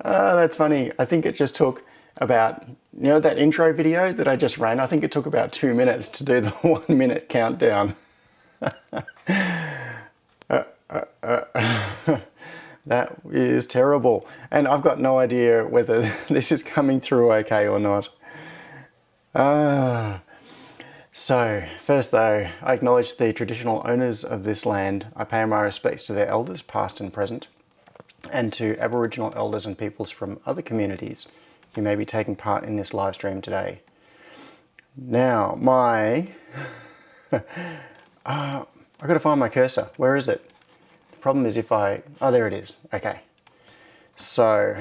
That's funny. I think it just took about, that intro video that I just ran, I think it took about 2 minutes to do the 1 minute countdown. That is terrible. And I've got no idea whether this is coming through okay or not. So, first though, I acknowledge the traditional owners of this land. I pay my respects to their elders, past and present, and to Aboriginal elders and peoples from other communities who may be taking part in this live stream today. Now, I've got to find my cursor. Where is it? The problem is oh, there it is. Okay. So,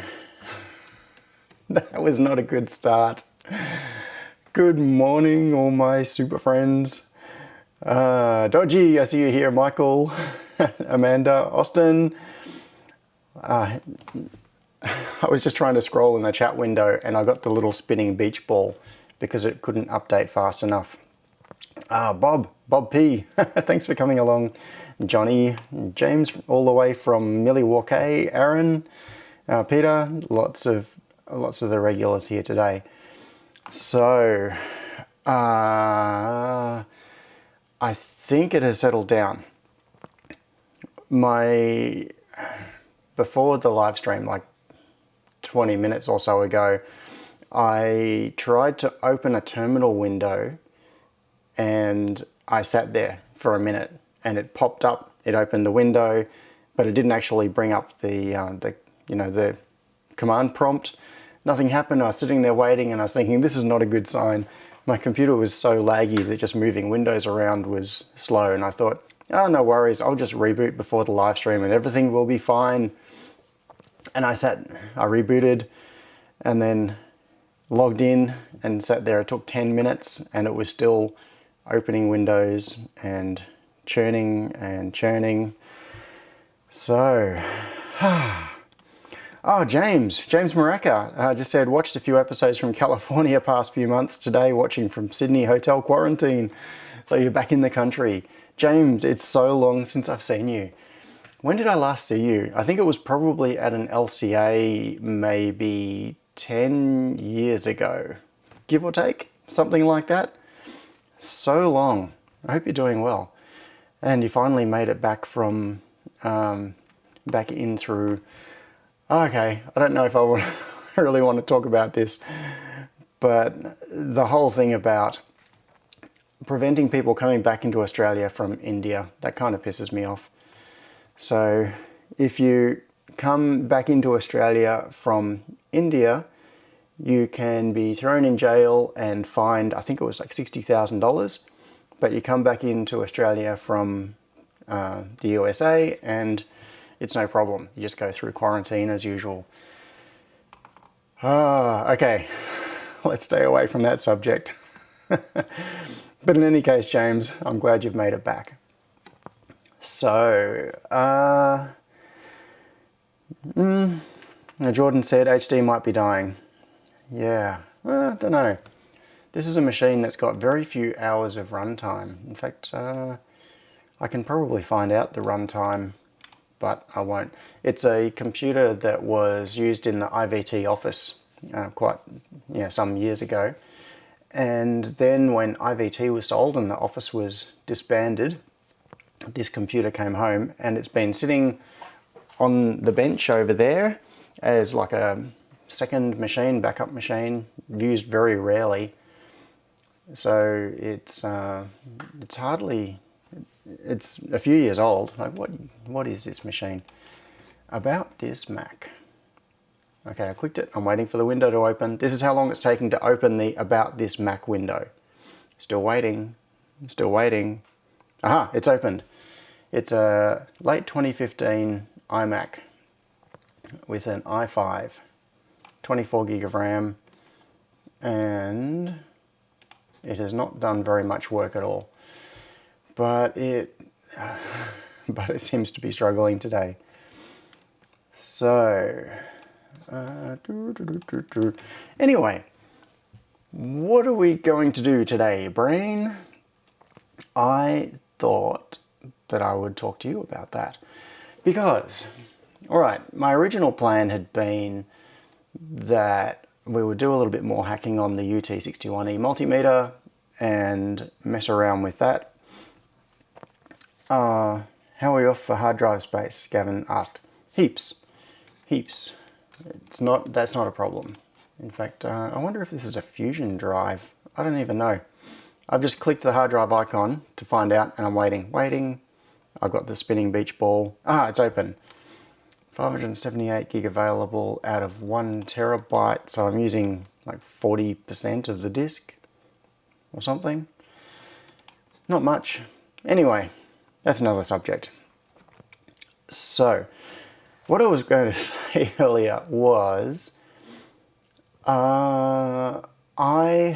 that was not a good start. Good morning, all my super friends. Dodgy, I see you here, Michael, Amanda, Austin. I was just trying to scroll in the chat window and I got the little spinning beach ball because it couldn't update fast enough. Bob P, thanks for coming along. Johnny, James all the way from Milwaukee, Aaron, Peter, lots of the regulars here today. So, I think it has settled down. Before the live stream, like 20 minutes or so ago, I tried to open a terminal window and I sat there for a minute and it popped up, it opened the window, but it didn't actually bring up the command prompt. Nothing happened. I was sitting there waiting and I was thinking, this is not a good sign. My computer was so laggy that just moving windows around was slow, and I thought, oh, no worries, I'll just reboot before the live stream and everything will be fine. And I rebooted and then logged in and sat there. It took 10 minutes and it was still opening windows and churning and churning. So, oh, James Maraca just said, watched a few episodes from California past few months. Today, watching from Sydney hotel quarantine. So you're back in the country. James, it's so long since I've seen you. When did I last see you? I think it was probably at an LCA maybe 10 years ago. Give or take, something like that. So long. I hope you're doing well. And you finally made it back from, back in through... Okay, I don't know if I really want to talk about this, but the whole thing about preventing people coming back into Australia from India, that kind of pisses me off. So if you come back into Australia from India, you can be thrown in jail and fined, I think it was like $60,000, but you come back into Australia from the USA and it's no problem. You just go through quarantine as usual. Okay, let's stay away from that subject. But in any case, James, I'm glad you've made it back. So, Jordan said HD might be dying. Yeah, I don't know. This is a machine that's got very few hours of runtime. In fact, I can probably find out the runtime, but I won't. It's a computer that was used in the IVT office some years ago. And then when IVT was sold and the office was disbanded, this computer came home and it's been sitting on the bench over there as like a second machine, backup machine, used very rarely. So it's a few years old. Like what is this machine? About this Mac. Okay, I clicked it. I'm waiting for the window to open. This is how long it's taking to open the About This Mac window. Still waiting. Still waiting. Aha, it's opened. It's a late 2015 iMac with an i5, 24 gig of RAM, and it has not done very much work at all. But it seems to be struggling today. So, anyway, what are we going to do today, brain? I thought that I would talk to you about that because, all right, my original plan had been that we would do a little bit more hacking on the UT61E multimeter and mess around with that. How are we off for hard drive space? Gavin asked. Heaps. That's not a problem. In fact, I wonder if this is a Fusion drive. I don't even know. I've just clicked the hard drive icon to find out, and I'm waiting. I've got the spinning beach ball. It's open. 578 gig available out of 1 terabyte, so I'm using like 40% of the disk or something. Not much. Anyway, that's another subject. So, what I was going to say earlier was, I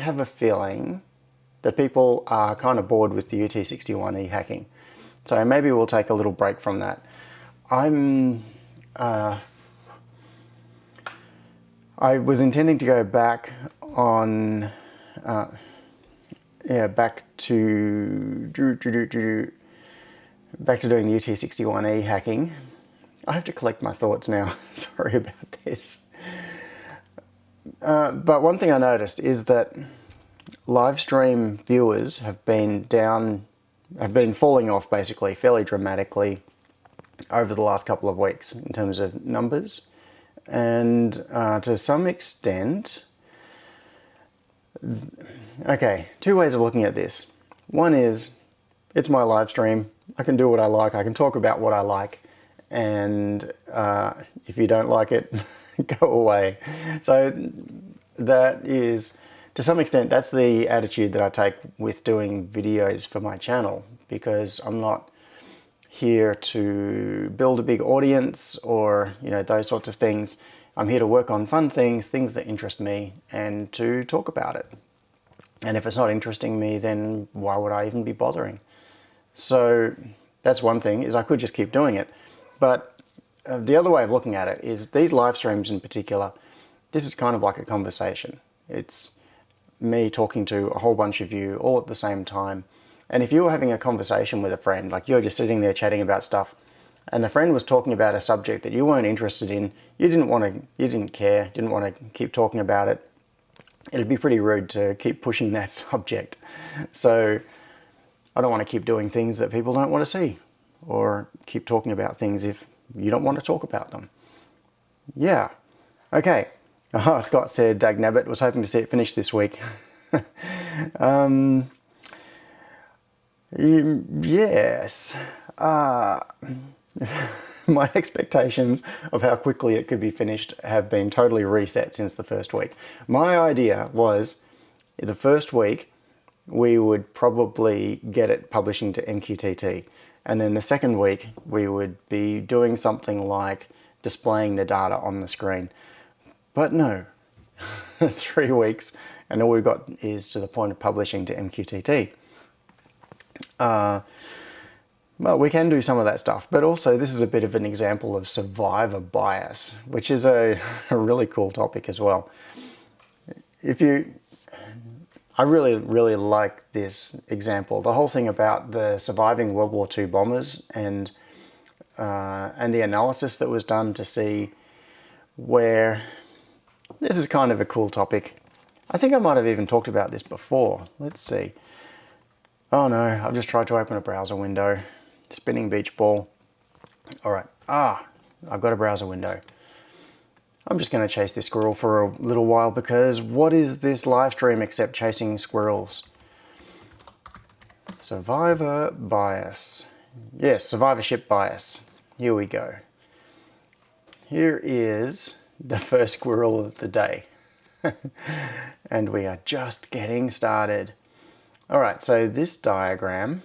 have a feeling that people are kind of bored with the UT61E hacking. So maybe we'll take a little break from that. I was intending to go back on, back to doing the UT61E hacking. I have to collect my thoughts now. Sorry about this. But one thing I noticed is that live stream viewers have been falling off basically fairly dramatically over the last couple of weeks in terms of numbers. And to some extent, okay, two ways of looking at this. One is, it's my live stream. I can do what I like. I can talk about what I like. And if you don't like it, go away. So that is, to some extent, that's the attitude that I take with doing videos for my channel, because I'm not here to build a big audience or, those sorts of things. I'm here to work on fun things that interest me, and to talk about it. And if it's not interesting me, then why would I even be bothering? So that's one thing, is I could just keep doing it. But the other way of looking at it is, these live streams in particular, this is kind of like a conversation. It's me talking to a whole bunch of you all at the same time. And if you were having a conversation with a friend, like you're just sitting there chatting about stuff, and the friend was talking about a subject that you weren't interested in, you didn't care, didn't want to keep talking about it, it'd be pretty rude to keep pushing that subject. So I don't want to keep doing things that people don't want to see, or keep talking about things if you don't want to talk about them. Yeah. Okay. Scott said, Dagnabbit, was hoping to see it finished this week. Yes. My expectations of how quickly it could be finished have been totally reset since the first week. My idea was, the first week we would probably get it publishing to MQTT, and then the second week we would be doing something like displaying the data on the screen. But no, 3 weeks, and all we've got is to the point of publishing to MQTT. Well, we can do some of that stuff, but also this is a bit of an example of survivor bias, which is a really cool topic as well. I really like this example. The whole thing about the surviving World War II bombers and the analysis that was done to see where, this is kind of a cool topic. I think I might have even talked about this before. Let's see. Oh no, I've just tried to open a browser window. Spinning beach ball. All right. I've got a browser window. I'm just going to chase this squirrel for a little while, because what is this live stream except chasing squirrels? Survivor bias. Yes, survivorship bias. Here we go. Here is the first squirrel of the day. And we are just getting started. All right, so this diagram,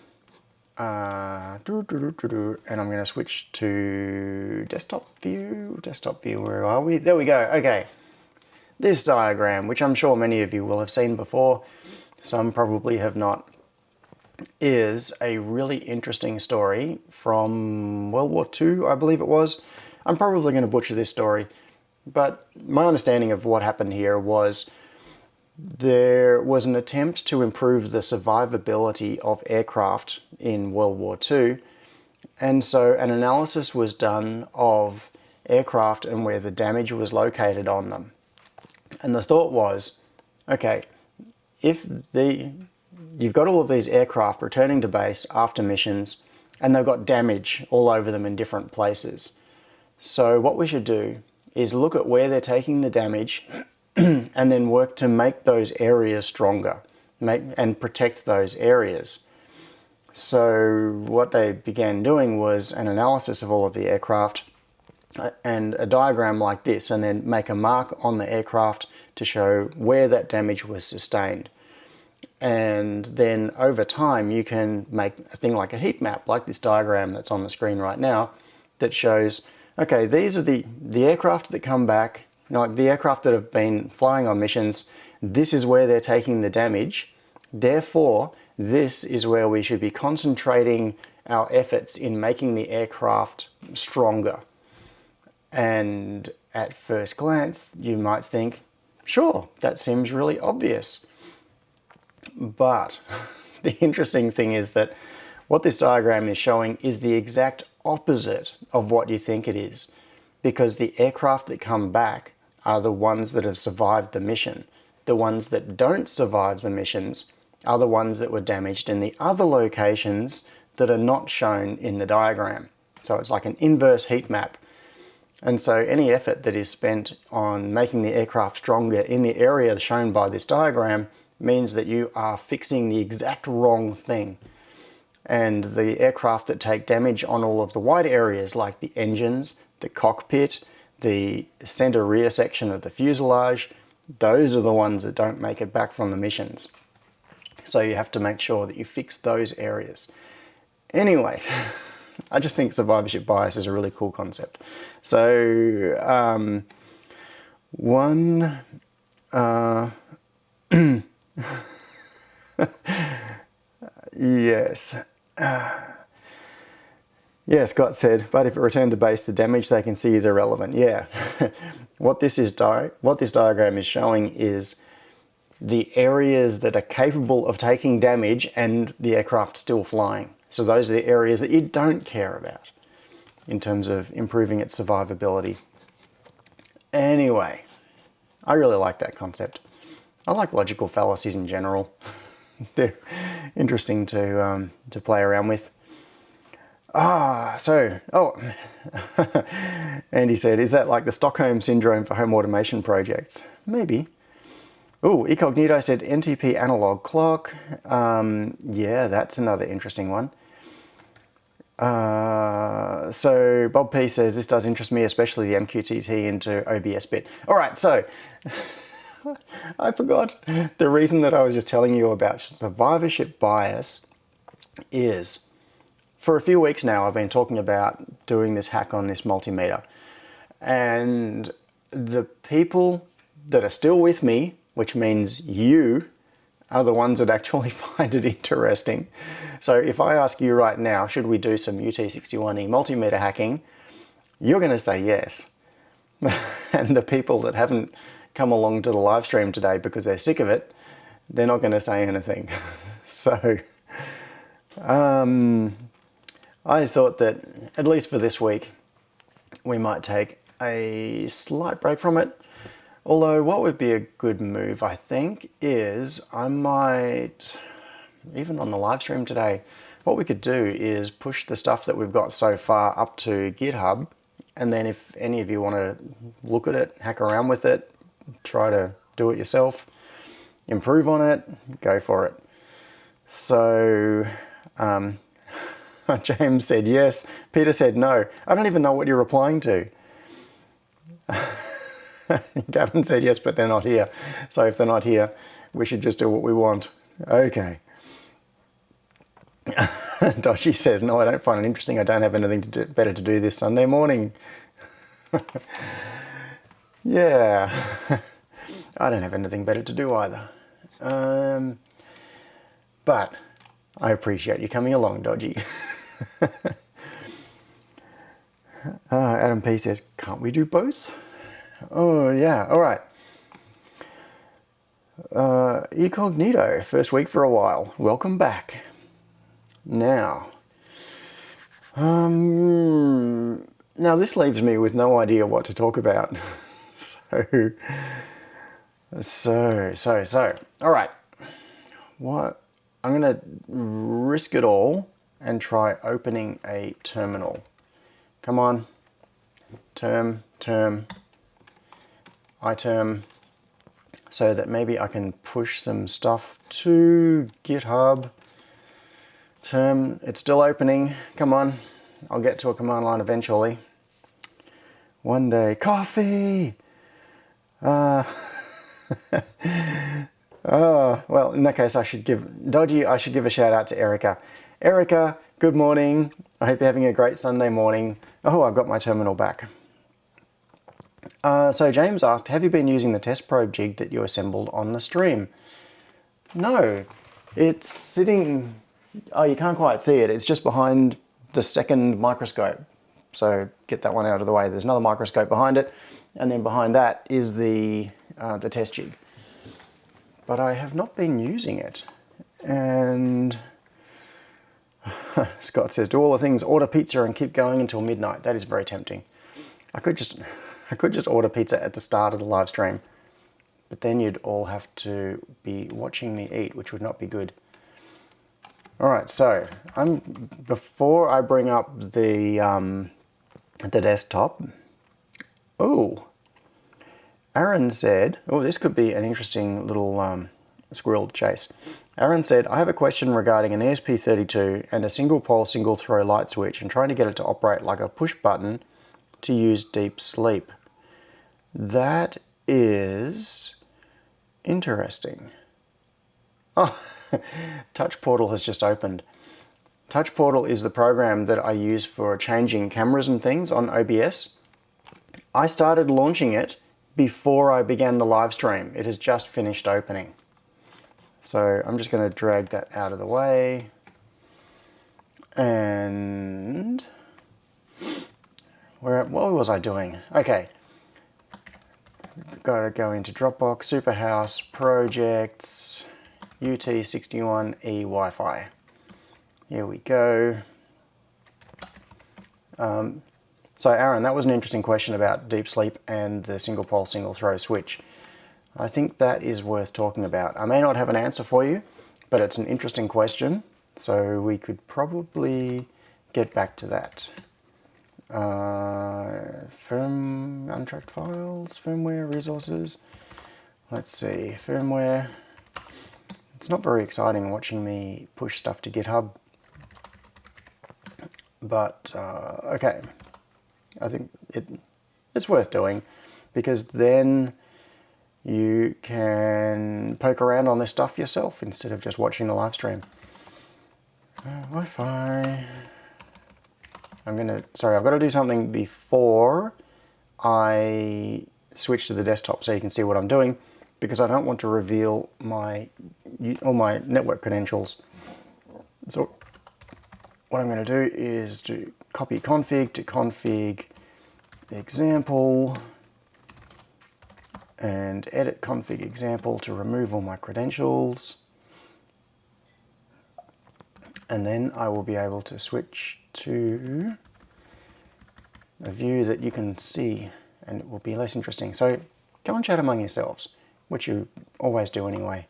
and I'm going to switch to desktop view, where are we? There we go, okay. This diagram, which I'm sure many of you will have seen before, some probably have not, is a really interesting story from World War II, I believe it was. I'm probably going to butcher this story, but my understanding of what happened here was, there was an attempt to improve the survivability of aircraft in World War II, and so an analysis was done of aircraft and where the damage was located on them. And the thought was, okay, if you've got all of these aircraft returning to base after missions, and they've got damage all over them in different places. So what we should do is look at where they're taking the damage and then work to make those areas stronger, and protect those areas. So what they began doing was an analysis of all of the aircraft and a diagram like this, and then make a mark on the aircraft to show where that damage was sustained. And then over time you can make a thing like a heat map, like this diagram that's on the screen right now, that shows, okay, these are the aircraft that come back, like the aircraft that have been flying on missions, this is where they're taking the damage. Therefore, this is where we should be concentrating our efforts in making the aircraft stronger. And at first glance, you might think, sure, that seems really obvious. But the interesting thing is that what this diagram is showing is the exact opposite of what you think it is, because the aircraft that come back are the ones that have survived the mission. The ones that don't survive the missions are the ones that were damaged in the other locations that are not shown in the diagram. So it's like an inverse heat map. And so any effort that is spent on making the aircraft stronger in the area shown by this diagram means that you are fixing the exact wrong thing. And the aircraft that take damage on all of the white areas, like the engines, the cockpit, the center rear section of the fuselage, those are the ones that don't make it back from the missions. So you have to make sure that you fix those areas. Anyway, I just think survivorship bias is a really cool concept. So, yes. Yeah, Scott said, but if it returned to base, the damage they can see is irrelevant. Yeah. What this diagram is showing is the areas that are capable of taking damage and the aircraft still flying. So those are the areas that you don't care about in terms of improving its survivability. Anyway, I really like that concept. I like logical fallacies in general. They're interesting to play around with. Andy said, is that like the Stockholm Syndrome for home automation projects? Maybe. Oh, Ecognito said NTP analog clock. Yeah, that's another interesting one. So Bob P says, this does interest me, especially the MQTT into OBS bit. All right, so I forgot. The reason that I was just telling you about survivorship bias is, for a few weeks now, I've been talking about doing this hack on this multimeter. And the people that are still with me, which means you, are the ones that actually find it interesting. So if I ask you right now, should we do some UT61E multimeter hacking? You're going to say yes. And the people that haven't come along to the live stream today because they're sick of it, they're not going to say anything. So I thought that, at least for this week, we might take a slight break from it. Although what would be a good move, I think, is I might, even on the live stream today, what we could do is push the stuff that we've got so far up to GitHub, and then if any of you want to look at it, hack around with it, try to do it yourself, improve on it, go for it. So, James said yes, Peter said no. I don't even know what you're replying to. Gavin said yes, but they're not here. So if they're not here, we should just do what we want. Okay. Dodgy says, no, I don't find it interesting. I don't have anything better to do this Sunday morning. Yeah. I don't have anything better to do either. But I appreciate you coming along, Dodgy. Adam P says, can't we do both? Oh, yeah. All right. Ecognito, first week for a while. Welcome back. Now, now this leaves me with no idea what to talk about. So, So. All right. What? I'm going to risk it all and try opening a terminal. Come on. Term, iTerm, so that maybe I can push some stuff to GitHub. Term, it's still opening. Come on. I'll get to a command line eventually. One day. Coffee! Well, in that case, I should give a shout out to Erica. Erica, good morning. I hope you're having a great Sunday morning. Oh, I've got my terminal back. So James asked, have you been using the test probe jig that you assembled on the stream? No, it's sitting, oh, you can't quite see it. It's just behind the second microscope. So get that one out of the way. There's another microscope behind it. And then behind that is the test jig. But I have not been using it. And Scott says, do all the things, order pizza and keep going until midnight. That is very tempting. I could just order pizza at the start of the live stream, but then you'd all have to be watching me eat, which would not be good. All right, so before I bring up the desktop. Oh, Aaron said, oh, this could be an interesting little squirrel chase. Aaron said, I have a question regarding an ESP32 and a single pole, single throw light switch and trying to get it to operate like a push button to use deep sleep. That is interesting. Oh, Touch Portal has just opened. Touch Portal is the program that I use for changing cameras and things on OBS. I started launching it before I began the live stream. It has just finished opening. So I'm just going to drag that out of the way. And what was I doing? Okay. Got to go into Dropbox, Superhouse, Projects, UT61E Wi-Fi. Here we go. So Aaron, that was an interesting question about deep sleep and the single pole, single throw switch. I think that is worth talking about. I may not have an answer for you, but it's an interesting question. So we could probably get back to that. Untracked files, firmware, resources. Let's see, firmware. It's not very exciting watching me push stuff to GitHub. But, okay. I think it's worth doing because then you can poke around on this stuff yourself instead of just watching the live stream. Wi-Fi. I've got to do something before I switch to the desktop so you can see what I'm doing because I don't want to reveal all my network credentials. So what I'm going to do is to copy config to config example and edit config example to remove all my credentials. And then I will be able to switch to a view that you can see and it will be less interesting. So go and chat among yourselves, which you always do anyway.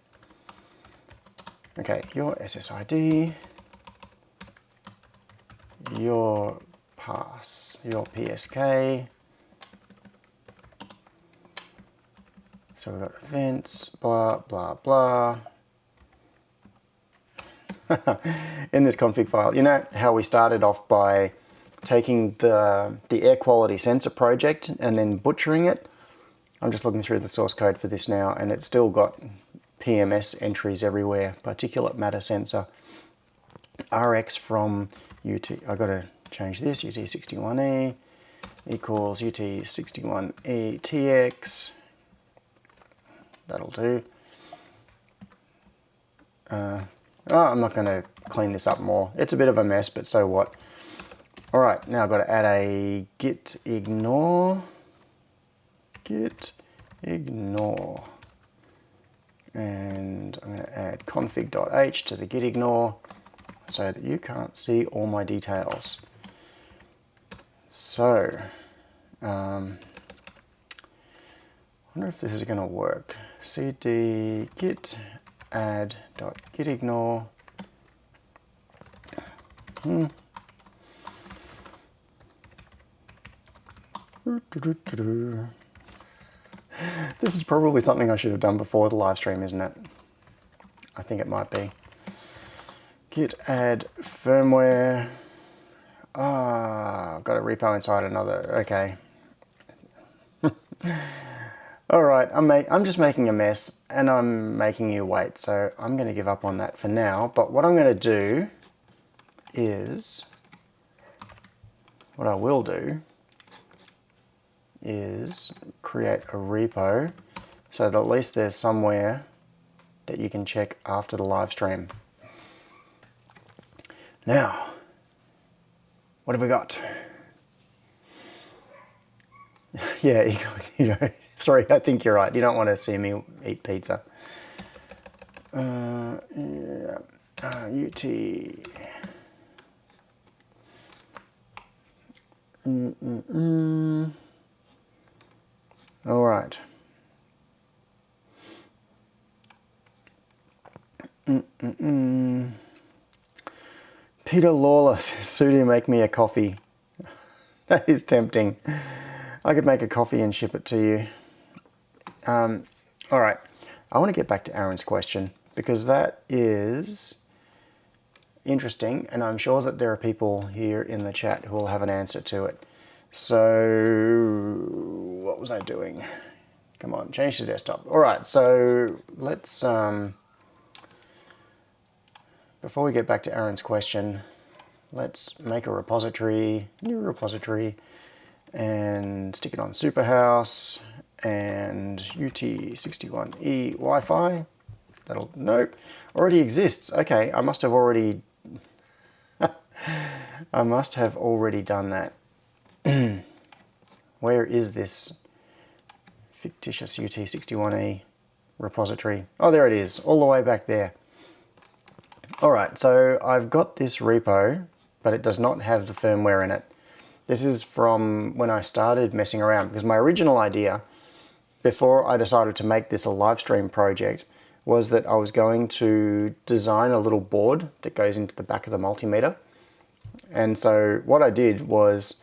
Okay, your SSID, your pass, your PSK. So we've got events, blah, blah, blah. In this config file, you know how we started off by taking the air quality sensor project and then butchering it? I'm just looking through the source code for this now and it's still got PMS entries everywhere, particulate matter sensor, RX from UT, I've got to change this, UT61E equals UT61E TX, that'll do. I'm not going to clean this up more. It's a bit of a mess, but so what. All right, now I've got to add a git ignore. And I'm going to add config.h to the git ignore so that you can't see all my details. So, I wonder if this is going to work. cd git add dot git ignore. This is probably something I should have done before the live stream, isn't it? I think it might be. Git add firmware. I've got a repo inside another. Okay. All right, I'm just making a mess and I'm making you wait. So I'm going to give up on that for now. But what I'm going to do is, what I will do is create a repo so that at least there's somewhere that you can check after the live stream. Now, what have we got? Yeah, you know, sorry, I think you're right. You don't want to see me eat pizza. Yeah, UT. All right. Peter Lawler says, Sudi, make me a coffee. That is tempting. I could make a coffee and ship it to you. All right. I want to get back to Aaron's question because that is interesting, and I'm sure that there are people here in the chat who will have an answer to it. So, what was I doing? Come on, change to desktop. All right, so let's, before we get back to Aaron's question, let's make a repository, new repository, and stick it on Superhouse and UT61E Wi-Fi. That'll, nope, already exists. Okay, I must have already done that. Where is this fictitious UT61E repository? Oh, there it is, all the way back there. All right, so I've got this repo, but it does not have the firmware in it. This is from when I started messing around, because my original idea, before I decided to make this a live stream project, was that I was going to design a little board that goes into the back of the multimeter. And so what I did was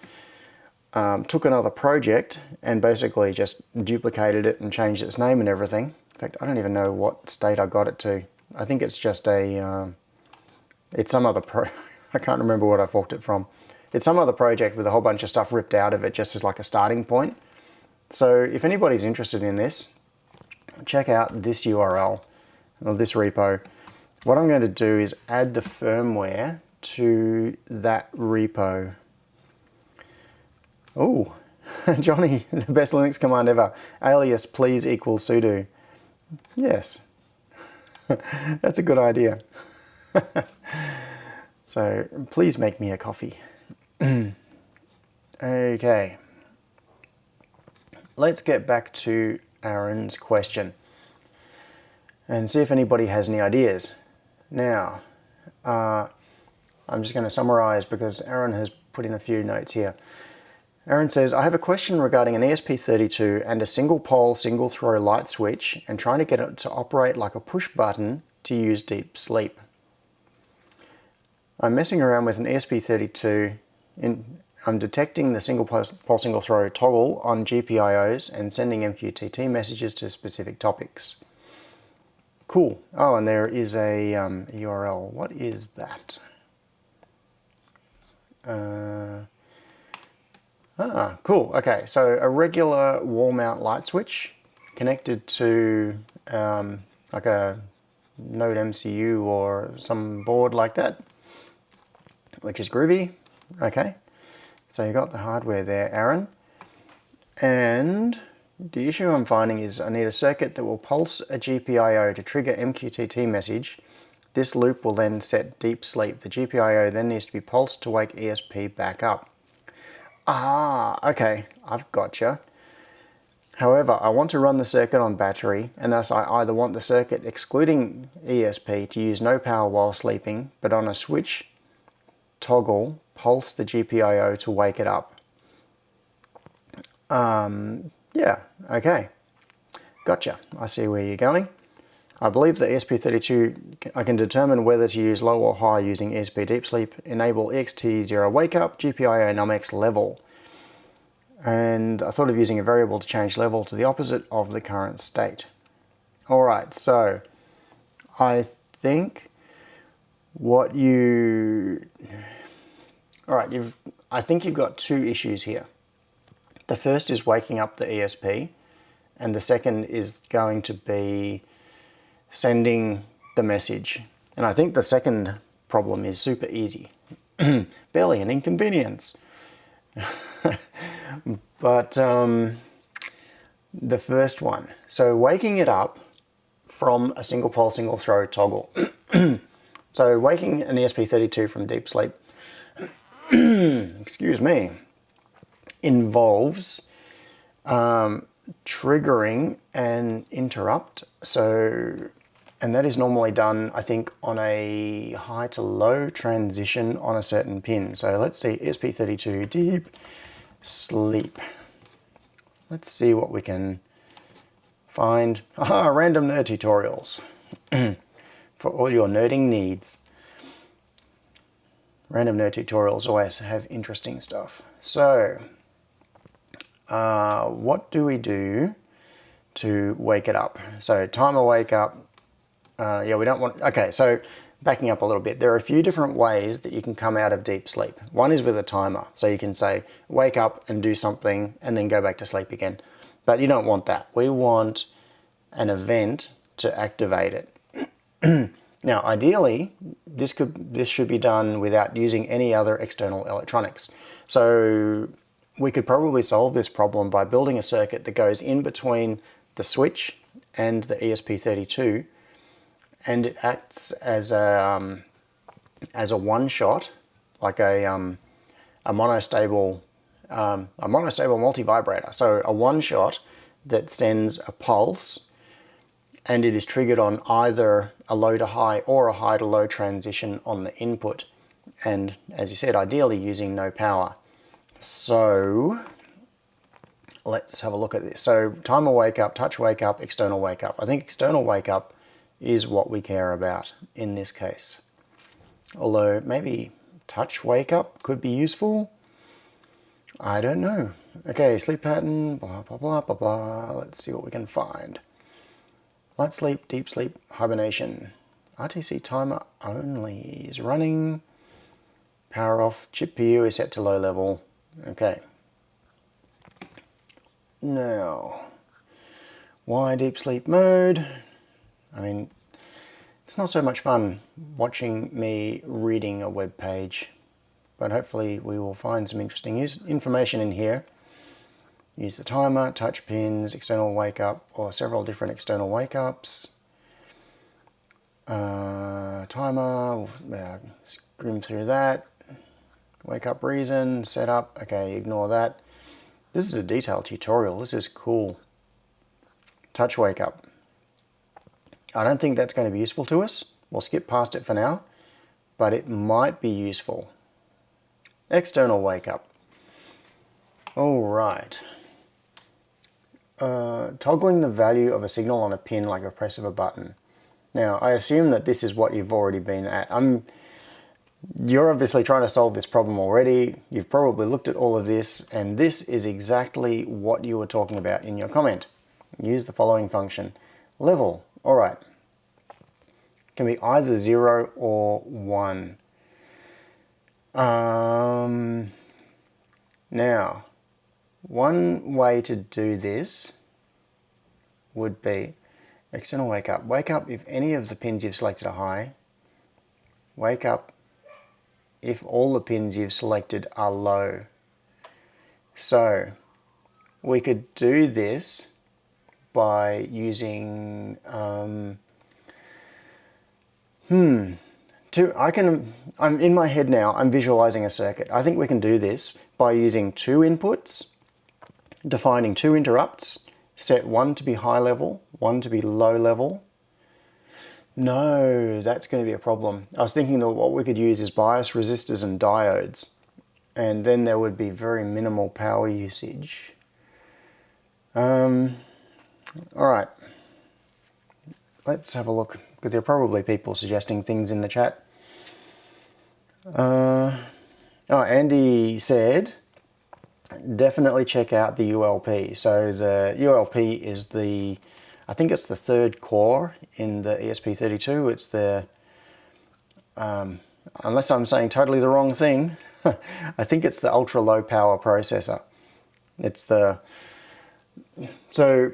took another project and basically just duplicated it and changed its name and everything. In fact, I don't even know what state I got it to. I think it's just a, it's some other I can't remember what I forked it from. It's some other project with a whole bunch of stuff ripped out of it just as like a starting point. So if anybody's interested in this, check out this URL or this repo. What I'm going to do is add the firmware to that repo. Oh, Johnny, the best Linux command ever. Alias please equals sudo. Yes, that's a good idea. So please make me a coffee. Okay, let's get back to Aaron's question and see if anybody has any ideas. Now, I'm just going to summarize because Aaron has put in a few notes here. Aaron says, I have a question regarding an ESP32 and a single pole, single throw light switch and trying to get it to operate like a push button to use deep sleep. I'm messing around with an ESP32. I'm detecting the single pole, single throw toggle on GPIOs and sending MQTT messages to specific topics. Cool. Oh, and there is a URL. What is that? Cool. Okay, so a regular wall mount light switch connected to like a Node MCU or some board like that, which is groovy. Okay, so you got the hardware there, Aaron. And the issue I'm finding is I need a circuit that will pulse a GPIO to trigger MQTT message. This loop will then set deep sleep. The GPIO then needs to be pulsed to wake ESP back up. Ah, okay, I've gotcha. However, I want to run the circuit on battery, and thus I either want the circuit excluding ESP to use no power while sleeping, but on a switch toggle, pulse the GPIO to wake it up. Yeah, okay. Gotcha. I see where you're going. I believe the ESP32, I can determine whether to use low or high using ESP Deep Sleep, enable EXT0 Wake Up, GPIO NumX level. And I thought of using a variable to change level to the opposite of the current state. Alright, so I think what you... Alright, I think you've got two issues here. The first is waking up the ESP, and the second is going to be sending the message. And I think the second problem is super easy. Barely an inconvenience. But the first one, so waking it up from a single pole, single throw toggle. So waking an ESP32 from deep sleep, excuse me, involves triggering an interrupt. And that is normally done, I think, on a high to low transition on a certain pin. So let's see, ESP32 deep sleep. Let's see what we can find. Aha, random nerd tutorials for all your nerding needs. Random nerd tutorials always have interesting stuff. So, what do we do to wake it up? So timer wake up. Yeah, we don't want... Okay, so backing up a little bit, there are a few different ways that you can come out of deep sleep. One is with a timer. So you can say, wake up and do something and then go back to sleep again. But you don't want that. We want an event to activate it. Now, ideally, this should be done without using any other external electronics. So we could probably solve this problem by building a circuit that goes in between the switch and the ESP32, and it acts as a one-shot, like a monostable multi-vibrator. So a one-shot that sends a pulse, and it is triggered on either a low to high or a high to low transition on the input. And as you said, ideally using no power. So let's have a look at this. So timer wake up, touch wake up, external wake up. I think external wake up is what we care about in this case. Although maybe touch wake up could be useful. I don't know. Okay, sleep pattern, blah, blah, blah, blah, blah. Let's see what we can find. Light sleep, deep sleep, hibernation. RTC timer only is running. Power off, chip PU is set to low level. Okay. Now, why deep sleep mode? I mean, it's not so much fun watching me reading a web page, but hopefully we will find some interesting information in here. Use the timer, touch pins, external wake up, or several different external wake ups. Timer, scrim through that. Wake up reason, setup, okay, ignore that. This is a detailed tutorial, this is cool. Touch wake up. I don't think that's going to be useful to us. We'll skip past it for now, but it might be useful. External wake up. All right. Toggling the value of a signal on a pin like a press of a button. Now, I assume that this is what you've already been at. You're obviously trying to solve this problem already. You've probably looked at all of this, and this is exactly what you were talking about in your comment. Use the following function. Level. All right. Can be either 0 or 1. Now, one way to do this would be external wake up. Wake up if any of the pins you've selected are high. Wake up if all the pins you've selected are low. So we could do this by using I'm in my head now, I'm visualizing a circuit. I think we can do this by using two inputs, defining two interrupts, set one to be high level, one to be low level. No, that's going to be a problem. I was thinking that what we could use is bias resistors and diodes, and then there would be very minimal power usage. All right, let's have a look, because there are probably people suggesting things in the chat. Oh, Andy said, definitely check out the ULP. So the ULP is I think it's the third core in the ESP32. It's the, unless I'm saying totally the wrong thing, I think it's the ultra low power processor. So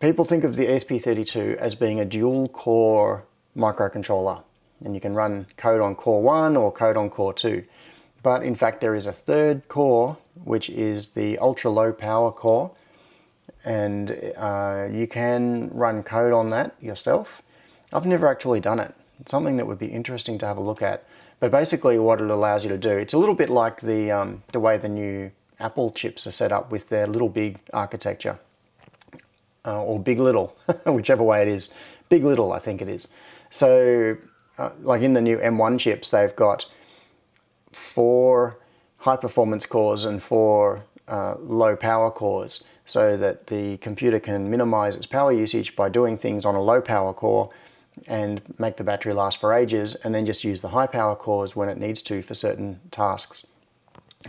people think of the ESP32 as being a dual core microcontroller, and you can run code on core 1 or code on core 2. But in fact there is a third core, which is the ultra low power core, and you can run code on that yourself. I've never actually done it. It's something that would be interesting to have a look at. But basically what it allows you to do, it's a little bit like the way the new Apple chips are set up with their little big architecture. Or big little, whichever way it is. Big little, I think it is. So like in the new M1 chips, they've got 4 high performance cores and 4 low power cores, so that the computer can minimize its power usage by doing things on a low power core and make the battery last for ages, and then just use the high power cores when it needs to for certain tasks.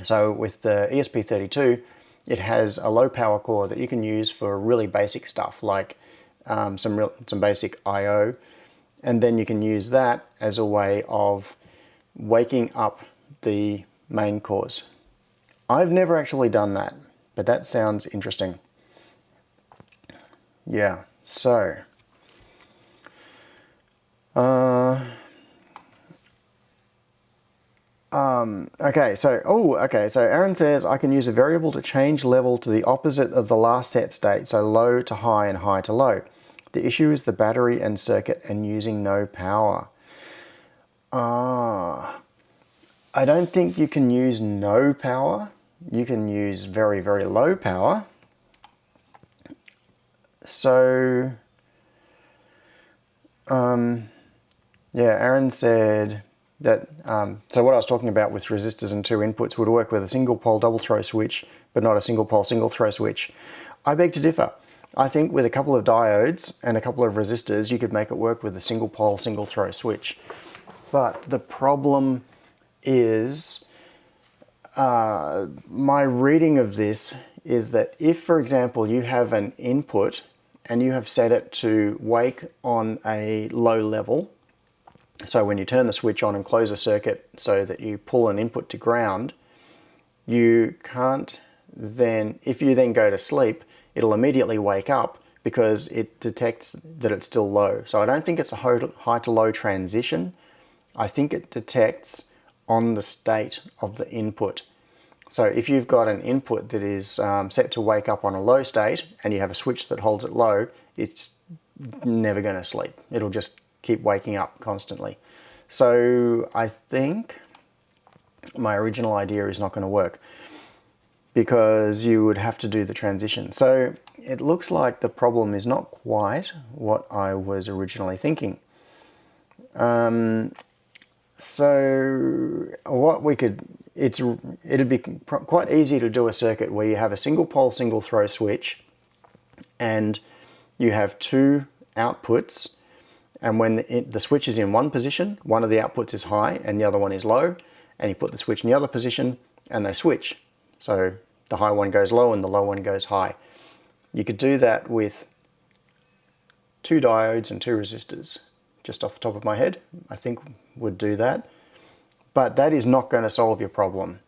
So with the ESP32, it has a low power core that you can use for really basic stuff like some basic I/O, and then you can use that as a way of waking up the main cores. I've never actually done that, but that sounds interesting. Yeah, so okay, so Aaron says I can use a variable to change level to the opposite of the last set state, so low to high and high to low. The issue is the battery and circuit and using no power. I don't think you can use no power. You can use very, very low power. So, yeah, Aaron said that, so what I was talking about with resistors and 2 inputs would work with a single pole double throw switch, but not a single pole single throw switch. I beg to differ. I think with a couple of diodes and a couple of resistors, you could make it work with a single pole single throw switch. But the problem is, my reading of this is that if, for example, you have an input and you have set it to wake on a low level, so when you turn the switch on and close a circuit so that you pull an input to ground, you can't then, if you then go to sleep, it'll immediately wake up because it detects that it's still low. So I don't think it's a high to low transition. I think it detects on the state of the input. So if you've got an input that is set to wake up on a low state and you have a switch that holds it low, it's never going to sleep. It'll just keep waking up constantly. So I think my original idea is not going to work because you would have to do the transition. So it looks like the problem is not quite what I was originally thinking. So what we could, it'd be quite easy to do a circuit where you have a single pole single throw switch and you have 2 outputs, and when the switch is in one position, one of the outputs is high and the other one is low, and you put the switch in the other position and they switch. So the high one goes low and the low one goes high. You could do that with 2 diodes and 2 resistors. Just off the top of my head, I think would do that. But that is not going to solve your problem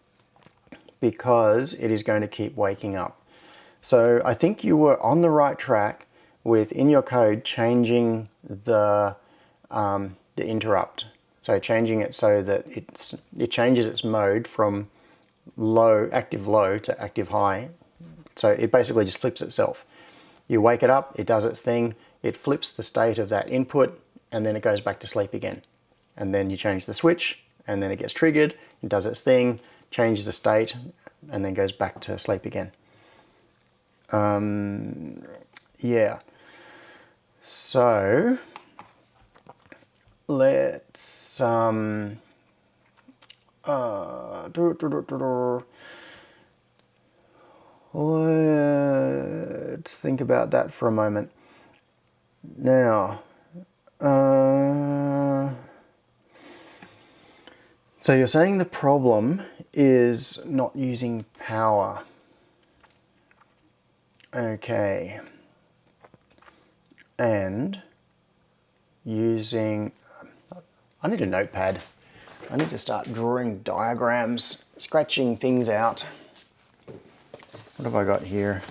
because it is going to keep waking up. So I think you were on the right track with, in your code, changing the interrupt. So changing it so that it changes its mode from active low to active high. So it basically just flips itself. You wake it up, it does its thing, it flips the state of that input, and then it goes back to sleep again. And then you change the switch, and then it gets triggered, it does its thing, changes the state, and then goes back to sleep again. Yeah. So let's let's think about that for a moment. Now, So you're saying the problem is not using power. Okay. And using... I need a notepad. I need to start drawing diagrams, scratching things out. What have I got here?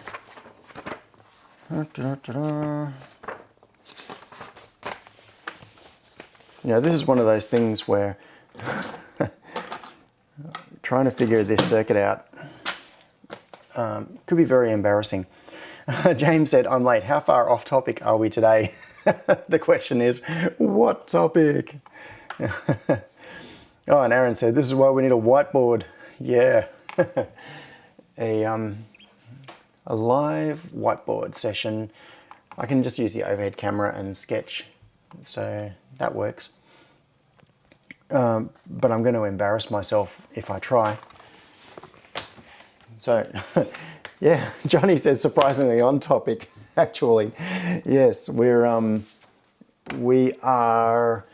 Yeah, this is one of those things where trying to figure this circuit out could be very embarrassing. James said, I'm late. How far off topic are we today? The question is, what topic? Oh, and Aaron said, this is why we need a whiteboard. Yeah. A live whiteboard session. I can just use the overhead camera and sketch, so that works. But I'm going to embarrass myself if I try. So, yeah, Johnny says surprisingly on topic, actually. Yes, we are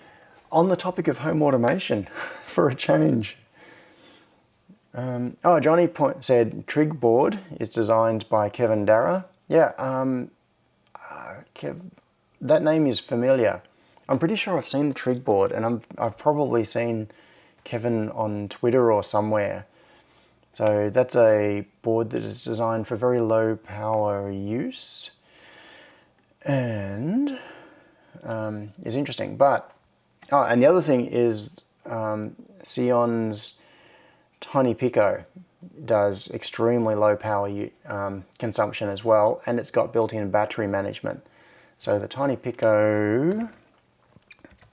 on the topic of home automation for a change. Oh, Johnny said Trig board is designed by Kevin Darragh. Yeah, that name is familiar. I'm pretty sure I've seen the Trig board, and I've probably seen Kevin on Twitter or somewhere. So that's a board that is designed for very low power use and is interesting. But, oh, and the other thing is Xeon's Tiny Pico does extremely low power consumption as well, and it's got built-in battery management. So the Tiny Pico,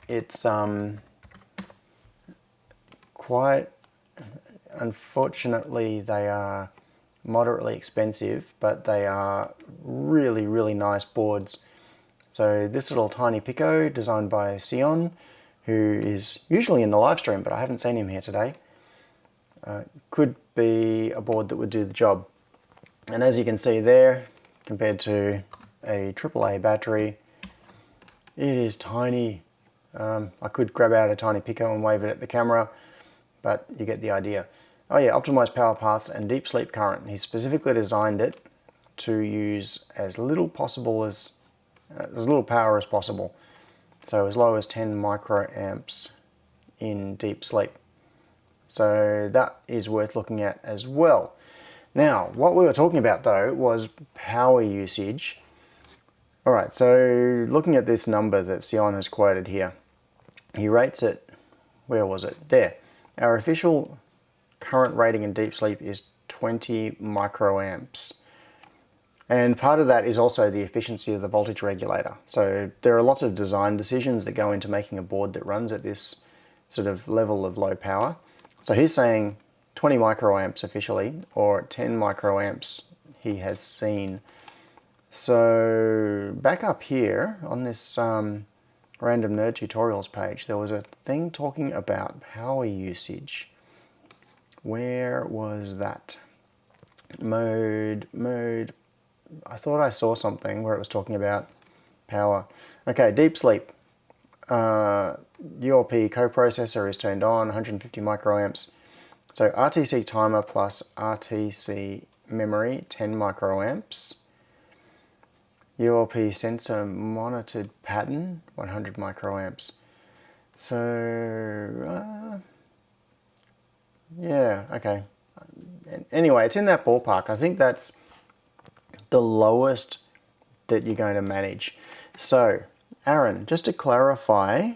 it's quite, unfortunately they are moderately expensive, but they are really, really nice boards. So this little Tiny Pico designed by Xeon, who is usually in the live stream, but I haven't seen him here today, could be a board that would do the job. And as you can see there, compared to a AAA battery, it is tiny. I could grab out a Tiny Pico and wave it at the camera, but you get the idea. Oh yeah, optimized power paths and deep sleep current. He specifically designed it to use as little power as possible. So as low as 10 microamps in deep sleep. So that is worth looking at as well. Now, what we were talking about though was power usage. All right, so looking at this number that Xeon has quoted here, he rates it, where was it? There. Our official current rating in deep sleep is 20 microamps. And part of that is also the efficiency of the voltage regulator. So there are lots of design decisions that go into making a board that runs at this sort of level of low power. So he's saying 20 microamps officially, or 10 microamps he has seen. So back up here on this Random Nerd Tutorials page, there was a thing talking about power usage. Where was that? Mode. I thought I saw something where it was talking about power. Okay, deep sleep. ULP coprocessor is turned on, 150 microamps. So RTC timer plus RTC memory, 10 microamps. ULP sensor monitored pattern, 100 microamps. So, yeah, okay. Anyway, it's in that ballpark. I think that's the lowest that you're going to manage. So, Aaron, just to clarify,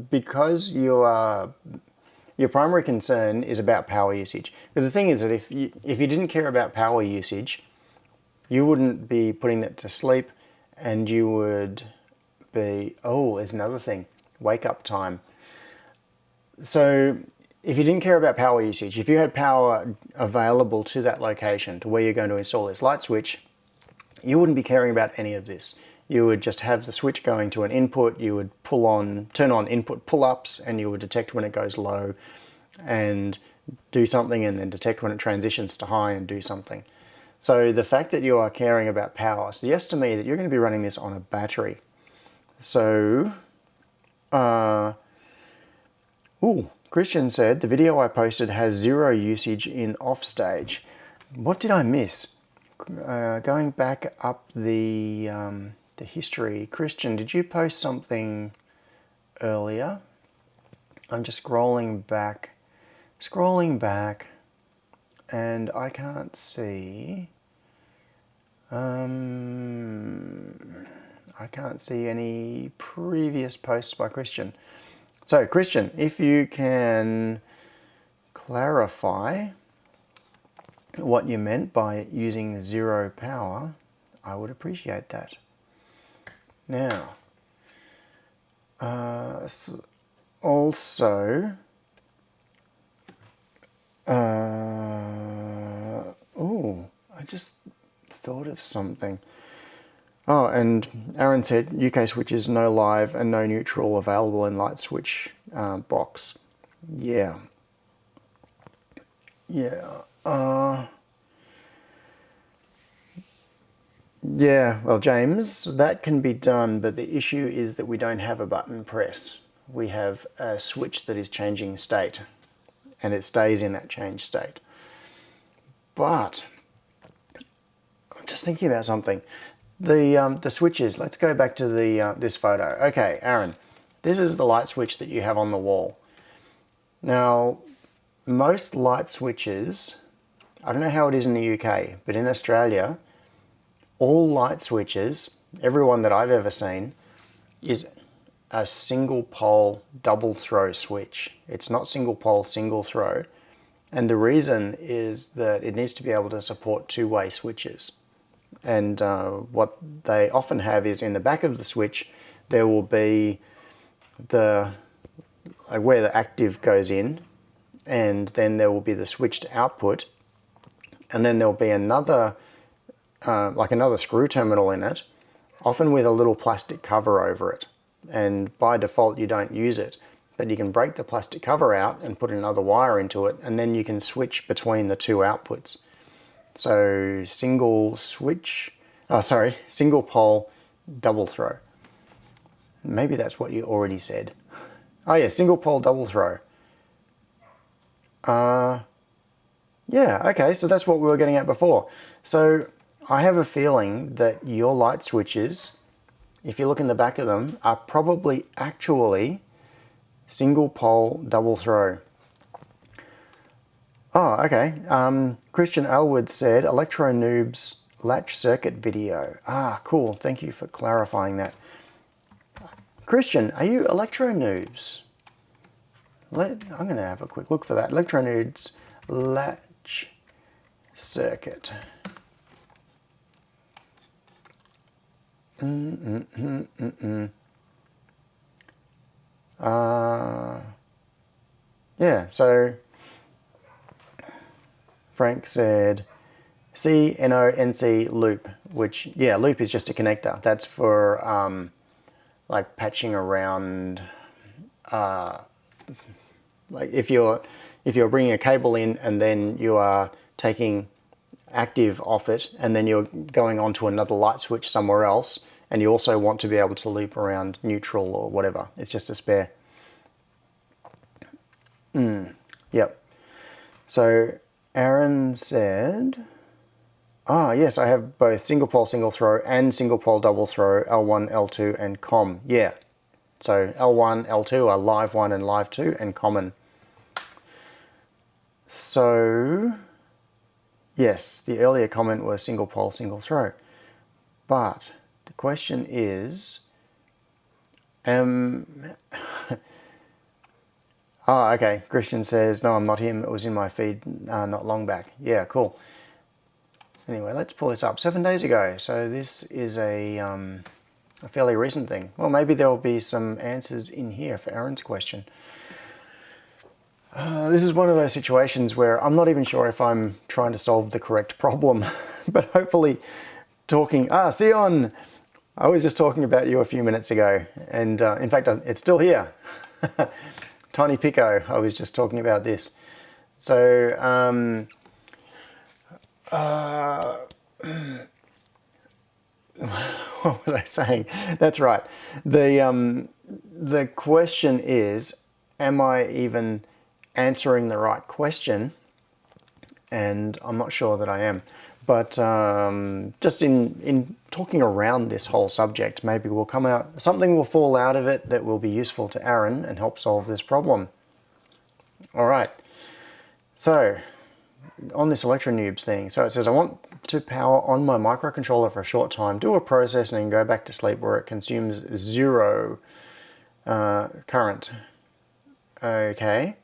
because your primary concern is about power usage, because the thing is that if you didn't care about power usage, you wouldn't be putting it to sleep, and you would be, oh, there's another thing, wake up time. So if you didn't care about power usage, if you had power available to that location, to where you're going to install this light switch, you wouldn't be caring about any of this. You would just have the switch going to an input, you would turn on input pull-ups, and you would detect when it goes low and do something, and then detect when it transitions to high and do something. So the fact that you are caring about power suggests to me that you're going to be running this on a battery. So, Christian said, the video I posted has 0 usage in offstage. What did I miss? Going back up the history. Christian, did you post something earlier? I'm just scrolling back, and I can't see. I can't see any previous posts by Christian. So, Christian, if you can clarify what you meant by using 0 power, I would appreciate that. Now, also, I just thought of something. Oh, and Aaron said UK switches no live and no neutral available in light switch box. Yeah. Yeah, well, James, that can be done, but the issue is that we don't have a button press. We have a switch that is changing state, and it stays in that change state. But I'm just thinking about something. The switches, let's go back to the this photo. Okay, Aaron, this is the light switch that you have on the wall. Now, most light switches, I don't know how it is in the UK, but in Australia, all light switches, every one that I've ever seen, is a single pole double throw switch. It's not single pole, single throw. And the reason is that it needs to be able to support two-way switches. And what they often have is in the back of the switch, there will be where the active goes in, and then there will be the switched output, and then there'll be another screw terminal in it, often with a little plastic cover over it. And by default, you don't use it, but you can break the plastic cover out and put another wire into it, and then you can switch between the two outputs. So single pole, double throw. Maybe that's what you already said. Oh yeah, single pole, double throw. Yeah, okay, so that's what we were getting at before. So I have a feeling that your light switches, if you look in the back of them, are probably actually single pole, double throw. Oh, okay. Christian Elwood said, Electro Noob's Latch Circuit video. Ah, cool. Thank you for clarifying that. Christian, are you Electro Noobs? I'm going to have a quick look for that. Electro Noob's Latch Circuit. Yeah, so Frank said CNONC loop, which, yeah, loop is just a connector. That's for like patching around, like if you're bringing a cable in and then you are taking active off it and then you're going on to another light switch somewhere else, and you also want to be able to loop around neutral or whatever. It's just a spare. Yep. So Aaron said, yes, I have both single pole, single throw and single pole, double throw, L1, L2 and COM. Yeah. So L1, L2 are live 1 and live 2 and common. So yes, the earlier comment was single pole, single throw. But the question is, okay, Christian says, no, I'm not him. It was in my feed not long back. Yeah, cool. Anyway, let's pull this up. 7 days ago. So this is a fairly recent thing. Well, maybe there will be some answers in here for Aaron's question. This is one of those situations where I'm not even sure if I'm trying to solve the correct problem, but hopefully talking... Sion! I was just talking about you a few minutes ago, and in fact, it's still here. Tiny Pico, I was just talking about this. So, what what was I saying? That's right. The question is, am I even answering the right question? And I'm not sure that I am. But just in talking around this whole subject, maybe we'll come out, something will fall out of it that will be useful to Aaron and help solve this problem. All right. So on this ElectroNoobs thing, so it says I want to power on my microcontroller for a short time, do a process, and then go back to sleep where it consumes 0 current. Okay.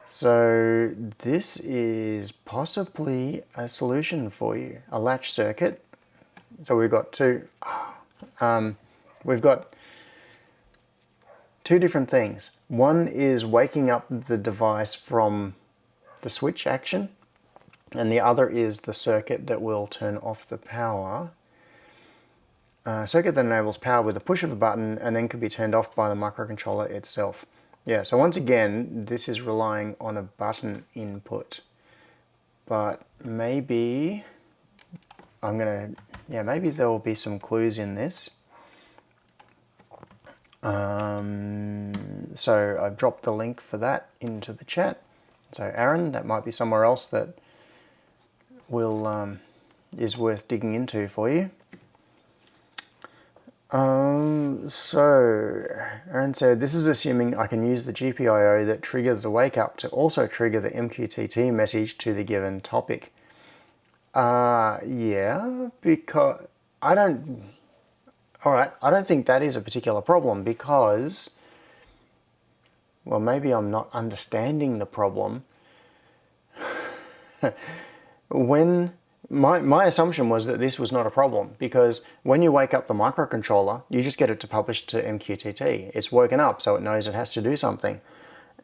So this is possibly a solution for you, a latch circuit. So we've got two different things. One is waking up the device from the switch action, and the other is the circuit that will turn off the power. Circuit that enables power with a push of a button and then can be turned off by the microcontroller itself. Yeah, so once again, this is relying on a button input. But maybe maybe there will be some clues in this. So I've dropped the link for that into the chat. So Aaron, that might be somewhere else that will is worth digging into for you. So Aaron said, this is assuming I can use the GPIO that triggers the wake up to also trigger the MQTT message to the given topic. Yeah, because I don't think that is a particular problem because, well, maybe I'm not understanding the problem. When my assumption was that this was not a problem because when you wake up the microcontroller, you just get it to publish to MQTT. It's woken up, so it knows it has to do something.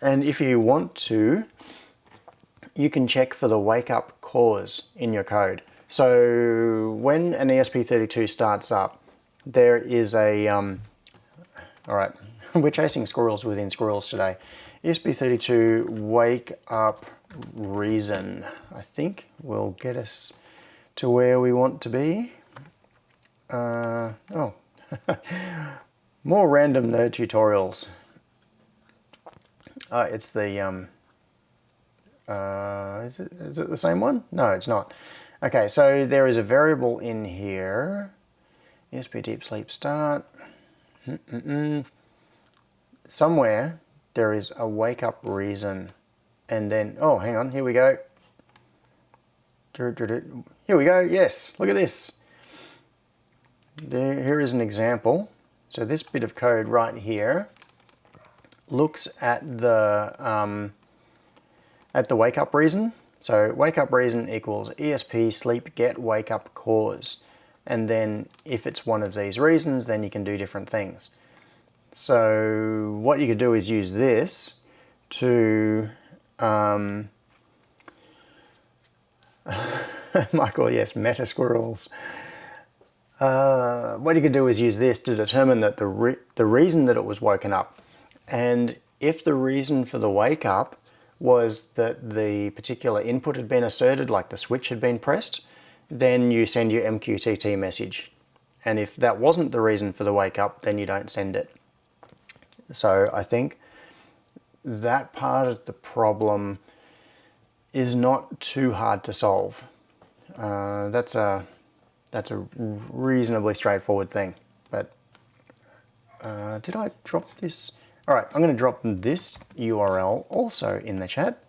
And if you want to, you can check for the wake up cause in your code. So when an ESP32 starts up, there is a, all right, we're chasing squirrels within squirrels today. ESP32 wake up reason, I think, will get us to where we want to be. More random nerd tutorials. It's the, is it the same one? No, it's not. Okay, so there is a variable in here. ESP deep sleep start. Somewhere there is a wake up reason. And then, oh, hang on, here we go. Here we go, yes, look at this. Here is an example. So this bit of code right here looks at the wake up reason. So wake up reason equals ESP sleep get wake up cause. And then if it's one of these reasons, then you can do different things. So what you could do is use this to Michael, yes, meta squirrels. What you could do is use this to determine that the reason that it was woken up. And if the reason for the wake up was that the particular input had been asserted, like the switch had been pressed, then you send your MQTT message. And if that wasn't the reason for the wake up, then you don't send it. So I think that part of the problem is not too hard to solve. That's a reasonably straightforward thing. But did I drop this? All right, I'm going to drop this URL also in the chat.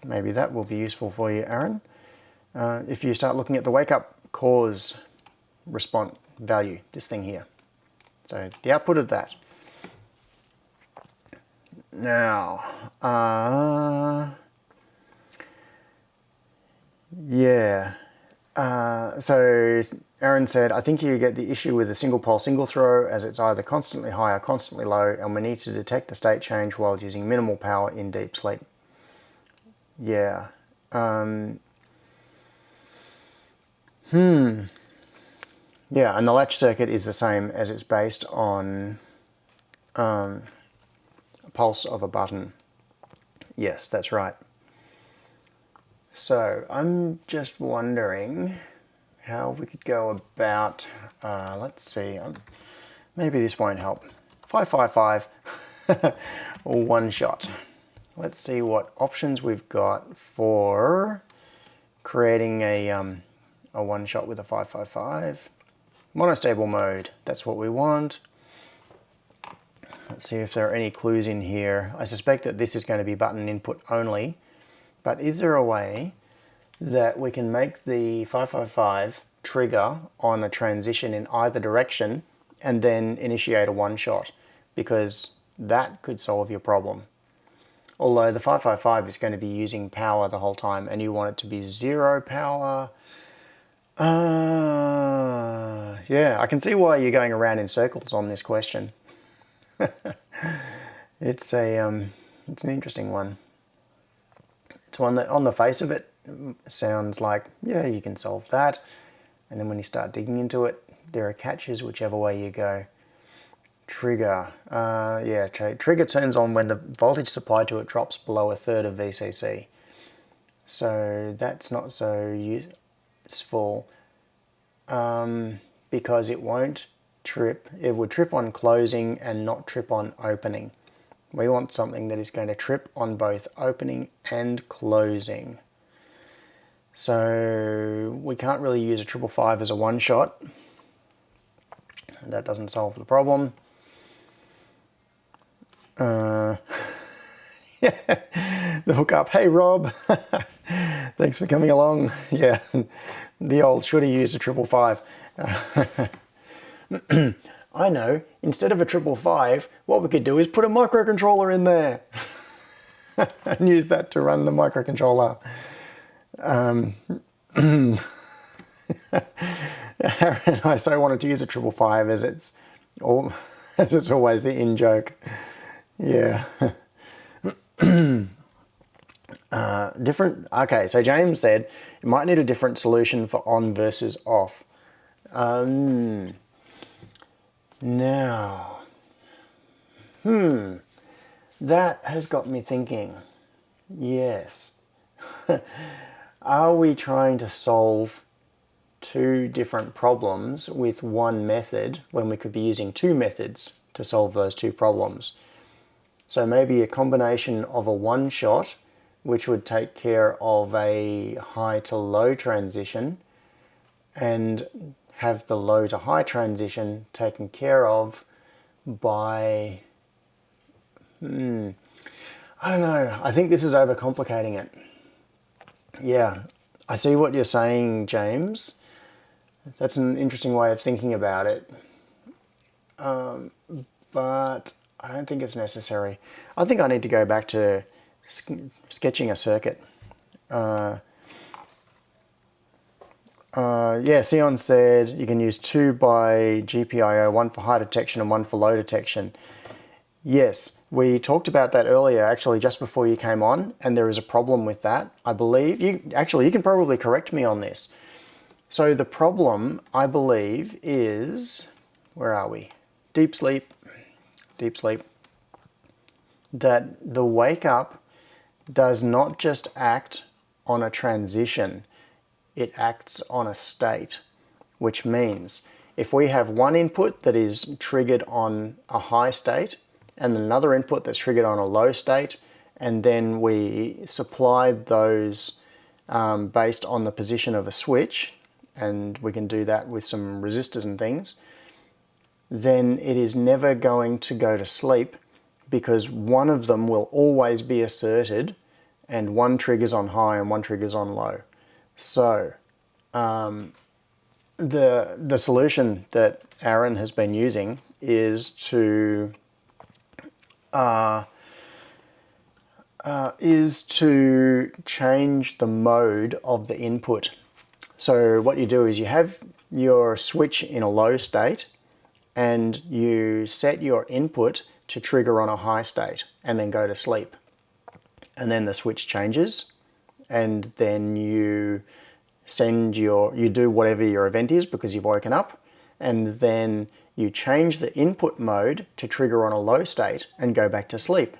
Maybe that will be useful for you, Aaron. If you start looking at the wake up cause response value, this thing here. So the output of that. Now, yeah. So Aaron said, I think you get the issue with a single pole single throw as it's either constantly high or constantly low, and we need to detect the state change while using minimal power in deep sleep. Yeah. Yeah, and the latch circuit is the same as it's based on a pulse of a button. Yes, that's right. So I'm just wondering how we could go about, let's see, maybe this won't help. 555 one shot. Let's see what options we've got for creating a one shot with a 555. Monostable mode, that's what we want. Let's see if there are any clues in here. I suspect that this is going to be button input only, but is there a way that we can make the 555 trigger on a transition in either direction and then initiate a one shot? Because that could solve your problem. Although the 555 is going to be using power the whole time and you want it to be 0 power. Yeah, I can see why you're going around in circles on this question. It's an interesting one. It's one that on the face of it sounds like, yeah, you can solve that. And then when you start digging into it, there are catches whichever way you go. Trigger, yeah, trigger turns on when the voltage supplied to it drops below 1/3 of VCC. So that's not so useful because it won't trip. It would trip on closing and not trip on opening. We want something that is going to trip on both opening and closing. So we can't really use a 555 as a one shot. That doesn't solve the problem. Yeah, the hookup. Hey Rob, thanks for coming along. Yeah, the old should have used a 555. I know, instead of a 555, what we could do is put a microcontroller in there and use that to run the microcontroller. Aaron, I so wanted to use a 555 as it's always the in joke. Yeah. Different. Okay, so James said you might need a different solution for on versus off. Now, that has got me thinking. Yes. Are we trying to solve two different problems with one method when we could be using two methods to solve those two problems? So maybe a combination of a one shot, which would take care of a high to low transition, and have the low to high transition taken care of by, I don't know, I think this is overcomplicating it. Yeah, I see what you're saying, James. That's an interesting way of thinking about it. But I don't think it's necessary. I think I need to go back to sketching a circuit. Yeah, Sion said you can use 2 by GPIO, 1 for high detection and 1 for low detection. Yes, we talked about that earlier, actually, just before you came on, and there is a problem with that, I believe. You can probably correct me on this. So the problem, I believe, is, where are we? Deep sleep, that the wake up does not just act on a transition, it acts on a state, which means if we have one input that is triggered on a high state and another input that's triggered on a low state, and then we supply those based on the position of a switch, and we can do that with some resistors and things, then it is never going to go to sleep because one of them will always be asserted and one triggers on high and one triggers on low. So the solution that Aaron has been using is to change the mode of the input. So what you do is you have your switch in a low state and you set your input to trigger on a high state and then go to sleep. And then the switch changes and then you do whatever your event is because you've woken up, and then you change the input mode to trigger on a low state and go back to sleep.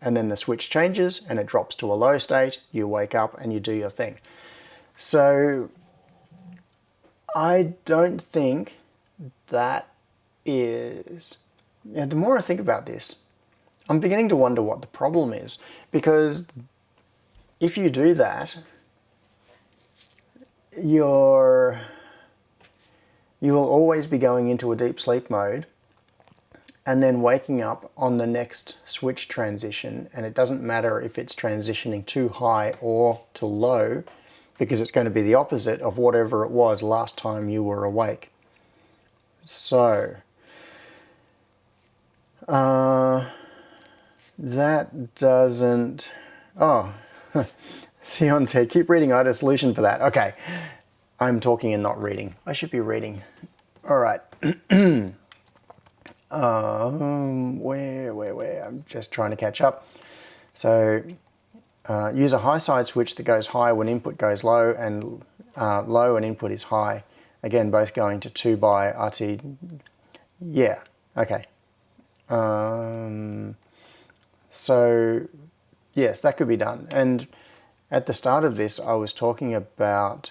And then the switch changes and it drops to a low state, you wake up and you do your thing. So I don't think that is... Yeah, the more I think about this, I'm beginning to wonder what the problem is. Because if you do that, you will always be going into a deep sleep mode and then waking up on the next switch transition, and it doesn't matter if it's transitioning to high or to low, because it's going to be the opposite of whatever it was last time you were awake. So, that doesn't... Oh, Sion said, keep reading, I had a solution for that. Okay, I'm talking and not reading. I should be reading. All right. Where? I'm just trying to catch up. So, use a high side switch that goes high when input goes low, and low and input is high. Again, both going to 2 by RT. Yeah, okay. So, yes, that could be done. And at the start of this, I was talking about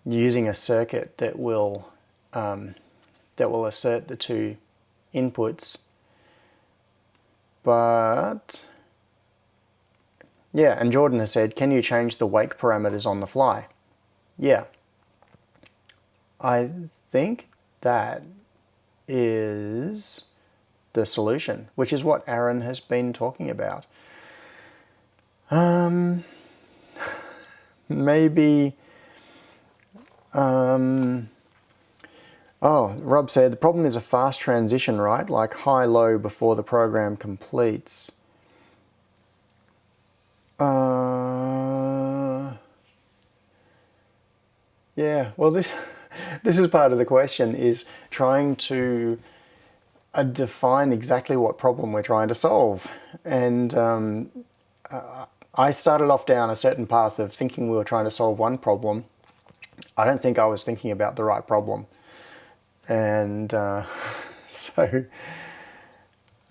using a circuit that will assert the two inputs, but yeah, and Jordan has said, can you change the wake parameters on the fly? Yeah, I think that is the solution, which is what Aaron has been talking about. Maybe oh, Rob said, the problem is a fast transition, right? Like high-low before the program completes. Yeah, well, this is part of the question, is trying to define exactly what problem we're trying to solve. And I started off down a certain path of thinking we were trying to solve one problem. I don't think I was thinking about the right problem. And so,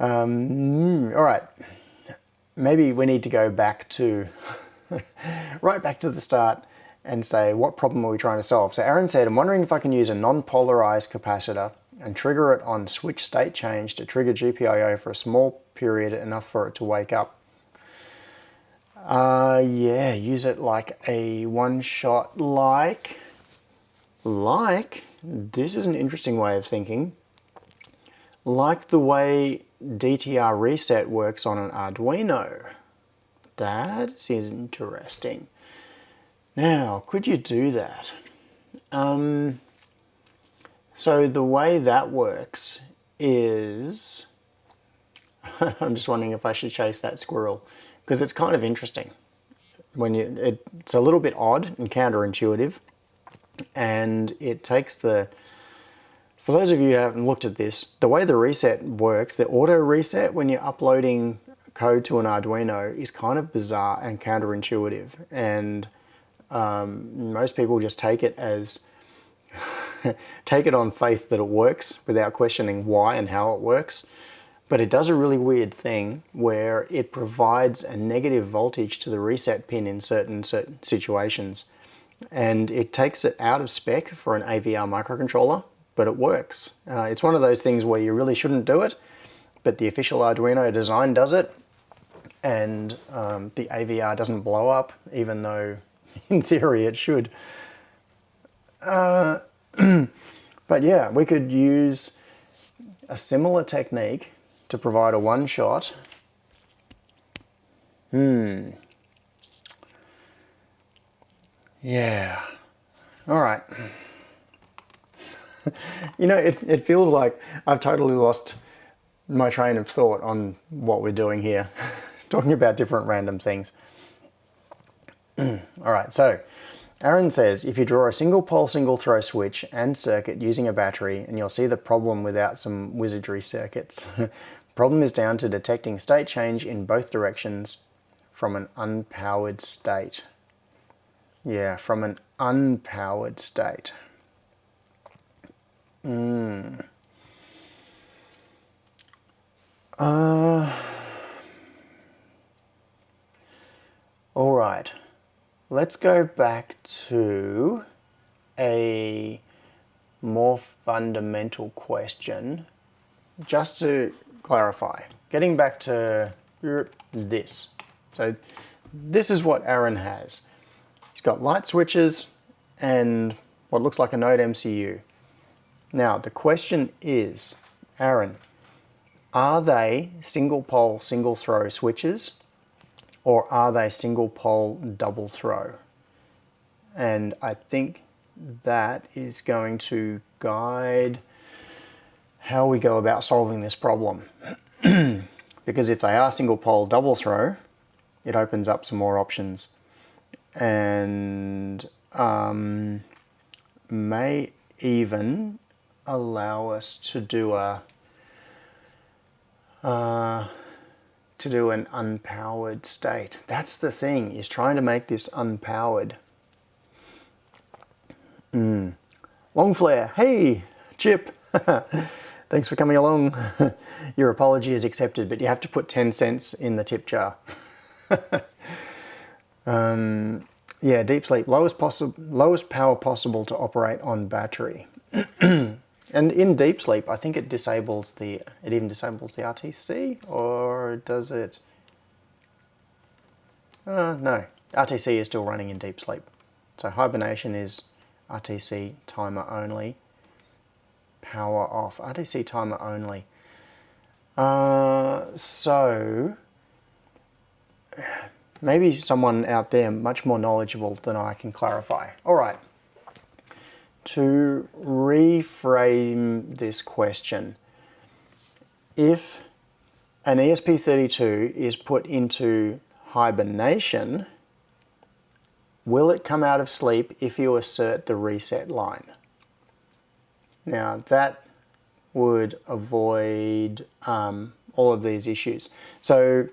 all right, maybe we need to go back to, right back to the start and say, what problem are we trying to solve? So Aaron said, I'm wondering if I can use a non-polarized capacitor and trigger it on switch state change to trigger GPIO for a small period, enough for it to wake up. Yeah, use it like a one-shot, like, this is an interesting way of thinking, like the way DTR reset works on an Arduino. That is interesting. Now, could you do that? So the way that works is, I'm just wondering if I should chase that squirrel, because it's kind of interesting. It's a little bit odd and counterintuitive, and it takes for those of you who haven't looked at this, the way the reset works, the auto reset when you're uploading code to an Arduino is kind of bizarre and counterintuitive, and most people just take it as take it on faith that it works without questioning why and how it works. But it does a really weird thing where it provides a negative voltage to the reset pin in certain situations, and it takes it out of spec for an AVR microcontroller, but it works. It's one of those things where you really shouldn't do it, but the official Arduino design does it, and the AVR doesn't blow up, even though in theory it should. But yeah, we could use a similar technique to provide a one-shot. Yeah. All right. You know, it feels like I've totally lost my train of thought on what we're doing here, talking about different random things. All right, so Aaron says, if you draw a single pole, single throw switch and circuit using a battery, and you'll see the problem without some wizardry circuits. Problem is down to detecting state change in both directions from an unpowered state. Yeah, from an unpowered state. All right, let's go back to a more fundamental question, just to clarify. Getting back to this. So this is what Aaron has. He's got light switches and what looks like a Node MCU. Now the question is, Aaron, are they single pole, single throw switches, or are they single pole, double throw? And I think that is going to guide how we go about solving this problem. Because if they are single pole, double throw, it opens up some more options and may even allow us to do an unpowered state. That's the thing, is trying to make this unpowered. Long flare, hey, Chip. Thanks for coming along. Your apology is accepted, but you have to put 10 cents in the tip jar. Yeah, deep sleep, lowest power possible to operate on battery. And in deep sleep, I think it even disables the RTC, or does it? No, RTC is still running in deep sleep. So hibernation is RTC timer only. Power off, RTC timer only. So maybe someone out there much more knowledgeable than I can clarify. All right. To reframe this question, if an ESP32 is put into hibernation, will it come out of sleep if you assert the reset line? Now that would avoid all of these issues. So,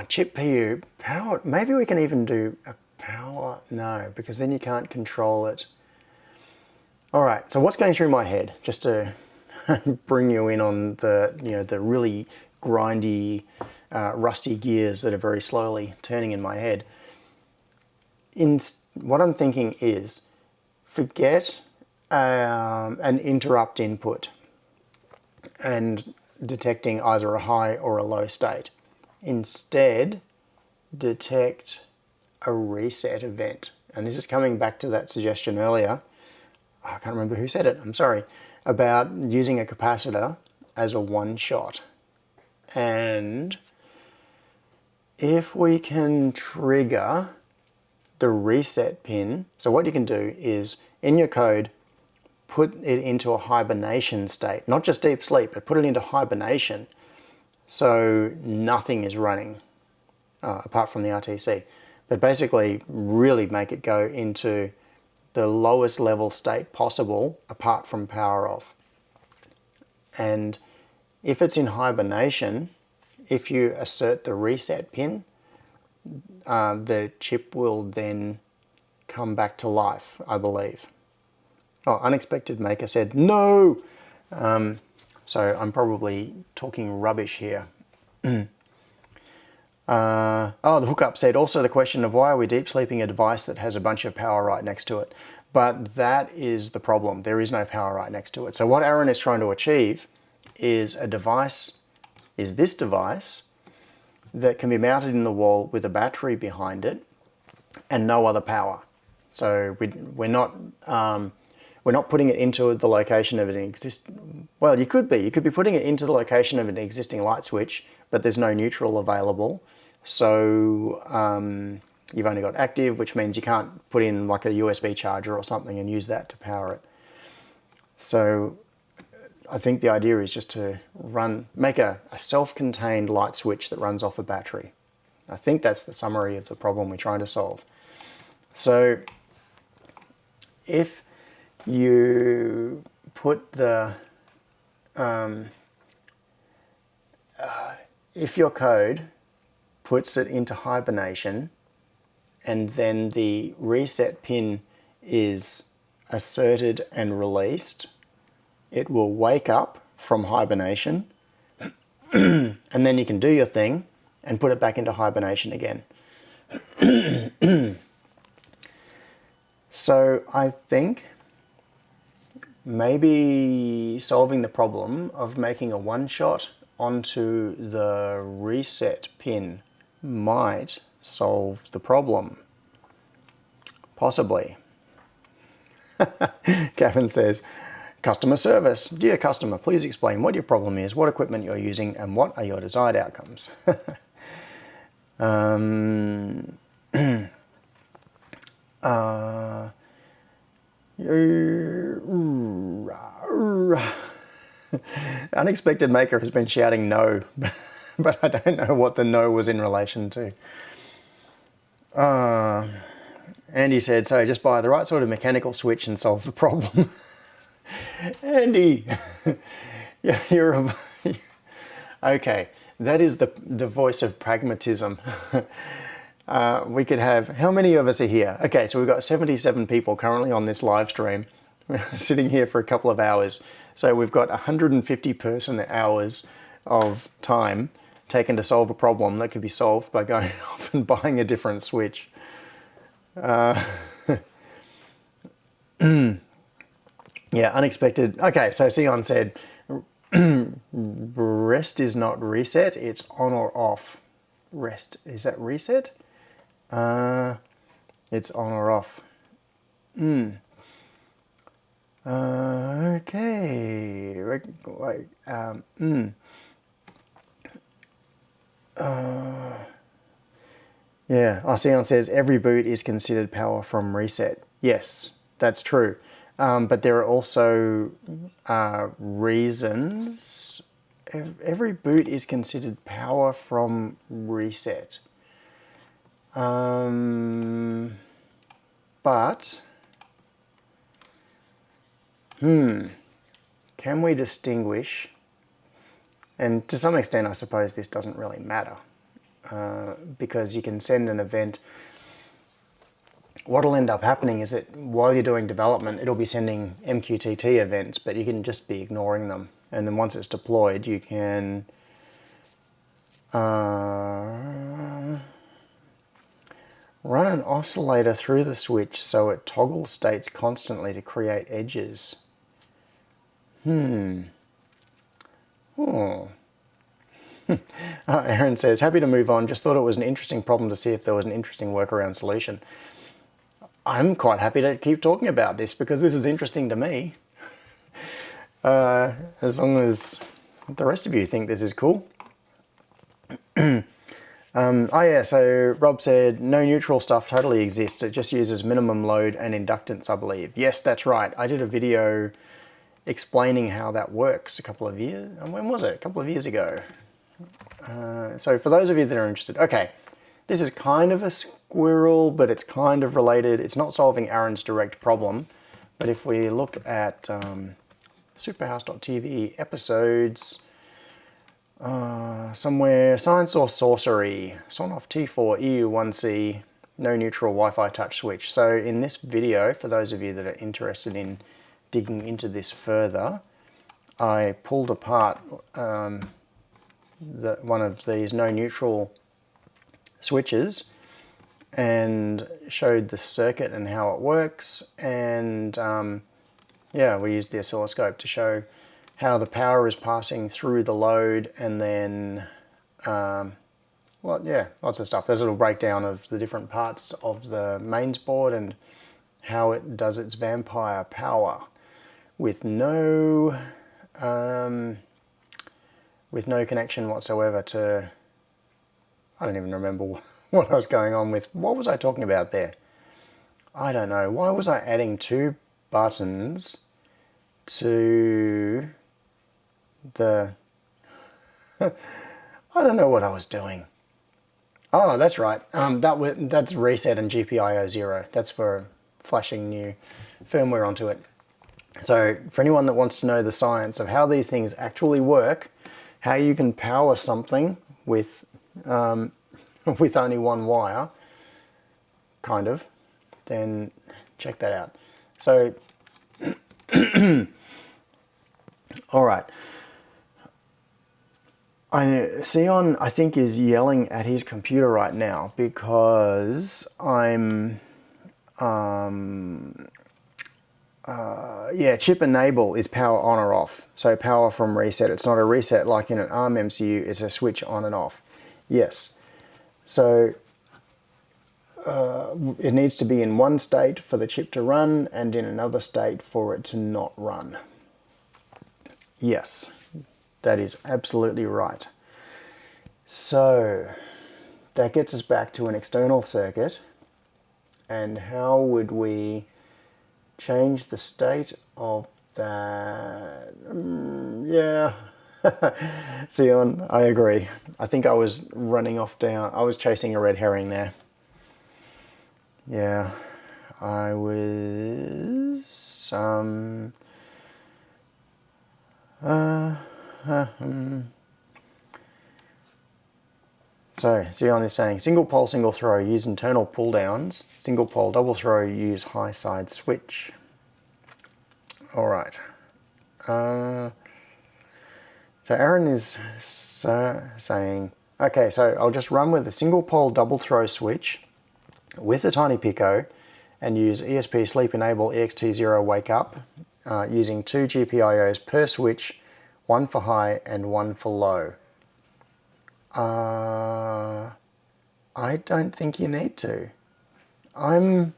chip PU, power, maybe we can even do a power, no, because then you can't control it. All right, so what's going through my head, just to bring you in on the, the really grindy, rusty gears that are very slowly turning in my head. What I'm thinking is, forget an interrupt input and detecting either a high or a low state. Instead, detect a reset event. And this is coming back to that suggestion earlier, I can't remember who said it, I'm sorry, about using a capacitor as a one-shot. And if we can trigger the reset pin, so what you can do is, in your code, put it into a hibernation state, not just deep sleep, but put it into hibernation, so nothing is running apart from the RTC. But basically really make it go into the lowest level state possible apart from power off. And if it's in hibernation, if you assert the reset pin, the chip will then come back to life, I believe. Oh, Unexpected Maker said no! So I'm probably talking rubbish here. The hookup said also the question of why are we deep sleeping a device that has a bunch of power right next to it? But that is the problem. There is no power right next to it. So what Aaron is trying to achieve is this device that can be mounted in the wall with a battery behind it and no other power. So we're not putting it into the location of an well, you could be putting it into the location of an existing light switch, but there's no neutral available. So you've only got active, which means you can't put in like a USB charger or something and use that to power it. So I think the idea is just to make a self-contained light switch that runs off a battery. I think that's the summary of the problem we're trying to solve. So if you put the, if your code puts it into hibernation and then the reset pin is asserted and released, it will wake up from hibernation and then you can do your thing and put it back into hibernation again. So I think maybe solving the problem of making a one-shot onto the reset pin might solve the problem. Possibly. Gavin says, customer service. Dear customer, please explain what your problem is, what equipment you're using, and what are your desired outcomes. Unexpected Maker has been shouting no, but I don't know what the no was in relation to. Andy said, so just buy the right sort of mechanical switch and solve the problem. Andy, yeah, okay, that is the voice of pragmatism. We could have, how many of us are here? Okay, so we've got 77 people currently on this live stream. We're sitting here for a couple of hours. So we've got 150 person hours of time taken to solve a problem that could be solved by going off and buying a different switch. Yeah, unexpected. Okay, so Sion said, rest is not reset, it's on or off. Rest, is that reset? It's on or off. Okay. Yeah, Sion says every boot is considered power from reset. Yes, that's true. But there are also reasons. Every boot is considered power from reset. But can we distinguish, and to some extent I suppose this doesn't really matter, because you can send an event. What'll end up happening is that while you're doing development, it'll be sending MQTT events, but you can just be ignoring them. And then once it's deployed, you can run an oscillator through the switch so it toggles states constantly to create edges. Aaron says, happy to move on. Just thought it was an interesting problem to see if there was an interesting workaround solution. I'm quite happy to keep talking about this because this is interesting to me. As long as the rest of you think this is cool. Oh yeah, so Rob said, no neutral stuff totally exists. It just uses minimum load and inductance, I believe. Yes, that's right. I did a video explaining how that works a couple of years, when was it? A couple of years ago. So for those of you that are interested, okay, this is kind of a squirrel, but it's kind of related. It's not solving Aaron's direct problem, but if we look at superhouse.tv episodes, somewhere, Science or Sorcery, Sonoff T4 EU1C, no neutral Wi-Fi touch switch. So in this video, for those of you that are interested in digging into this further, I pulled apart one of these no neutral switches and showed the circuit and how it works, and yeah, we used the oscilloscope to show how the power is passing through the load, and then well, yeah, lots of stuff. There's a little breakdown of the different parts of the mains board and how it does its vampire power with no connection whatsoever to, I don't even remember what I was going on with. What was I talking about there? I don't know. Why was I adding two buttons to the... I don't know what I was doing. Oh, that's right. That's reset and GPIO 0. That's for flashing new firmware onto it. So for anyone that wants to know the science of how these things actually work, how you can power something with with only one wire, kind of, then check that out. So, all right. Sion, I think, is yelling at his computer right now because I'm Yeah, chip enable is power on or off. So power from reset. It's not a reset like in an ARM MCU, it's a switch on and off. Yes. So it needs to be in one state for the chip to run and in another state for it to not run. Yes, that is absolutely right. So that gets us back to an external circuit. And how would we change the state of that? Yeah. Sion, I agree. I think I was I was chasing a red herring there. Yeah, I was, So, Sion is saying, single pole, single throw, use internal pull downs. Single pole, double throw, use high side switch. All right. So Aaron is saying, okay, so I'll just run with a single pole double throw switch with a tiny Pico and use ESP sleep enable EXT0 wake up using 2 GPIOs per switch, one for high and one for low. I don't think you need to. I'm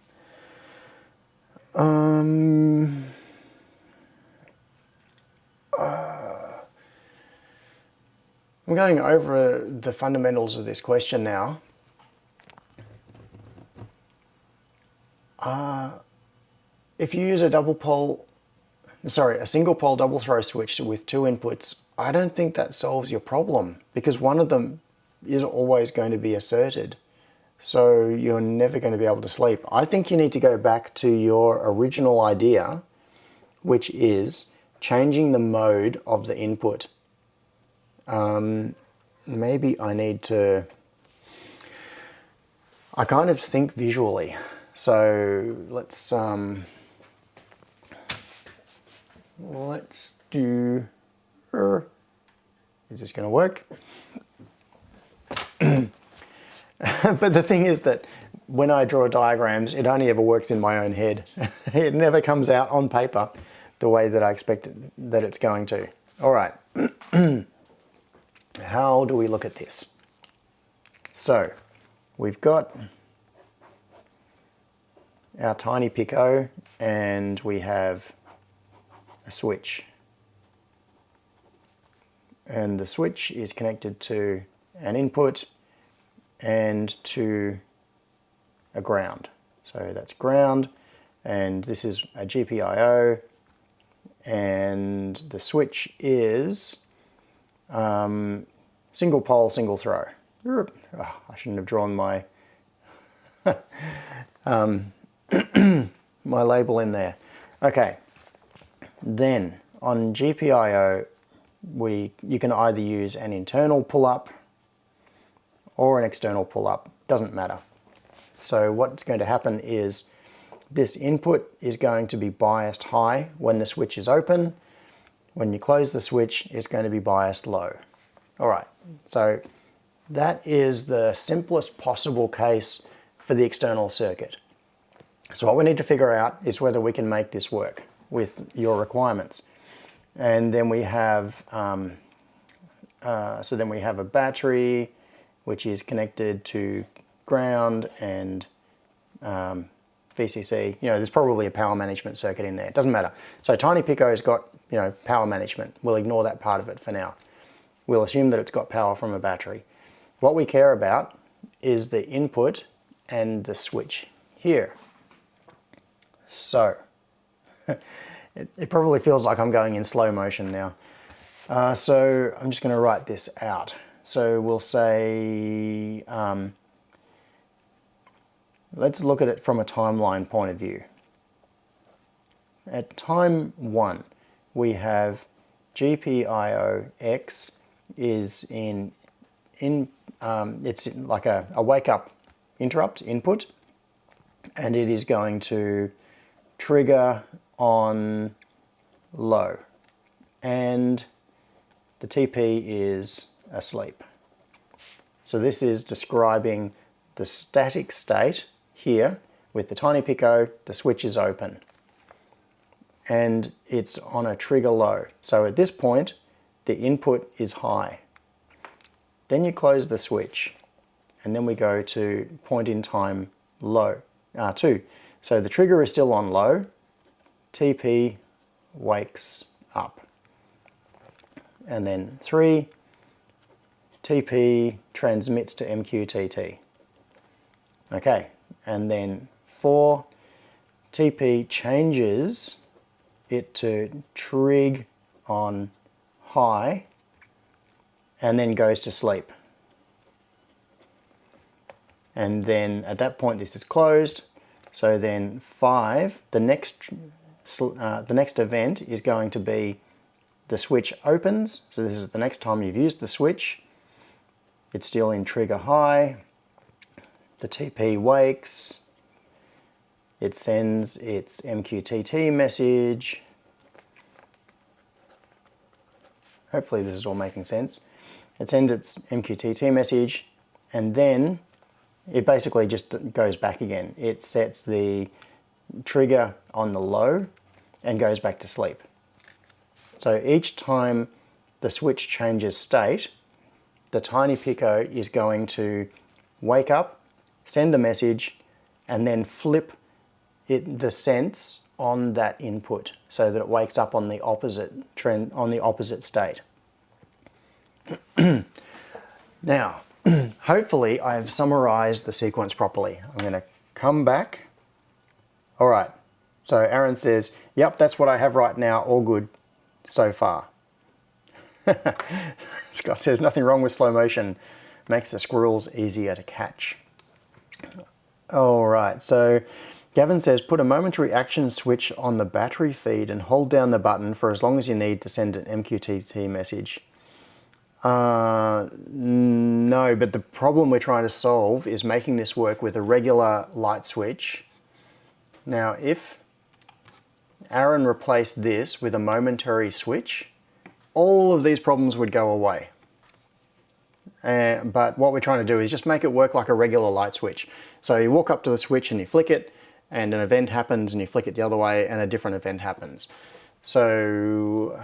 going over the fundamentals of this question now. If you use a single pole double throw switch with 2 inputs, I don't think that solves your problem because one of them is always going to be asserted. So you're never going to be able to sleep. I think you need to go back to your original idea, which is changing the mode of the input. Maybe I need to... I kind of think visually. So let's do... Is this going to work? But the thing is that when I draw diagrams, it only ever works in my own head. It never comes out on paper the way that I expect that it's going to. All right. How do we look at this? So we've got our tiny Pico and we have a switch. And the switch is connected to an input and to a ground. So that's ground, and this is a GPIO, and the switch is single pole, single throw. Oh, I shouldn't have drawn my my label in there. Okay, then on GPIO, you can either use an internal pull-up or an external pull-up, doesn't matter. So what's going to happen is this input is going to be biased high when the switch is open. When you close the switch, it's going to be biased low. All right, so that is the simplest possible case for the external circuit. So what we need to figure out is whether we can make this work with your requirements. And then we have, a battery, which is connected to ground and VCC. You know, there's probably a power management circuit in there. It doesn't matter. So Tiny Pico's got, you know, power management. We'll ignore that part of it for now. We'll assume that it's got power from a battery. What we care about is the input and the switch here. So, it probably feels like I'm going in slow motion now. So I'm just going to write this out. So we'll say, let's look at it from a timeline point of view. At time 1, we have GPIO X is it's like a wake up interrupt input, and it is going to trigger on low, and the TP is asleep. So this is describing the static state here with the Tiny Pico, the switch is open. and it's on a trigger low. So at this point, the input is high. Then you close the switch, and then we go to point in time low, 2. So the trigger is still on low, TP wakes up. And then 3, TP transmits to MQTT. Okay, and then 4, TP changes it to trig on high and then goes to sleep. And then at that point this is closed. So then 5, the next event is going to be the switch opens. So this is the next time you've used the switch. It's still in trigger high. The TP wakes. It sends its MQTT message. Hopefully this is all making sense. It sends its MQTT message, and then it basically just goes back again. It sets the trigger on the low and goes back to sleep. So each time the switch changes state, the tiny Pico is going to wake up, send a message, and then flip the sense on that input so that it wakes up on the opposite trend, on the opposite state. Now, hopefully I've summarized the sequence properly. I'm going to come back. All right, so Aaron says, yep, that's what I have right now, all good so far. Scott says, nothing wrong with slow motion, makes the squirrels easier to catch. All right, so Gavin says, put a momentary action switch on the battery feed and hold down the button for as long as you need to send an MQTT message. No, but the problem we're trying to solve is making this work with a regular light switch. Now, if Aaron replaced this with a momentary switch, all of these problems would go away. But what we're trying to do is just make it work like a regular light switch. So you walk up to the switch and you flick it, and an event happens, and you flick it the other way and a different event happens. So,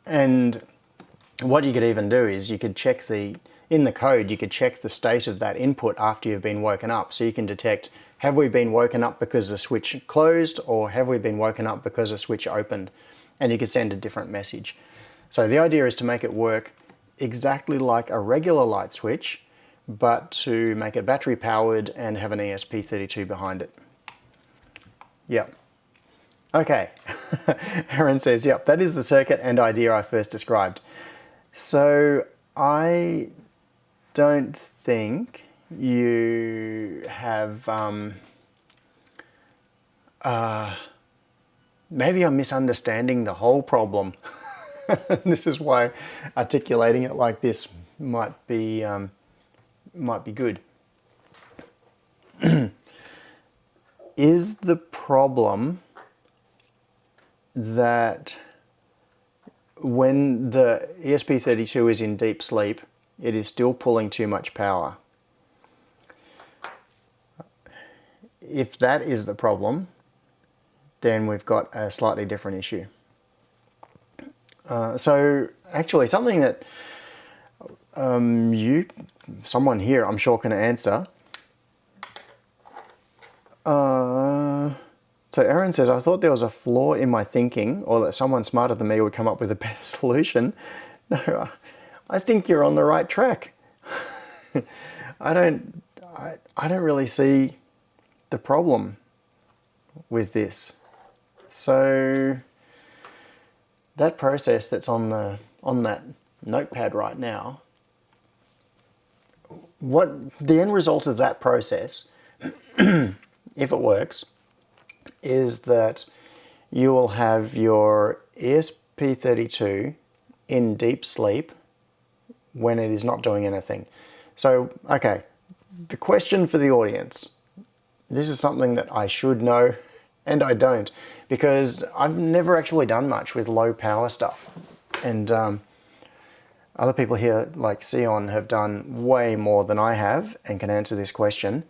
and what you could even do is you could check in the code, you could check the state of that input after you've been woken up. So you can detect, have we been woken up because the switch closed, or have we been woken up because the switch opened? And you could send a different message. So the idea is to make it work exactly like a regular light switch, but to make it battery powered and have an ESP32 behind it. Yep. Okay. Aaron says, yep, that is the circuit and idea I first described. So I don't think you have, maybe I'm misunderstanding the whole problem. This is why articulating it like this might be good. Is the problem that when the ESP32 is in deep sleep, it is still pulling too much power? If that is the problem, then we've got a slightly different issue. So actually something that someone here I'm sure can answer. So Aaron says, I thought there was a flaw in my thinking, or that someone smarter than me would come up with a better solution. No, I think you're on the right track. I don't really see the problem with this. So that process that's on that notepad right now, what the end result of that process, if it works, is that you will have your ESP32 in deep sleep when it is not doing anything. So, okay, the question for the audience, this is something that I should know and I don't, because I've never actually done much with low power stuff. And other people here, like Sion, have done way more than I have and can answer this question.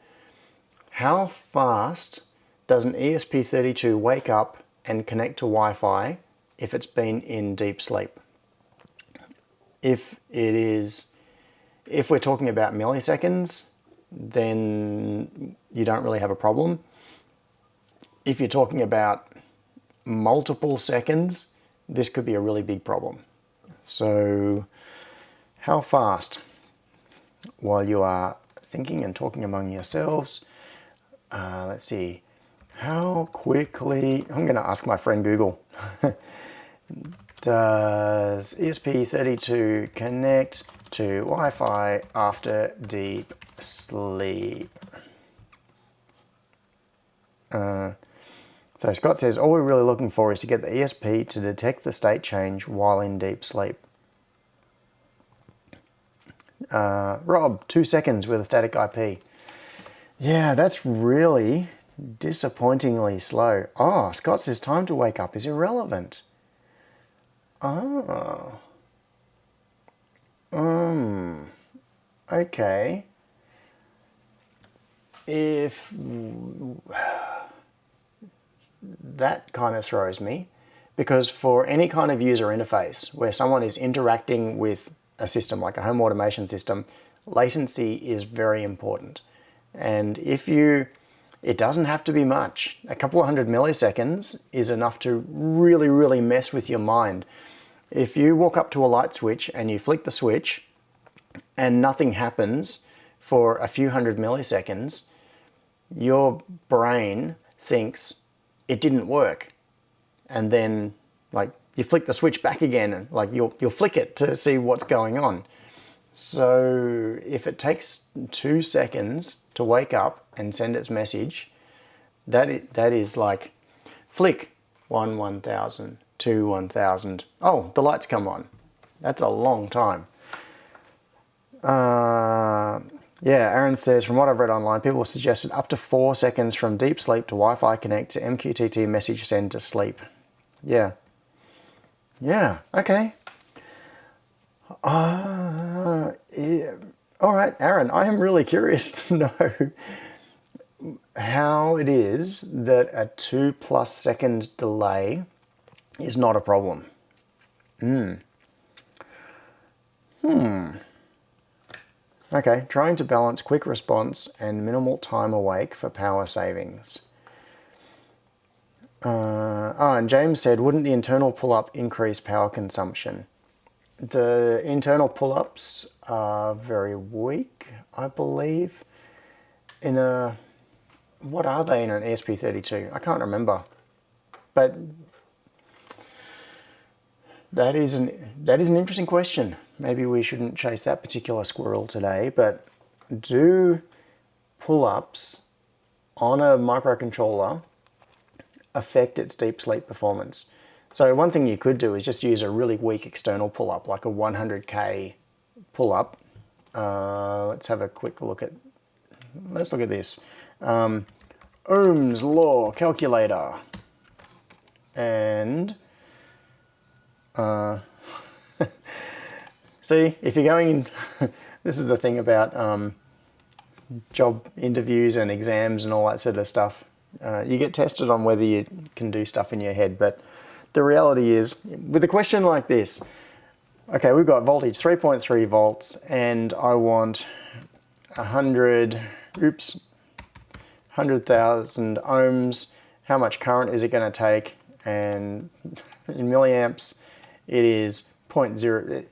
How fast does an ESP32 wake up and connect to Wi-Fi if it's been in deep sleep? If we're talking about milliseconds, then you don't really have a problem. If you're talking about multiple seconds, this could be a really big problem. So how fast? While you are thinking and talking among yourselves, let's see, how quickly, I'm going to ask my friend Google, does ESP32 connect to Wi-Fi after deep sleep? So Scott says, all we're really looking for is to get the ESP to detect the state change while in deep sleep. Rob, 2 seconds with a static IP. Yeah, that's really disappointingly slow. Oh, Scott says time to wake up is irrelevant. Oh. Okay. If that kind of throws me, because for any kind of user interface where someone is interacting with a system like a home automation system, latency is very important. And it doesn't have to be much. A couple of 100 milliseconds is enough to really, really mess with your mind. If you walk up to a light switch and you flick the switch and nothing happens for a few 100 milliseconds, your brain thinks it didn't work. And then like you flick the switch back again and like you'll flick it to see what's going on. So if it takes 2 seconds to wake up and send its message, that is like flick 1,000, 2, 1,000. Oh, the lights come on. That's a long time. Yeah, Aaron says, from what I've read online, people have suggested up to 4 seconds from deep sleep to Wi-Fi connect to MQTT message send to sleep. Yeah. Yeah, okay. Yeah. All right, Aaron, I am really curious to know how it is that a 2+ second delay is not a problem. Okay, trying to balance quick response and minimal time awake for power savings. And James said, wouldn't the internal pull-up increase power consumption? The internal pull-ups are very weak, I believe. What are they in an ESP32? I can't remember. But that is an interesting question. Maybe we shouldn't chase that particular squirrel today, but do pull-ups on a microcontroller affect its deep sleep performance? So one thing you could do is just use a really weak external pull-up, like a 100K pull-up. Let's have a quick look at, let's look at this. Ohm's law calculator. And see, if you're going, this is the thing about job interviews and exams and all that sort of stuff. You get tested on whether you can do stuff in your head, but the reality is, with a question like this, okay, we've got voltage 3.3 volts, and I want 100,000 ohms. How much current is it going to take? And in milliamps, it is 0.0.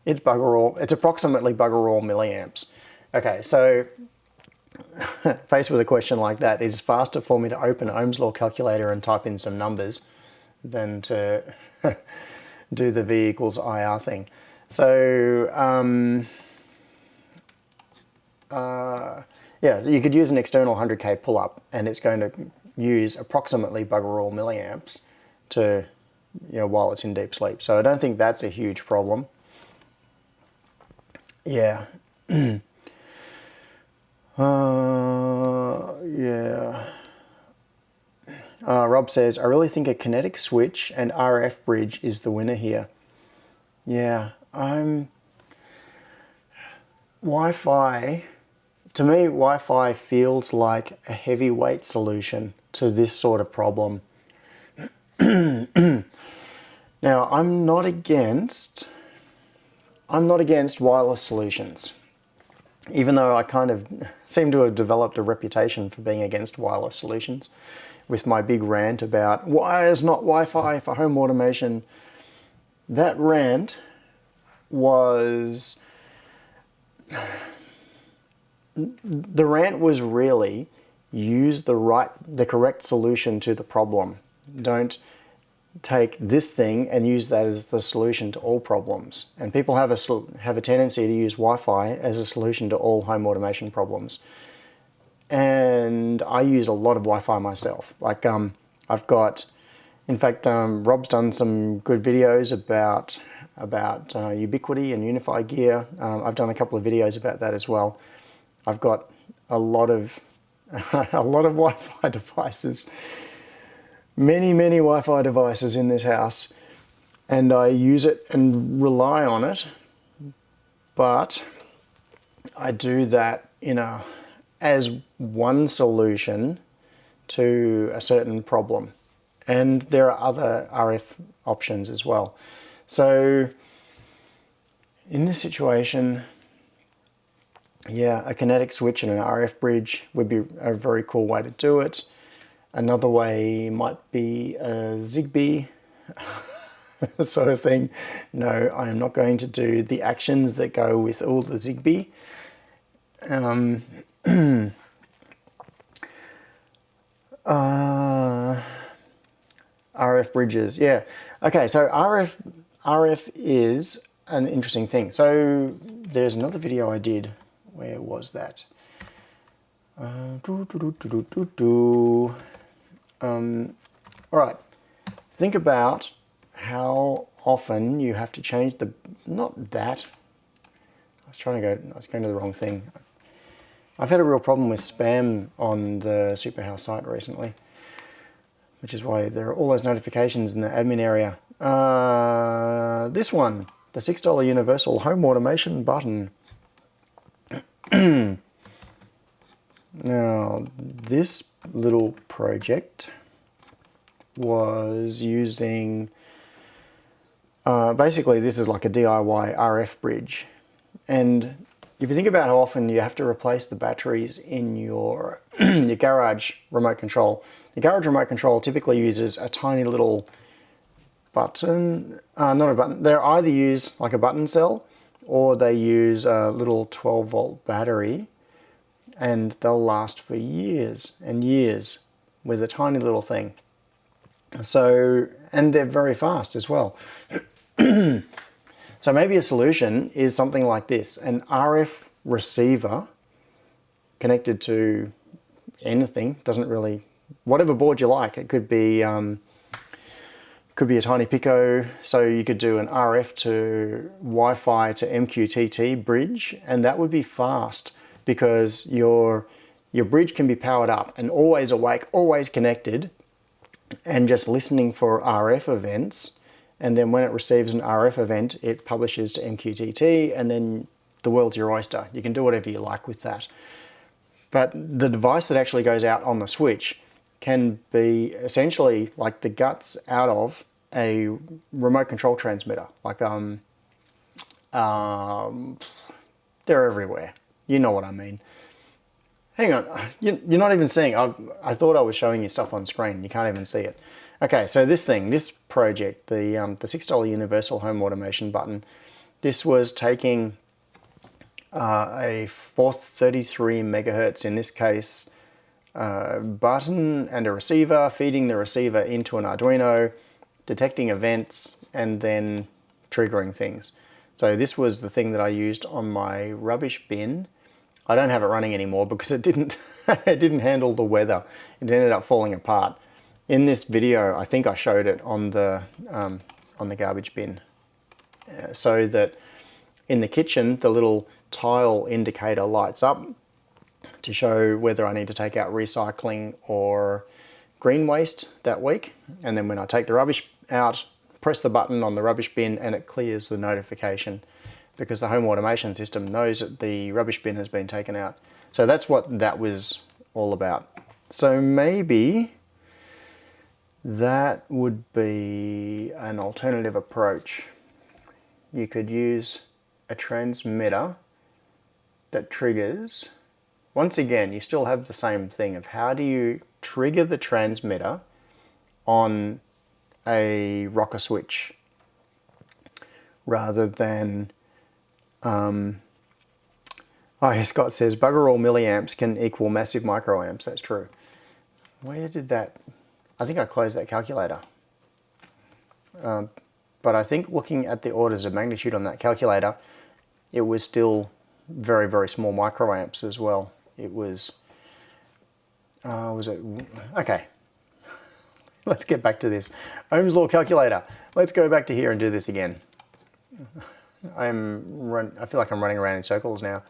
It's bugger all. It's approximately bugger all milliamps. Okay, so faced with a question like that, it's faster for me to open Ohm's law calculator and type in some numbers than to do the V equals IR thing. So yeah, so you could use an external 100K pull-up, and it's going to use approximately bugger all milliamps to, while it's in deep sleep. So I don't think that's a huge problem. Yeah. Yeah. Rob says, I really think a kinetic switch and RF bridge is the winner here. Yeah, Wi-Fi to me, Wi-Fi feels like a heavyweight solution to this sort of problem. Now, I'm not against wireless solutions, even though I kind of seem to have developed a reputation for being against wireless solutions with my big rant about wires, not Wi-Fi for home automation. That rant was... The rant was really use the correct solution to the problem. Don't take this thing and use that as the solution to all problems. And people have a tendency to use Wi-Fi as a solution to all home automation problems. And I use a lot of Wi-Fi myself. Like I've got, in fact, Rob's done some good videos about Ubiquiti and Unify gear. I've done a couple of videos about that as well. I've got a lot of Wi-Fi devices. Many Wi-Fi devices in this house, and I use it and rely on it, but I do that as one solution to a certain problem. And there are other RF options as well. So in this situation, yeah, a kinetic switch and an RF bridge would be a very cool way to do it. Another way might be a Zigbee sort of thing. No, I am not going to do the actions that go with all the Zigbee. RF bridges, yeah. Okay, so RF is an interesting thing. So there's another video I did. Where was that? All right, think about how often you have to change the, not that, I was going to the wrong thing. I've had a real problem with spam on the Superhouse site recently, which is why there are all those notifications in the admin area. This one, the $6 universal home automation button. Now, this little project was using, basically this is like a DIY RF bridge. And if you think about how often you have to replace the batteries in your, your garage remote control, the garage remote control typically uses a tiny little button, not a button, they either use like a button cell or they use a little 12-volt battery, and they'll last for years and years with a tiny little thing. So, and they're very fast as well. So maybe a solution is something like this, an RF receiver connected to anything, doesn't really, whatever board you like. It could be a tiny Pico, so you could do an RF to Wi-Fi to MQTT bridge, and that would be fast because your bridge can be powered up and always awake, always connected, and just listening for RF events. And then when it receives an RF event, it publishes to MQTT, and then the world's your oyster. You can do whatever you like with that. But the device that actually goes out on the switch can be essentially like the guts out of a remote control transmitter. Like they're everywhere. You know what I mean. Hang on, you're not even seeing. I thought I was showing you stuff on screen. You can't even see it. Okay, so this project, the $6 universal home automation button, this was taking a 433 megahertz, in this case, button and a receiver, feeding the receiver into an Arduino, detecting events, and then triggering things. So this was the thing that I used on my rubbish bin. I don't have it running anymore because it didn't it didn't handle the weather. It ended up falling apart. In this video, I think I showed it on the garbage bin, so that in the kitchen the little tile indicator lights up to show whether I need to take out recycling or green waste that week. And then when I take the rubbish out, press the button on the rubbish bin and it clears the notification, because the home automation system knows that the rubbish bin has been taken out. So that's what that was all about. So maybe that would be an alternative approach. You could use a transmitter that triggers. Once again, you still have the same thing of how do you trigger the transmitter on a rocker switch rather than oh yeah, Scott says bugger all milliamps can equal massive microamps. That's true. Where did that... I think I closed that calculator. But I think looking at the orders of magnitude on that calculator, it was still very, very small microamps as well. It was... was it... Okay. Let's get back to this. Ohm's law calculator. Let's go back to here and do this again. I feel like I'm running around in circles now.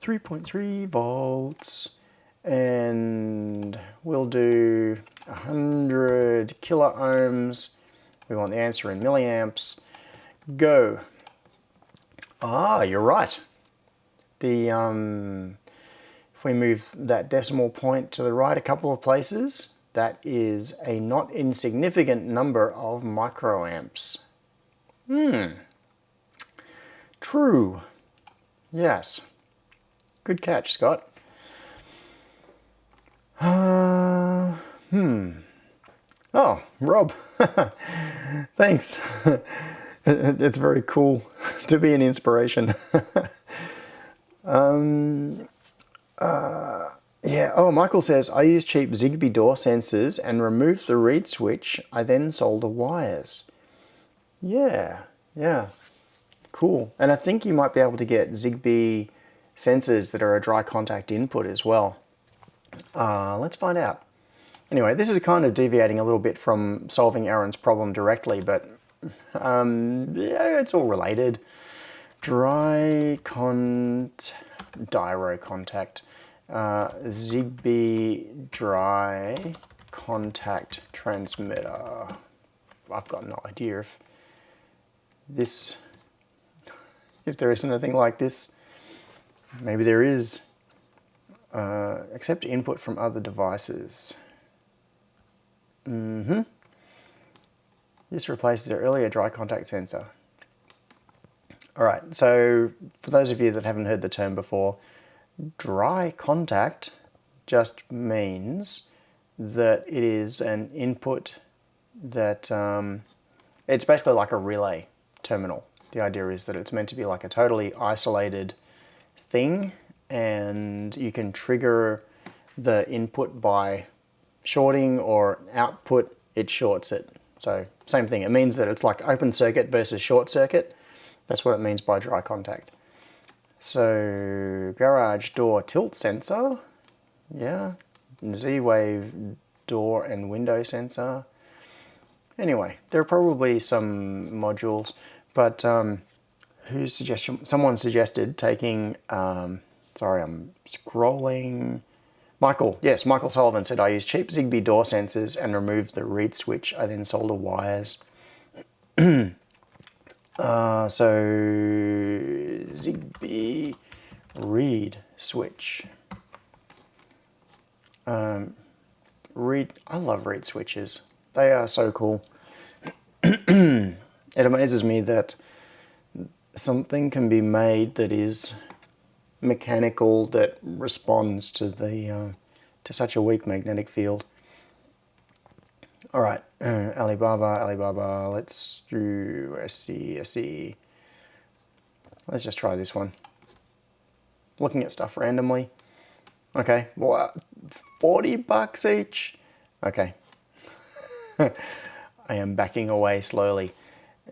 3.3 volts, and we'll do 100 kilo ohms. We want the answer in milliamps. Go. Ah, you're right. The if we move that decimal point to the right a couple of places, that is a not insignificant number of microamps. True. Yes. Good catch, Scott. Oh, Rob. Thanks. It's very cool to be an inspiration. Yeah. Oh, Michael says, I use cheap Zigbee door sensors and removed the reed switch. I then solder wires. Yeah. Yeah. Cool. And I think you might be able to get Zigbee sensors that are a dry contact input as well. Let's find out. Anyway, this is kind of deviating a little bit from solving Aaron's problem directly, but yeah, it's all related. Dyro contact. Zigbee dry contact transmitter. I've got no idea if there isn't anything like this. Maybe there is. Accept input from other devices. This replaces the earlier dry contact sensor. Alright, so for those of you that haven't heard the term before, dry contact just means that it is an input that, it's basically like a relay terminal. The idea is that it's meant to be like a totally isolated thing, and you can trigger the input by shorting, or output, it shorts it. So same thing, it means that it's like open circuit versus short circuit. That's what it means by dry contact. So garage door tilt sensor, yeah, Z-Wave door and window sensor. Anyway, there are probably some modules, but someone suggested taking, sorry, I'm scrolling. Michael, yes, Michael Sullivan said, I use cheap Zigbee door sensors and remove the reed switch. I then solder wires. So Zigbee reed switch. I love reed switches. They are so cool. It amazes me that something can be made that is mechanical, that responds to the to such a weak magnetic field. All right, Alibaba. Let's do SC. Let's just try this one. Looking at stuff randomly. Okay, what? $40 each. Okay. I am backing away slowly.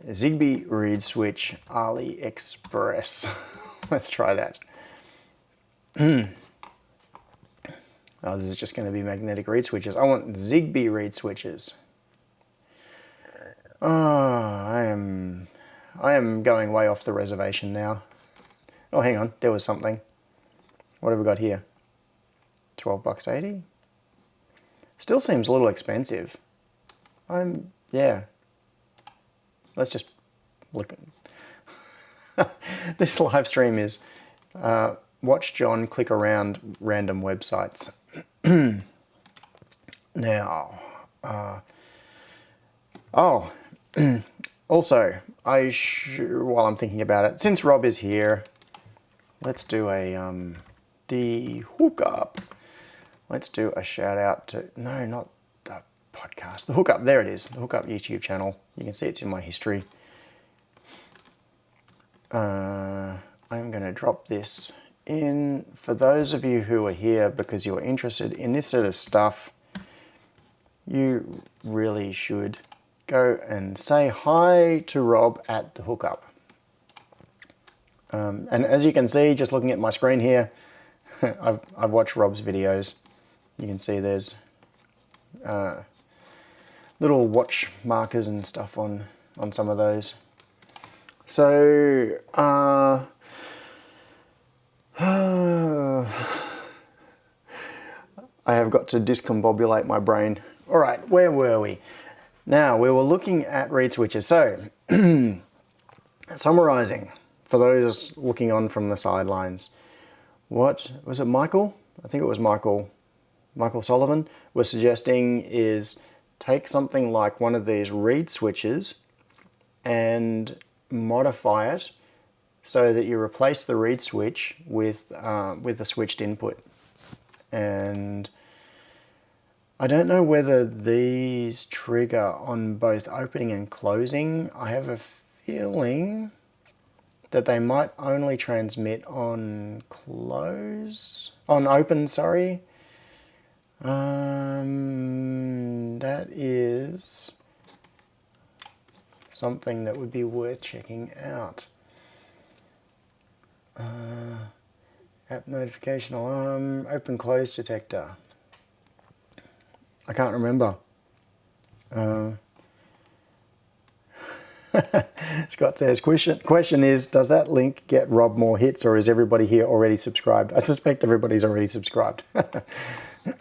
Zigbee reed switch, AliExpress. Let's try that. Oh, this is just going to be magnetic reed switches. I want Zigbee reed switches. Oh, I am going way off the reservation now. Oh, hang on, there was something. What have we got here? $12.80. Still seems a little expensive. Yeah. Let's just look. This live stream is watch John click around random websites. Now, also, while I'm thinking about it, since Rob is here, let's do the hookup. Let's do a shout out to, no, not the podcast, the hookup. There it is, the hookup YouTube channel. You can see it's in my history. I'm going to drop this in for those of you who are here because you're interested in this sort of stuff. You really should go and say hi to Rob at the hookup. And as you can see, just looking at my screen here, I've watched Rob's videos. You can see there's little watch markers and stuff on some of those. So, I have got to discombobulate my brain. All right, where were we? Now, we were looking at reed switches. So, summarizing for those looking on from the sidelines. What was it, Michael? I think it was Michael Sullivan was suggesting is take something like one of these reed switches and modify it so that you replace the reed switch with a switched input. And I don't know whether these trigger on both opening and closing. I have a feeling that they might only transmit on open, sorry. That is something that would be worth checking out. App notification alarm, open close detector. I can't remember. Scott says, question is, does that link get Rob more hits or is everybody here already subscribed? I suspect everybody's already subscribed.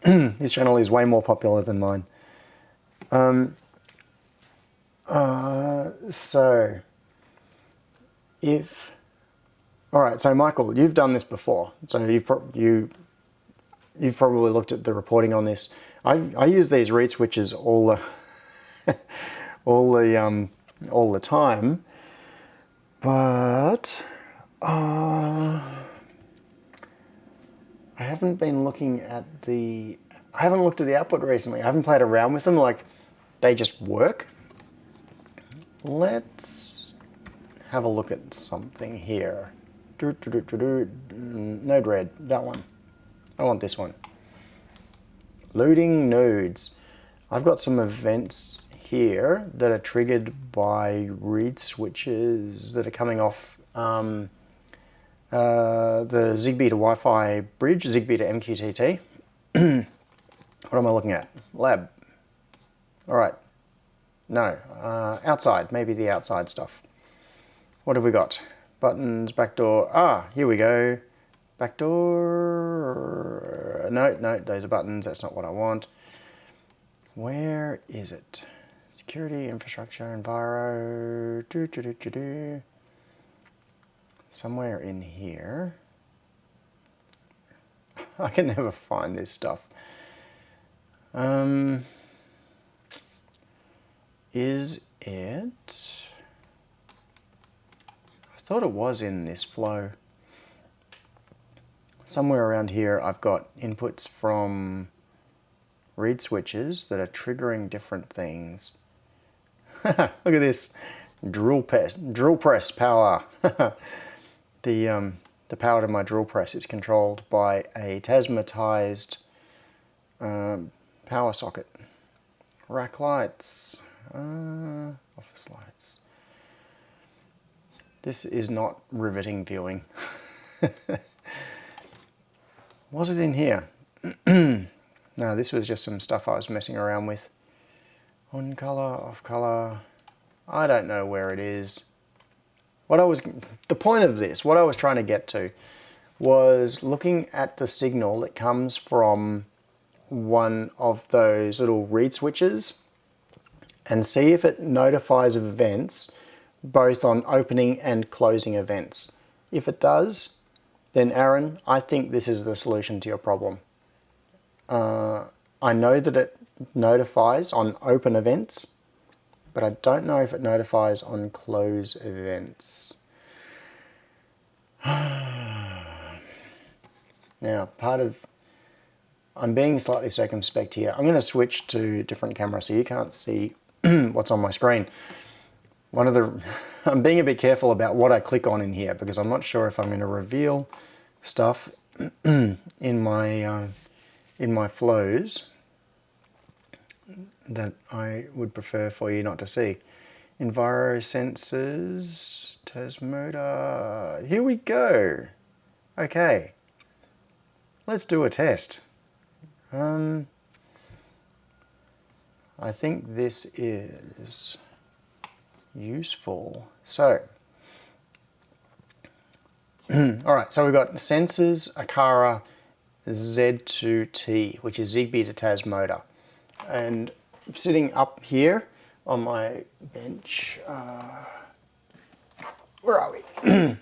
His channel is way more popular than mine. Alright, so Michael, you've done this before. So you've probably looked at the reporting on this. I use these reed switches all the time, but I haven't been looking at I haven't looked at the output recently. I haven't played around with them. Like, they just work. Let's have a look at something here. Node red, that one. I want this one. Loading nodes. I've got some events here that are triggered by reed switches that are coming off the Zigbee to Wi-Fi bridge, Zigbee to MQTT. What am I looking at? Lab. All right. No, outside, maybe the outside stuff. What have we got? Buttons, backdoor. Ah, here we go. Backdoor. No, those are buttons. That's not what I want. Where is it? Security, infrastructure, enviro. Somewhere in here. I can never find this stuff. Is it? I thought it was in this flow. Somewhere around here I've got inputs from reed switches that are triggering different things. Look at this. Drill press power. The power to my drill press is controlled by a Tasmatized power socket. Rack lights. Office lights. This is not riveting viewing. Was it in here? No, this was just some stuff I was messing around with. On color, off color. I don't know where it is. The point of this, what I was trying to get to, was looking at the signal that comes from one of those little reed switches and see if it notifies of events both on opening and closing events. If it does, then Aaron, I think this is the solution to your problem. I know that it notifies on open events, but I don't know if it notifies on close events. Now, I'm being slightly circumspect here. I'm going to switch to different camera so you can't see what's on my screen. I'm being a bit careful about what I click on in here because I'm not sure if I'm going to reveal stuff in my flows that I would prefer for you not to see. Enviro sensors, Tasmoda. Here we go. Okay, let's do a test. I think this is useful. So, alright, so we've got sensors, Akara Z2T, which is Zigbee to Tasmoda. And sitting up here on my bench, where are we? I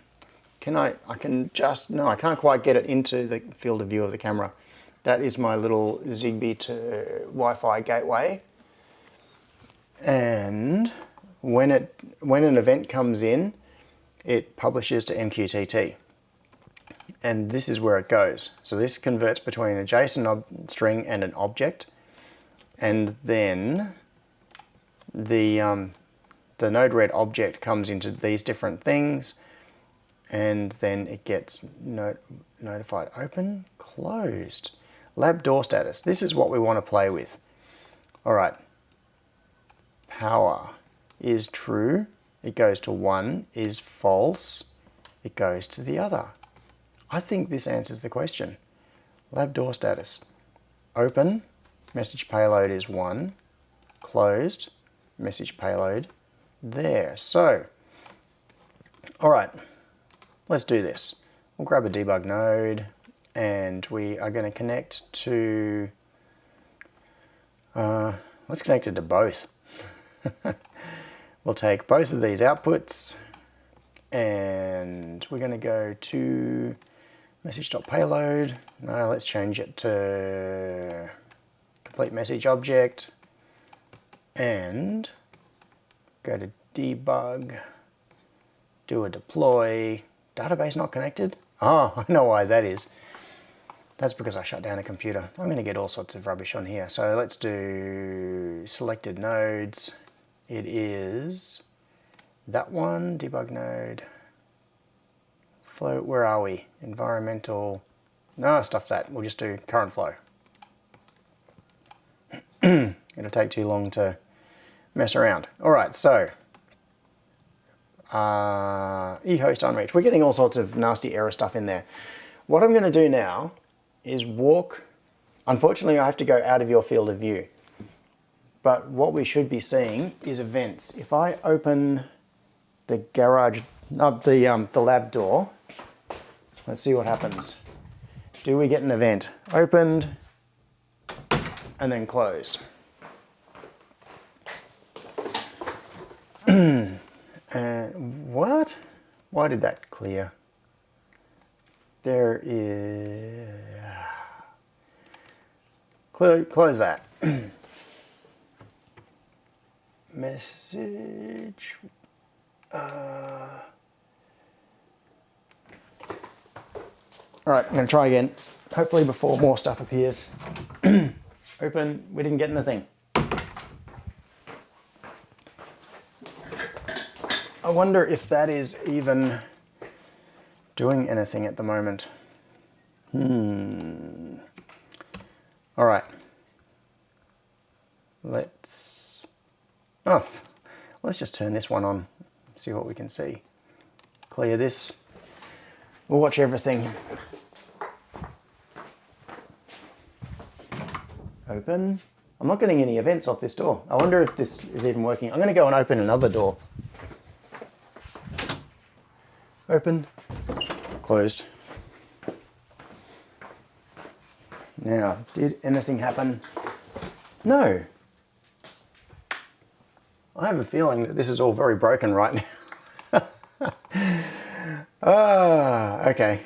can't quite get it into the field of view of the camera. That is my little Zigbee to Wi-Fi gateway. And when an event comes in, it publishes to MQTT. And this is where it goes. So this converts between a JSON string and an object. And then the Node-RED object comes into these different things, and then it gets notified. Open, closed. Lab door status. This is what we want to play with. All right. Power is true. It goes to 1. Is false. It goes to the other. I think this answers the question. Lab door status. Open. Message payload is 1. Closed. Message payload there. So, all right, let's do this. We'll grab a debug node and we are going to connect to, let's connect it to both. We'll take both of these outputs and we're going to go to message.payload. No, let's change it to complete message object and go to debug, do a deploy, database not connected. Oh, I know why that is. That's because I shut down a computer. I'm going to get all sorts of rubbish on here. So let's do selected nodes. It is that one, debug node. Flow, where are we? Environmental. No, stuff that. We'll just do current flow. It'll take too long to mess around. All right, so eHost unreached. We're getting all sorts of nasty error stuff in there. What I'm going to do now is walk. Unfortunately, I have to go out of your field of view. But what we should be seeing is events. If I open the garage, the lab door, let's see what happens. Do we get an event? Opened and then closed. What? Why did that clear? There is... Close that. Message... Alright, I'm going to try again. Hopefully before more stuff appears. Open, we didn't get anything. I wonder if that is even doing anything at the moment. All right. Let's just turn this one on, see what we can see. Clear this. We'll watch everything. Open. I'm not getting any events off this door. I wonder if this is even working. I'm going to go and open another door. Open, closed. Now, did anything happen? No. I have a feeling that this is all very broken right now. Okay.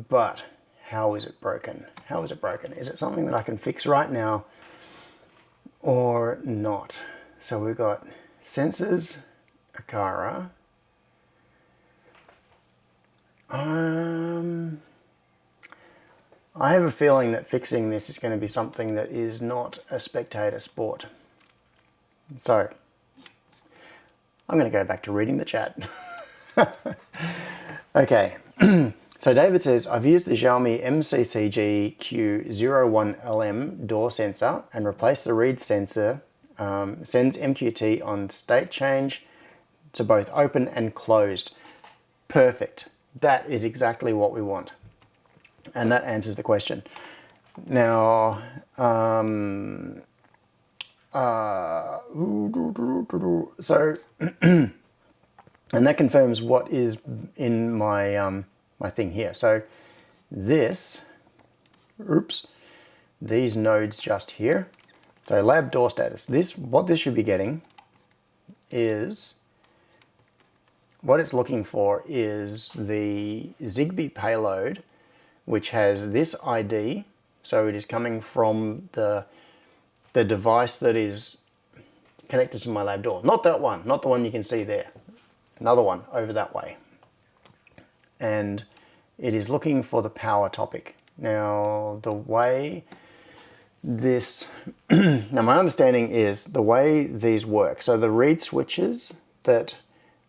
But how is it broken? How is it broken? Is it something that I can fix right now or not? So we've got sensors, Akara. I have a feeling that fixing this is going to be something that is not a spectator sport. So I'm going to go back to reading the chat. Okay. So David says, I've used the Xiaomi MCCG Q01LM door sensor and replaced the read sensor, sends MQT on state change to both open and closed. Perfect. That is exactly what we want. And that answers the question. Now, so, and that confirms what is in my my thing here. So this, these nodes just here. So lab door status. What this should be getting is, what it's looking for is the Zigbee payload, which has this ID. So it is coming from the device that is connected to my lab door. Not that one, not the one you can see there. Another one over that way. And it is looking for the power topic. Now, the way this, now my understanding is the way these work. So the reed switches that,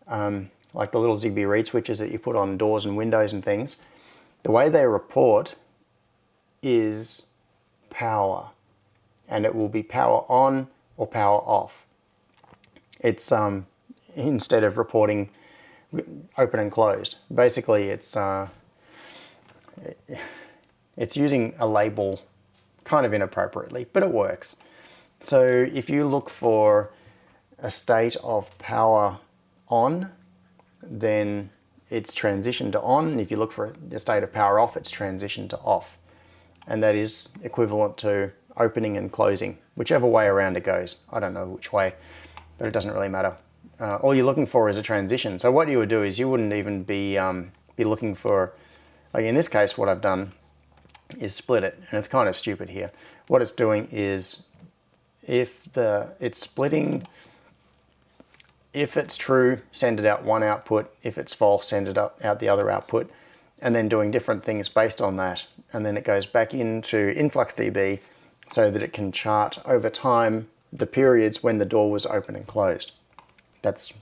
like the little Zigbee reed switches that you put on doors and windows and things, the way they report is power. And it will be power on or power off. It's instead of reporting open and closed. Basically, it's using a label kind of inappropriately, but it works. So if you look for a state of power on, then it's transitioned to on. And if you look for a state of power off, it's transitioned to off. And that is equivalent to opening and closing, whichever way around it goes. I don't know which way, but it doesn't really matter. All you're looking for is a transition. So what you would do is you wouldn't even be looking for, like in this case, what I've done is split it, and it's kind of stupid here. What it's doing is it's splitting, if it's true, send it out one output. If it's false, send it out the other output, and then doing different things based on that. And then it goes back into InfluxDB so that it can chart over time the periods when the door was open and closed. That's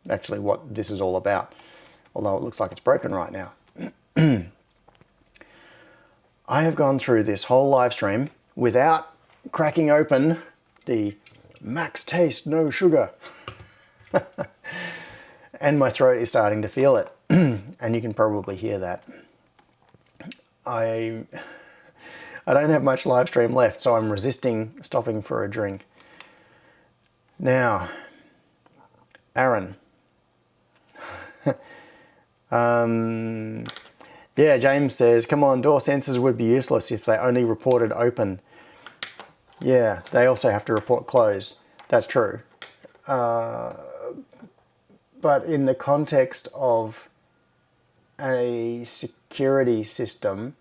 actually what this is all about, although it looks like it's broken right now. I have gone through this whole live stream without cracking open the max taste, no sugar. And my throat is starting to feel it. And you can probably hear that. I don't have much live stream left, so I'm resisting stopping for a drink. Now, Aaron. Yeah, James says, come on, door sensors would be useless if they only reported open. Yeah, they also have to report closed. That's true. But in the context of a security system,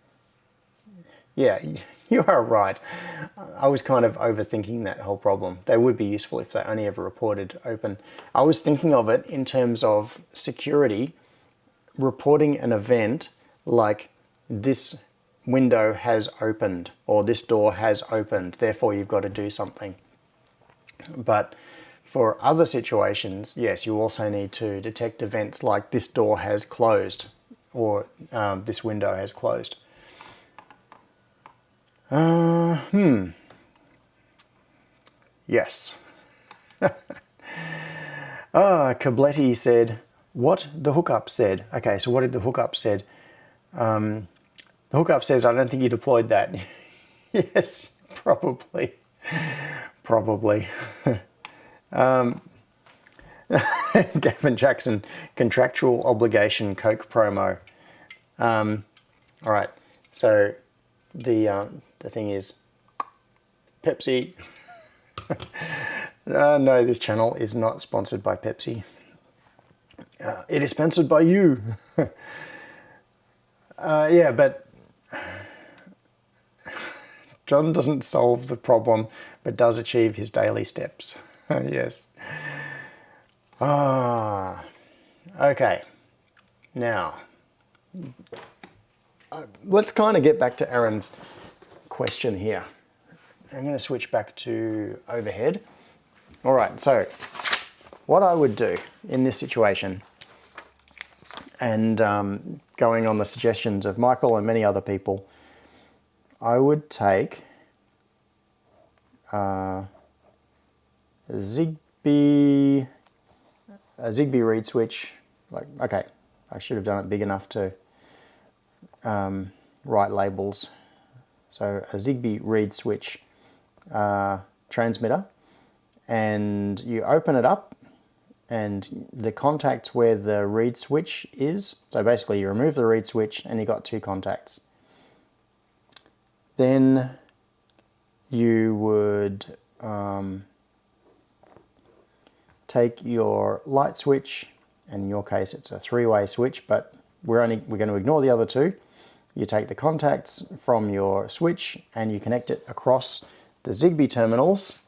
yeah, you are right. I was kind of overthinking that whole problem. They would be useful if they only ever reported open. I was thinking of it in terms of security, reporting an event like this window has opened or this door has opened, therefore you've got to do something. But for other situations, yes, you also need to detect events like this door has closed or this window has closed. Yes. Kabletti said, what the hookup said. Okay, so what did the hookup said? The hookup says, I don't think you deployed that. Yes, probably. Probably. Gavin Jackson, contractual obligation Coke promo. All right, so the thing is Pepsi. No, this channel is not sponsored by Pepsi. It is sponsored by you. Yeah, but John doesn't solve the problem, but does achieve his daily steps. Yes. Okay. Now, let's kind of get back to Aaron's question here. I'm going to switch back to overhead. All right, so what I would do in this situation, and going on the suggestions of Michael and many other people, I would take a Zigbee reed switch. Okay, I should have done it big enough to write labels. So a Zigbee reed switch transmitter, and you open it up, and the contacts where the reed switch is, so basically you remove the reed switch and you got two contacts. Then you would take your light switch, and in your case it's a three-way switch, but we're going to ignore the other two. You take the contacts from your switch and you connect it across the Zigbee terminals,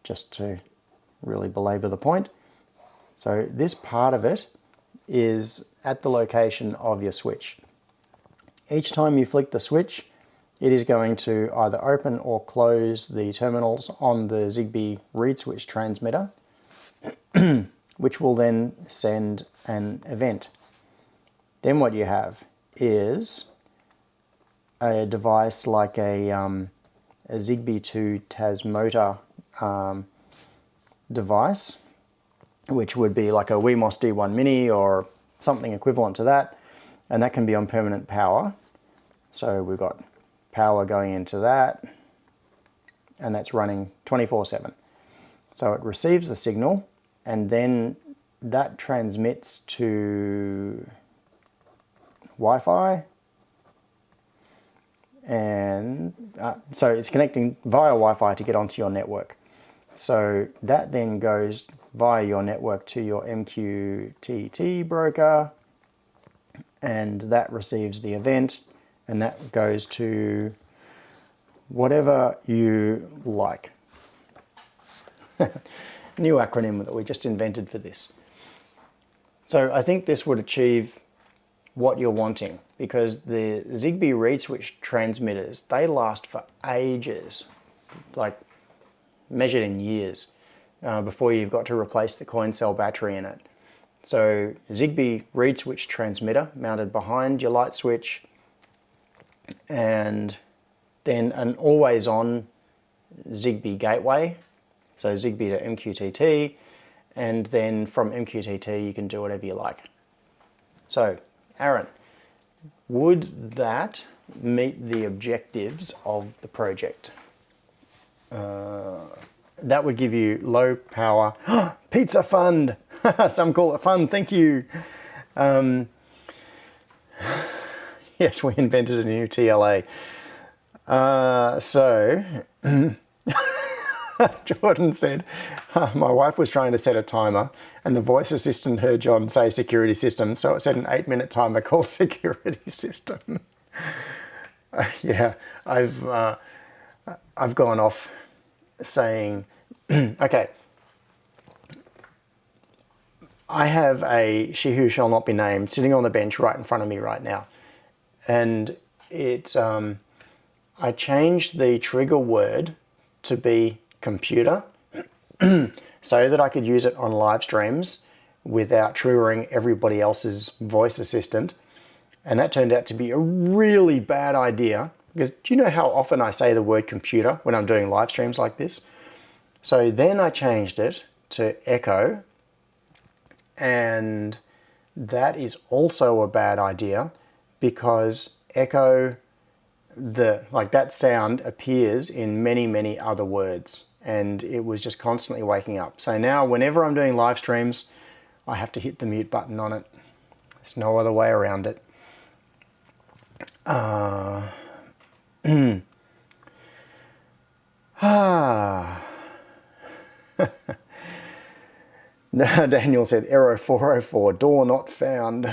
just to really belabor the point. So this part of it is at the location of your switch. Each time you flick the switch, it is going to either open or close the terminals on the Zigbee reed switch transmitter, which will then send an event. Then what you have is a device like a Zigbee to Tasmotor device, which would be like a Wemos D1 Mini or something equivalent to that, and that can be on permanent power. So we've got power going into that, and that's running 24/7. So it receives the signal, and then that transmits to Wi-Fi, and so it's connecting via Wi-Fi to get onto your network. So that then goes via your network to your MQTT broker, and that receives the event, and that goes to whatever you like. New acronym that we just invented for this. So I think this would achieve what you're wanting, because the Zigbee reed switch transmitters, they last for ages, like measured in years, before you've got to replace the coin cell battery in it. So Zigbee reed switch transmitter mounted behind your light switch, and then an always on Zigbee gateway, so Zigbee to MQTT, and then from MQTT you can do whatever you like. So Aaron, would that meet the objectives of the project? That would give you low power pizza fund. Some call it fun. Thank you. Yes, we invented a new TLA. So Jordan said, my wife was trying to set a timer and the voice assistant heard John say security system, so it set an 8-minute timer called security system. Yeah, I've gone off saying, okay, I have a she who shall not be named sitting on the bench right in front of me right now, and I changed the trigger word to be computer so that I could use it on live streams without triggering everybody else's voice assistant, and that turned out to be a really bad idea, because do you know how often I say the word computer when I'm doing live streams like this? So then I changed it to echo, and that is also a bad idea, because echo, that sound appears in many other words, and it was just constantly waking up. So now whenever I'm doing live streams, I have to hit the mute button on it. There's no other way around it. Daniel said, Aero 404, door not found.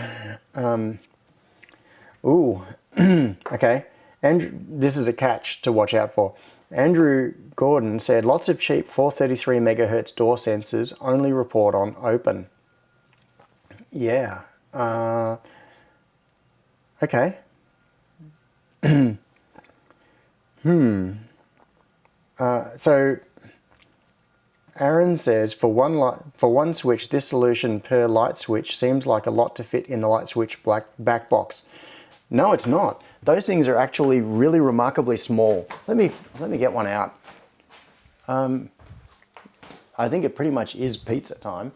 Ooh, okay. And this is a catch to watch out for. Andrew Gordon said, lots of cheap 433 megahertz door sensors only report on open. Yeah. Okay. So Aaron says, for one switch, this solution per light switch seems like a lot to fit in the light switch back box. No, it's not. Those things are actually really remarkably small. Let me get one out. I think it pretty much is pizza time,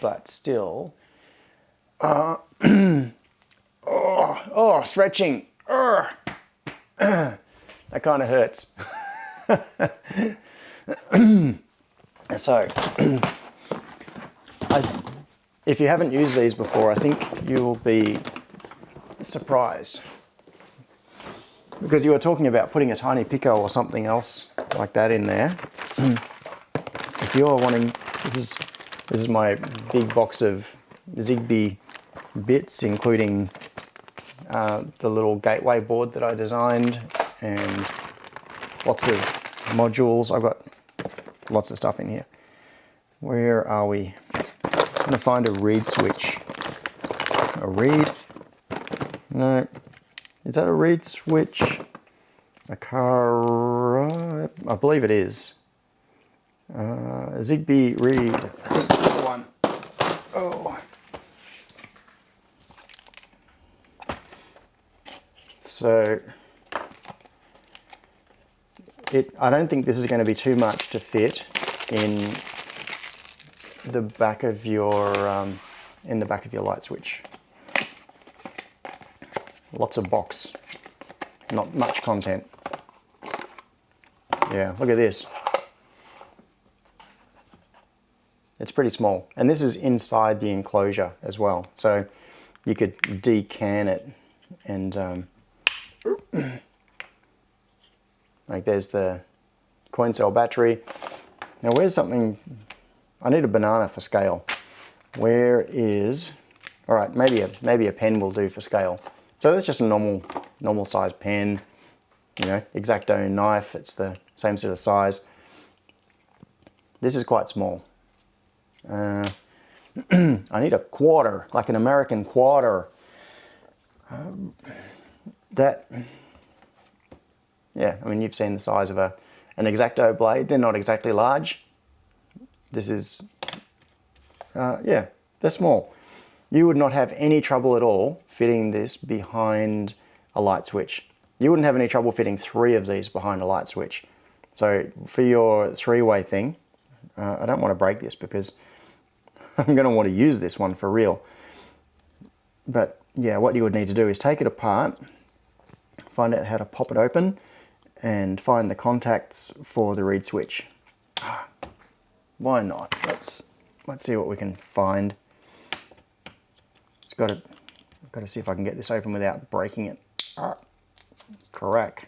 but still. Stretching. That kind of hurts. So, if you haven't used these before, I think you'll be surprised. Because you were talking about putting a tiny pico or something else like that in there. If you're wanting, this is my big box of Zigbee bits, including the little gateway board that I designed and lots of modules. I've got lots of stuff in here. Where are we? I'm going to find a reed switch. A reed? No. Is that a reed switch? A car? I believe it is. Zigbee reed. I think that's the one. Oh. So, I don't think this is going to be too much to fit in the back of your light switch. Lots of box, not much content. Yeah, look at this. It's pretty small, and this is inside the enclosure as well, so you could decan it and like there's the coin cell battery. Now where's something, I need a banana for scale. Where is, all right, maybe a pen will do for scale. So that's just a normal size pen, you know, X-Acto knife, it's the same sort of size. This is quite small. I need a quarter, like an American quarter. Yeah, I mean, you've seen the size of an X-Acto blade. They're not exactly large. This is, yeah, they're small. You would not have any trouble at all fitting this behind a light switch. You wouldn't have any trouble fitting 3 of these behind a light switch. So for your 3-way thing, I don't want to break this because I'm going to want to use this one for real. But yeah, what you would need to do is take it apart, find out how to pop it open, and find the contacts for the reed switch. Why not? Let's see what we can find. Got to see if I can get this open without breaking it. Crack.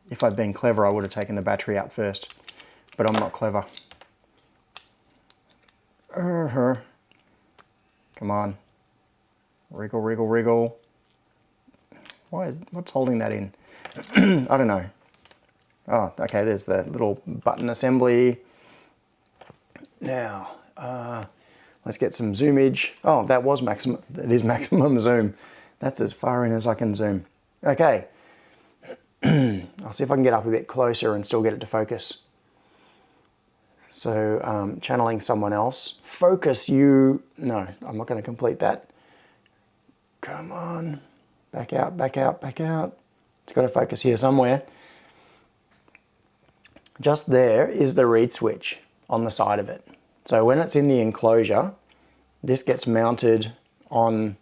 If I'd been clever, I would have taken the battery out first, but I'm not clever. Come on. Wriggle. What's holding that in? I don't know. Oh, okay, there's the little button assembly. Now, let's get some zoomage. Oh, that was maximum, it is maximum zoom. That's as far in as I can zoom. Okay, I'll see if I can get up a bit closer and still get it to focus. So, channeling someone else. Focus you, no, I'm not gonna complete that. Come on, back out. It's gotta focus here somewhere. Just there is the reed switch on the side of it. So when it's in the enclosure, this gets mounted on,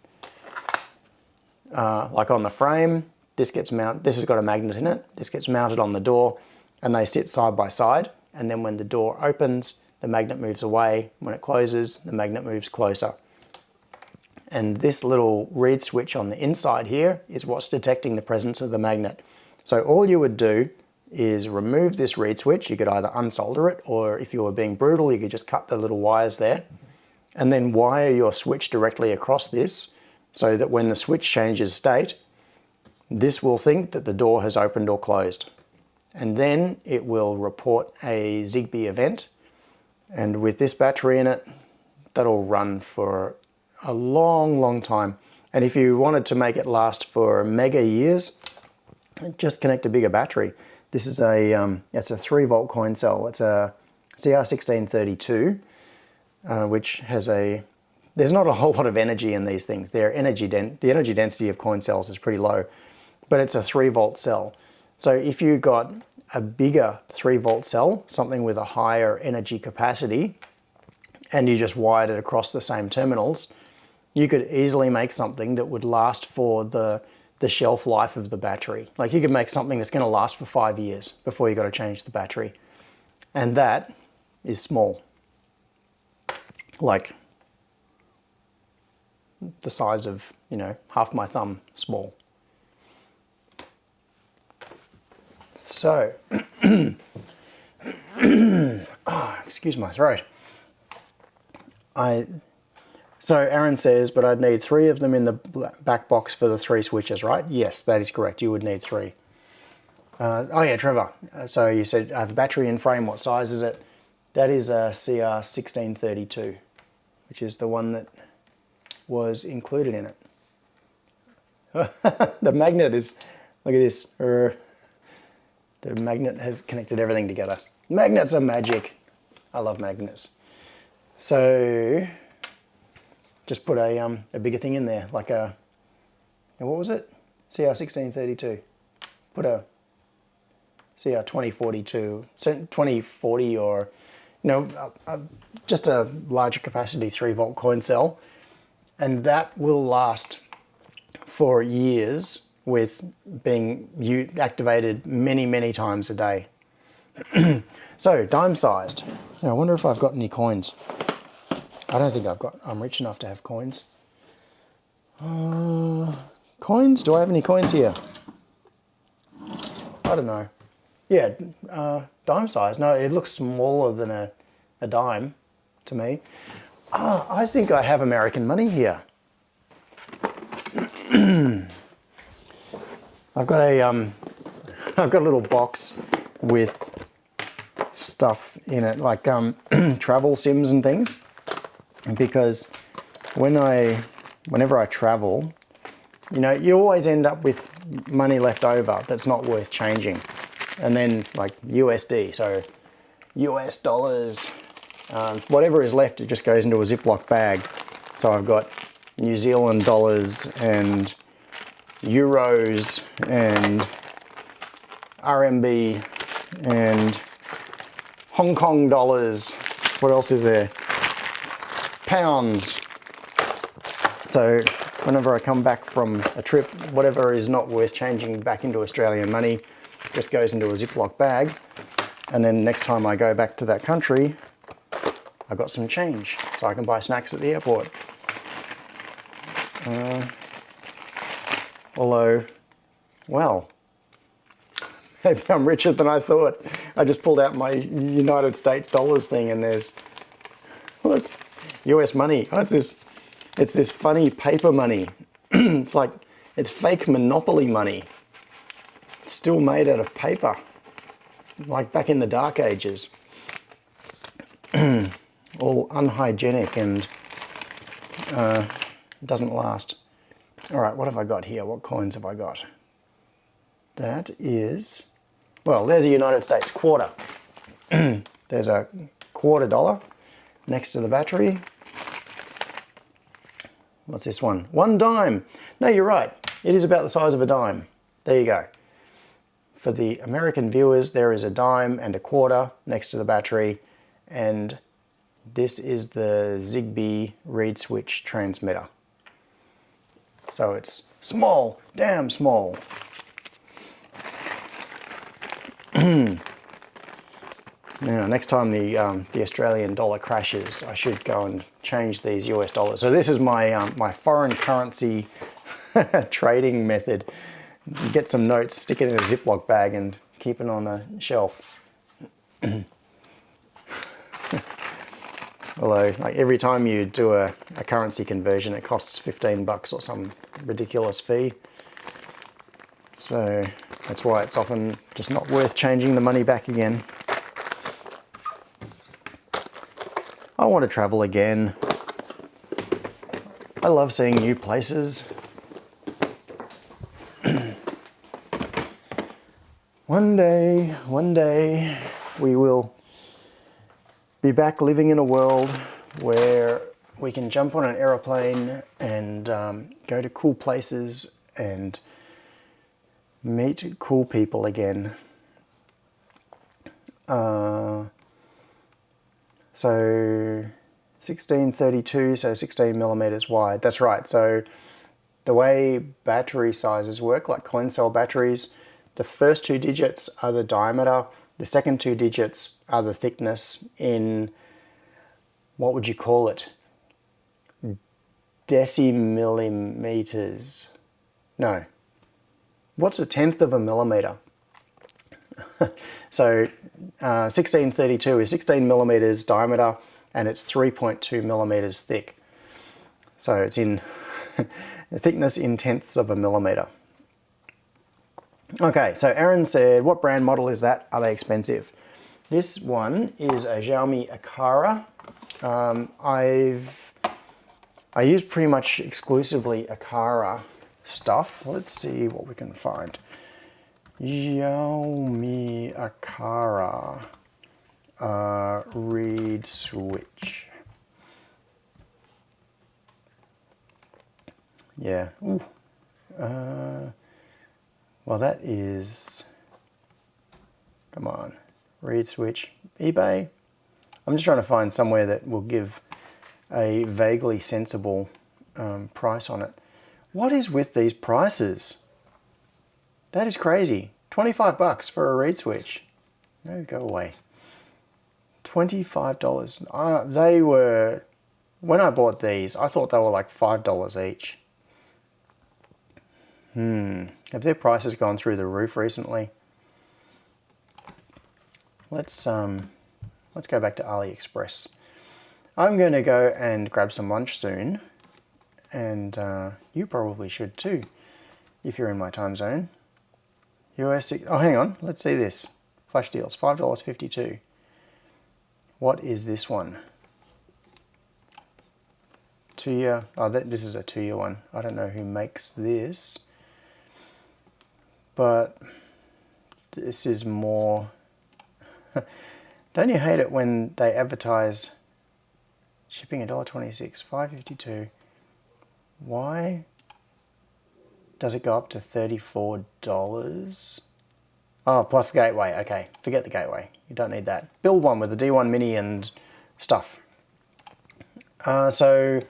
like on the frame. This has got a magnet in it. This gets mounted on the door, and they sit side by side. And then when the door opens, the magnet moves away. When it closes, the magnet moves closer. And this little reed switch on the inside here is what's detecting the presence of the magnet. So all you would do is remove this reed switch. You could either unsolder it, or if you were being brutal, you could just cut the little wires there and then wire your switch directly across this so that when the switch changes state, this will think that the door has opened or closed. And then it will report a Zigbee event. And with this battery in it, that'll run for a long, long time. And if you wanted to make it last for mega years, just connect a bigger battery. This is it's a 3-volt coin cell. It's a CR1632, which has there's not a whole lot of energy in these things. The energy density of coin cells is pretty low, but it's a 3-volt cell. So if you got a bigger 3-volt cell, something with a higher energy capacity, and you just wired it across the same terminals, you could easily make something that would last for the shelf life of the battery. Like you could make something that's going to last for 5 years before you got to change the battery. And that is small. Like the size of, half my thumb small. So, excuse my throat. So Aaron says, but I'd need 3 of them in the back box for the 3 switches, right? Yes, that is correct. You would need 3. Oh yeah, Trevor. So you said I have a battery in frame. What size is it? That is a CR1632, which is the one that was included in it. The magnet is, look at this. The magnet has connected everything together. Magnets are magic. I love magnets. So just put a bigger thing in there, like what was it? CR1632. Put a CR2042, 2040, or just a larger capacity 3-volt coin cell, and that will last for years with being activated many, many times a day. So dime sized. Now I wonder if I've got any coins. I don't think I'm rich enough to have coins. Coins? Do I have any coins here? I don't know. Yeah, dime size. No, it looks smaller than a dime to me. I think I have American money here. I've got a little box with stuff in it, like travel sims and things. Because whenever I travel, you always end up with money left over that's not worth changing. And then like USD, so US dollars, whatever is left, it just goes into a Ziploc bag. So I've got New Zealand dollars and euros and RMB and Hong Kong dollars. What else is there? Pounds. So whenever I come back from a trip, whatever is not worth changing back into Australian money just goes into a Ziploc bag, and then next time I go back to that country, I got some change so I can buy snacks at the airport. Although, well, maybe I'm richer than I thought. I just pulled out my United States dollars thing, and there's, look, US money. Oh, it's this funny paper money. It's fake Monopoly money. It's still made out of paper, like back in the dark ages. All unhygienic and doesn't last. All right, what have I got here? What coins have I got? That is, well, there's a United States quarter. There's a $quarter next to the battery. What's this one? 1 dime. No, you're right. It is about the size of a dime. There you go. For the American viewers, there is a dime and a quarter next to the battery, and this is the Zigbee reed switch transmitter. So it's small, damn small. Now, next time the Australian dollar crashes, I should go and change these US dollars. So this is my my foreign currency trading method. You get some notes, stick it in a Ziploc bag, and keep it on a shelf. Although, like, every time you do a currency conversion, it costs 15 bucks or some ridiculous fee. So that's why it's often just not worth changing the money back again. I want to travel again. I love seeing new places. One day, we will be back living in a world where we can jump on an aeroplane and go to cool places and meet cool people again. So 1632, so 16 millimeters wide. That's right. So the way battery sizes work, like coin cell batteries, the first two digits are the diameter, the second two digits are the thickness in, what would you call it? Decimillimeters. No. What's a tenth of a millimeter? So 1632 is 16 millimeters diameter and it's 3.2 millimeters thick. So it's in the thickness in tenths of a millimeter. Okay, so Aaron said, what brand model is that? Are they expensive? This one is a Xiaomi Akara. I use pretty much exclusively Akara stuff. Let's see what we can find. Xiaomi Akara reed switch. Yeah. Ooh. Well, that is, come on, reed switch, eBay. I'm just trying to find somewhere that will give a vaguely sensible price on it. What is with these prices? That is crazy. 25 bucks for a reed switch. No, go away. $25. They were, when I bought these, I thought they were like $5 each. Have their prices gone through the roof recently? Let's go back to AliExpress. I'm going to go and grab some lunch soon, and you probably should too, if you're in my time zone. US, oh hang on, let's see this. Flash deals, $5.52. What is this one? 2-year, oh this is a 2-year one. I don't know who makes this, but this is more, don't you hate it when they advertise shipping $1.26, $5.52. Why does it go up to $34? Oh, plus gateway. Okay, forget the gateway. You don't need that. Build one with the D1 Mini and stuff. So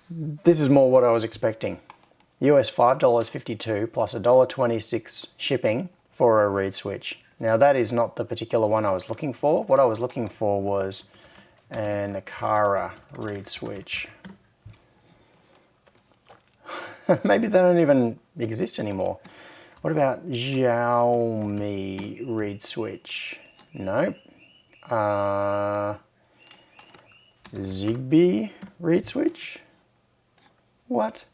this is more what I was expecting. US $5.52 plus $1.26 shipping for a reed switch. Now that is not the particular one I was looking for. What I was looking for was an Akara reed switch. Maybe they don't even exist anymore. What about Xiaomi reed switch? Nope. Zigbee reed switch? What?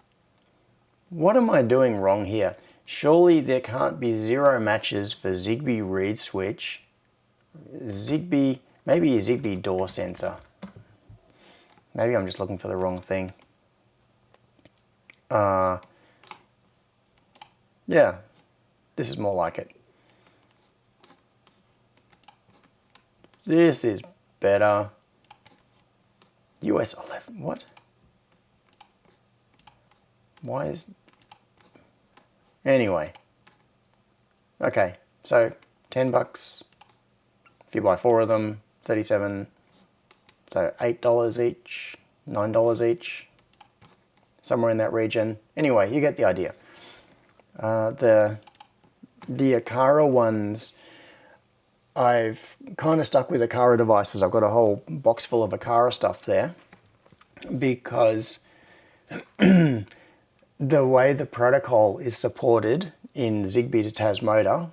What am I doing wrong here? Surely there can't be 0 matches for Zigbee reed switch. Zigbee, maybe a Zigbee door sensor. Maybe I'm just looking for the wrong thing. Yeah, this is more like it. This is better. US 11, what? Why is... Anyway. Okay, so 10 bucks. If you buy 4 of them, 37. So $8 each, $9 each. Somewhere in that region. Anyway, you get the idea. The Akara ones, I've kind of stuck with Akara devices. I've got a whole box full of Akara stuff there because the way the protocol is supported in Zigbee to TAS motor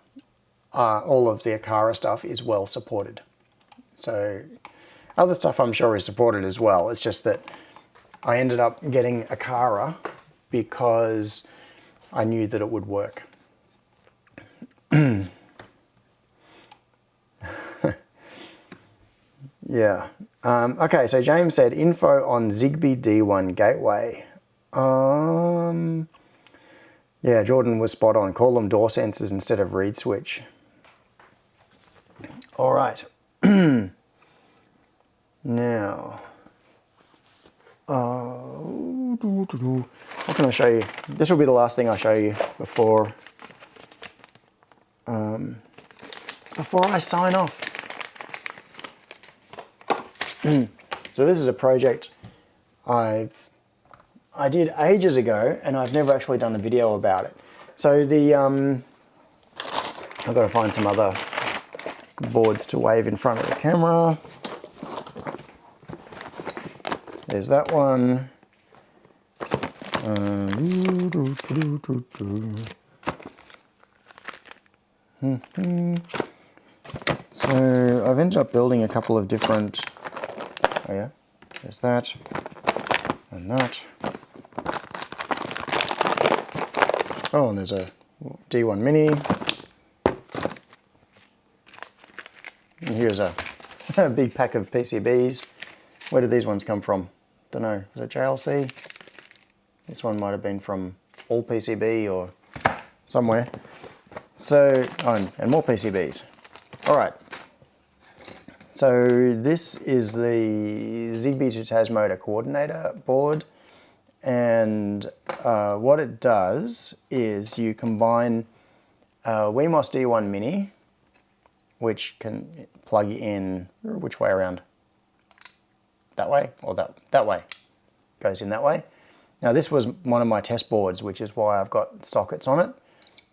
all of the Aqara stuff is well supported. So other stuff I'm sure is supported as well. It's just that I ended up getting Aqara because I knew that it would work. Yeah. Okay, so James said info on Zigbee D1 gateway. Yeah, Jordan was spot on. Call them door sensors instead of reed switch. All right. Now, what can I show you? This will be the last thing I show you before I sign off. So this is a project I did ages ago, and I've never actually done a video about it. So I've got to find some other boards to wave in front of the camera. There's that one. So I've ended up building a couple of different, oh yeah, there's that and that. Oh, and there's a D1 Mini. And here's a big pack of PCBs. Where did these ones come from? Don't know. Is it JLC? This one might have been from All PCB or somewhere. So, oh, and more PCBs. All right. So this is the Zigbee to Tasmoda coordinator board. And what it does is you combine Wemos D1 Mini, which can plug in, which way around? That way or that way? Goes in that way. Now this was one of my test boards, which is why I've got sockets on it.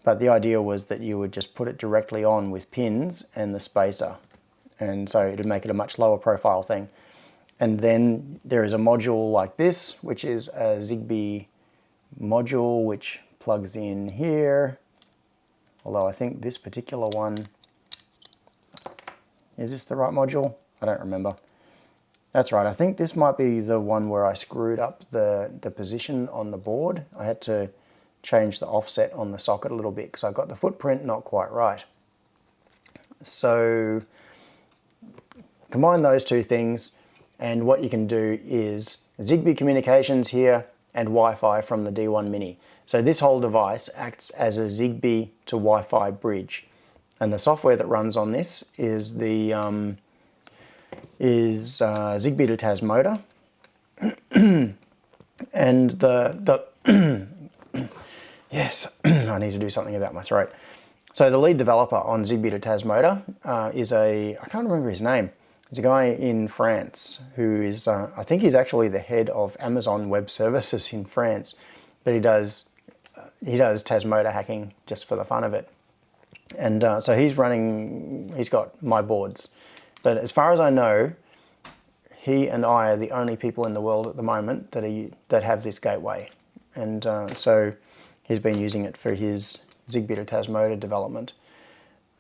But the idea was that you would just put it directly on with pins and the spacer. And so it would make it a much lower profile thing. And then there is a module like this, which is a Zigbee module, which plugs in here. Although I think this particular one, is this the right module? I don't remember. That's right, I think this might be the one where I screwed up the position on the board. I had to change the offset on the socket a little bit because I got the footprint not quite right. So combine those two things, and what you can do is Zigbee communications here and Wi-Fi from the D1 Mini. So this whole device acts as a Zigbee to Wi-Fi bridge. And the software that runs on this is the Zigbee to Tasmoda. And the yes, I need to do something about my throat. So the lead developer on Zigbee to Tasmoda is I can't remember his name. He's a guy in France who is, I think he's actually the head of Amazon Web Services in France, but he does Tasmoda hacking just for the fun of it. And so he's got my boards. But as far as I know, he and I are the only people in the world at the moment that have this gateway. And so he's been using it for his Zigbee to Tasmoda development.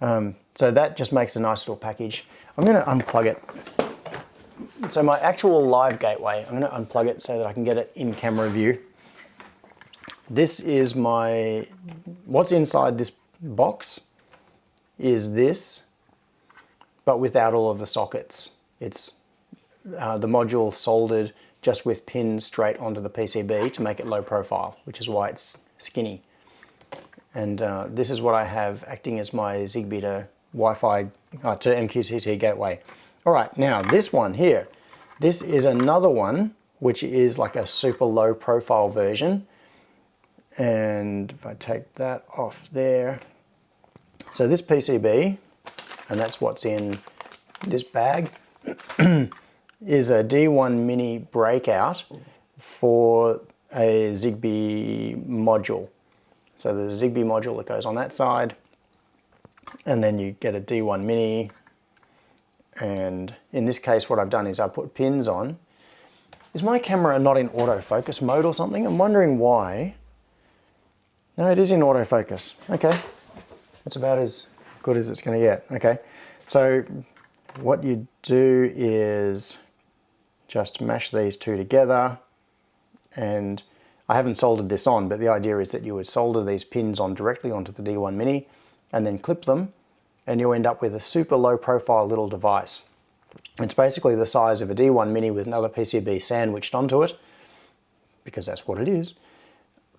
So that just makes a nice little package. I'm going to unplug it. So my actual live gateway, I'm going to unplug it so that I can get it in camera view. This is what's inside this box is this, but without all of the sockets. It's the module soldered just with pins straight onto the PCB to make it low profile, which is why it's skinny. And this is what I have acting as my Zigbee to Wi-Fi to MQTT gateway. All right, now this one here, this is another one which is like a super low profile version. And if I take that off there, so this PCB, and that's what's in this bag, is a D1 Mini breakout for a Zigbee module. So there's a Zigbee module that goes on that side, and then you get a D1 Mini, and in this case what I've done is I put pins on. Is my camera not in autofocus mode or something? I'm wondering why. No, it is in autofocus. Okay, that's about as good as it's going to get. Okay, so what you do is just mash these two together, and I haven't soldered this on, but the idea is that you would solder these pins on directly onto the D1 Mini and then clip them, and you end up with a super low profile little device. It's basically the size of a D1 Mini with another PCB sandwiched onto it, because that's what it is.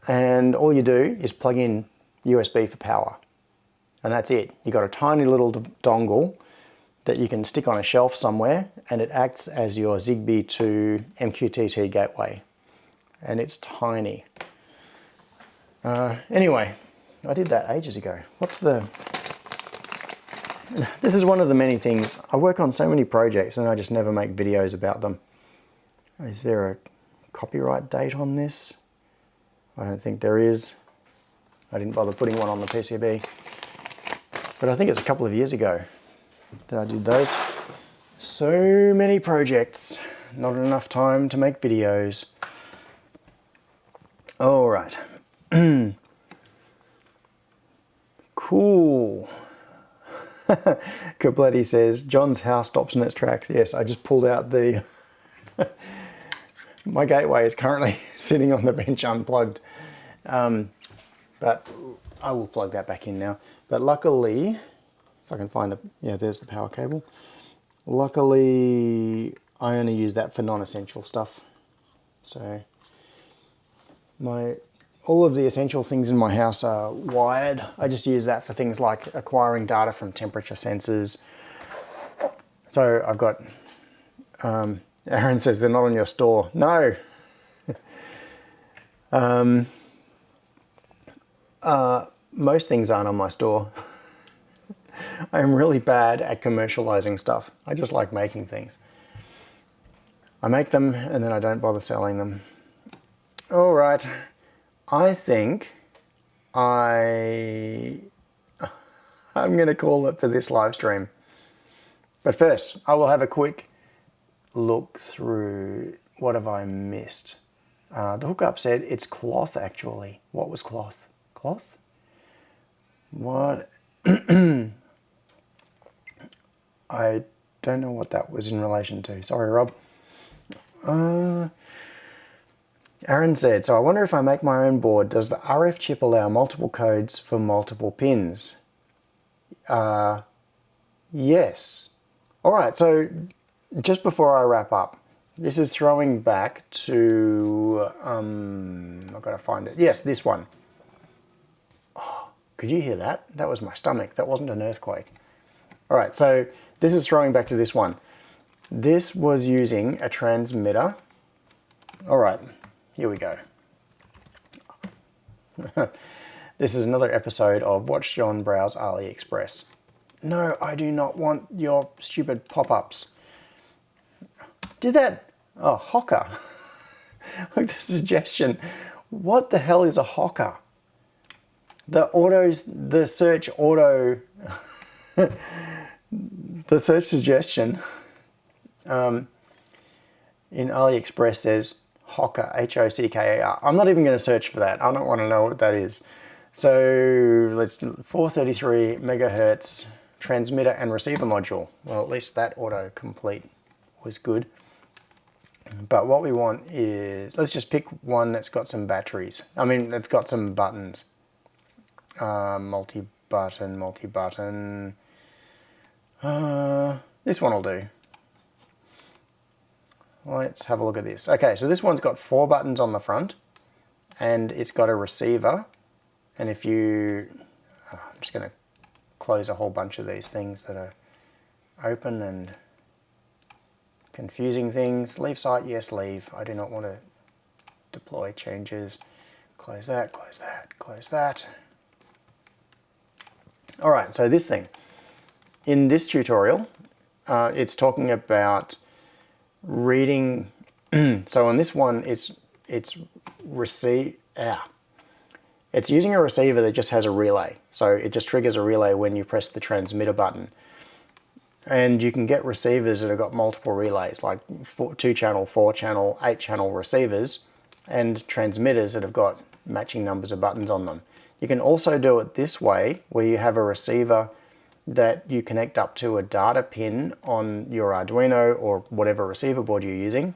And all you do is plug in USB for power, and that's it. You got a tiny little dongle that you can stick on a shelf somewhere, and it acts as your Zigbee to MQTT gateway, and it's tiny. Anyway, I did that ages ago. This is one of the many things. I work on so many projects and I just never make videos about them. Is there a copyright date on this? I don't think there is. I didn't bother putting one on the PCB. But I think it's a couple of years ago that I did those. So many projects, not enough time to make videos. All right. Cool. Kabletti says, John's house stops in its tracks. Yes, I just pulled out the... My gateway is currently sitting on the bench unplugged. But I will plug that back in now. But luckily, if I can find the... Yeah, there's the power cable. Luckily, I only use that for non-essential stuff. So, all of the essential things in my house are wired. I just use that for things like acquiring data from temperature sensors. So I've got, Aaron says they're not on your store. No. Most things aren't on my store. I am really bad at commercializing stuff. I just like making things. I make them and then I don't bother selling them. All right. I think I'm going to call it for this live stream. But first, I will have a quick look through what have I missed. The hookup said it's cloth actually. What was cloth? Cloth? What? I don't know what that was in relation to. Sorry, Rob. Aaron said, so I wonder if I make my own board, does the RF chip allow multiple codes for multiple pins? Yes. All right, so just before I wrap up, this is throwing back to, I've got to find it. Yes, this one. Oh, could you hear that? That was my stomach. That wasn't an earthquake. All right, so this is throwing back to this one. This was using a transmitter. All right. Here we go. This is another episode of Watch John Browse AliExpress. No, I do not want your stupid pop-ups. Did that? Oh, Hocker. Look, the suggestion. What the hell is a Hocker? The search auto, the search suggestion in AliExpress says Hocker, H-O-C-K-A-R. I'm not even going to search for that. I don't want to know what that is. So let's 433 megahertz transmitter and receiver module. Well, at least that autocomplete was good. But what we want is, let's just pick one that's got some batteries. I mean, that's got some buttons. Multi-button. This one will do. Let's have a look at this. Okay, so this one's got 4 buttons on the front, and it's got a receiver. And if you, I'm just going to close a whole bunch of these things that are open and confusing things. Leave site, yes, leave. I do not want to deploy changes. Close that, close that, close that. All right, so this thing. In this tutorial, it's talking about reading. So on this one, it's using a receiver that just has a relay. So it just triggers a relay when you press the transmitter button. And you can get receivers that have got multiple relays, like 2-channel, 4-channel, 8-channel receivers, and transmitters that have got matching numbers of buttons on them. You can also do it this way, where you have a receiver that you connect up to a data pin on your Arduino or whatever receiver board you're using,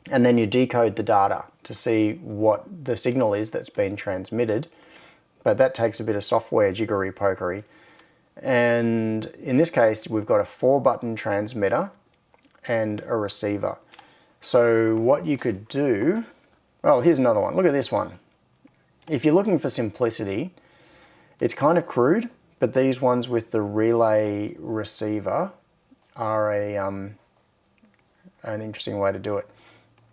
and then you decode the data to see what the signal is that's been transmitted. But that takes a bit of software jiggery-pokery. And in this case, we've got a 4-button transmitter and a receiver. So what you could do, well, here's another one. Look at this one. If you're looking for simplicity, it's kind of crude, but these ones with the relay receiver are an interesting way to do it.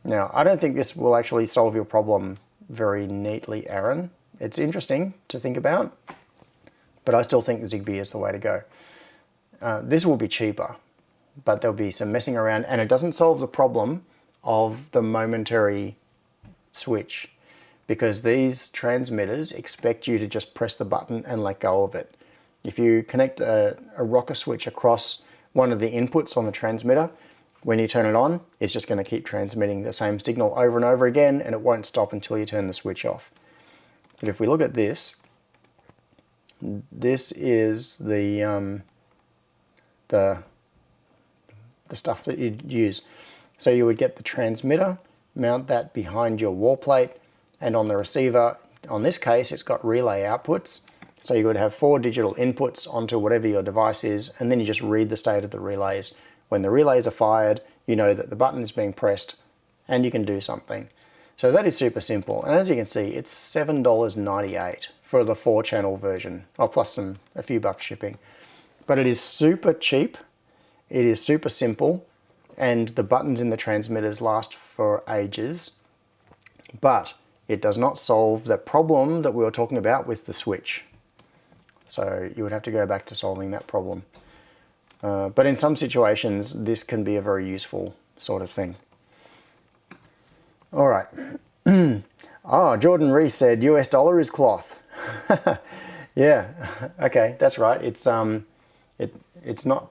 Now, I don't think this will actually solve your problem very neatly, Aaron. It's interesting to think about, but I still think Zigbee is the way to go. This will be cheaper, but there'll be some messing around, and it doesn't solve the problem of the momentary switch, because these transmitters expect you to just press the button and let go of it. If you connect a rocker switch across one of the inputs on the transmitter, when you turn it on, it's just going to keep transmitting the same signal over and over again, and it won't stop until you turn the switch off. But if we look at this, this is the stuff that you'd use. So you would get the transmitter, mount that behind your wall plate, and on the receiver, on this case, it's got relay outputs. So you would have 4 digital inputs onto whatever your device is, and then you just read the state of the relays. When the relays are fired, you know that the button is being pressed, and you can do something. So that is super simple. And as you can see, it's $7.98 for the 4-channel version, plus a few bucks shipping. But it is super cheap, it is super simple, and the buttons in the transmitters last for ages. But it does not solve the problem that we were talking about with the switch. So you would have to go back to solving that problem. But in some situations, this can be a very useful sort of thing. All right. Jordan Reese said US dollar is cloth. Yeah, okay, that's right. It's not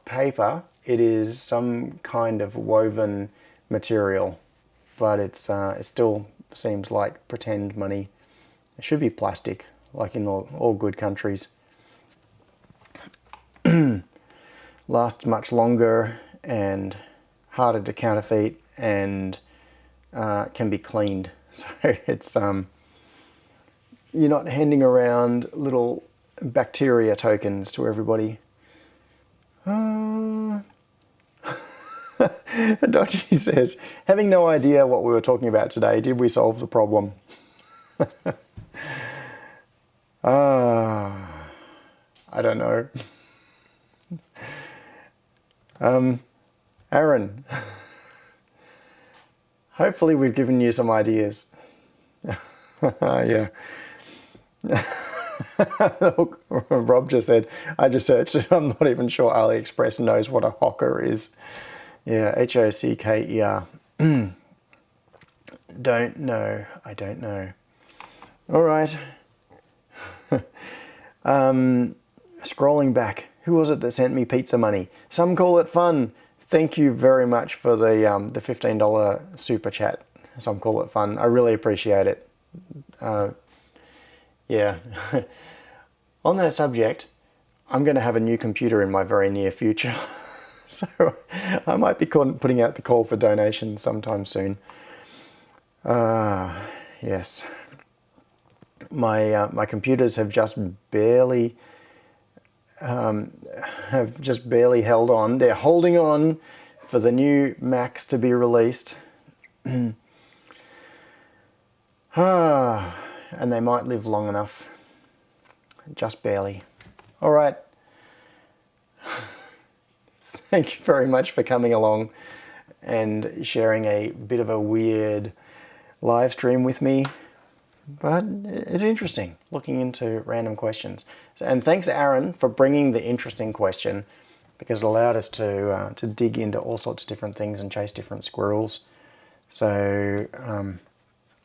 paper. It is some kind of woven material, but it still seems like pretend money. It should be plastic, like in all good countries. Lasts much longer and harder to counterfeit, and can be cleaned. So it's you're not handing around little bacteria tokens to everybody. Dodgy says, having no idea what we were talking about today, did we solve the problem? I don't know. Aaron, hopefully we've given you some ideas. Yeah. Rob just said, I just searched it. I'm not even sure AliExpress knows what a hocker is. Yeah, H-O-C-K-E-R. Don't know. I don't know. All right. Scrolling back. Who was it that sent me pizza money? Some call it fun. Thank you very much for the $15 super chat. Some call it fun. I really appreciate it. Yeah. On that subject, I'm going to have a new computer in my very near future. So I might be putting out the call for donations sometime soon. Yes. My computers have just barely held on. They're holding on for the new Macs to be released. And they might live long enough. Just barely. All right. Thank you very much for coming along and sharing a bit of a weird live stream with me. But it's interesting looking into random questions. And thanks, Aaron, for bringing the interesting question, because it allowed us to dig into all sorts of different things and chase different squirrels. So,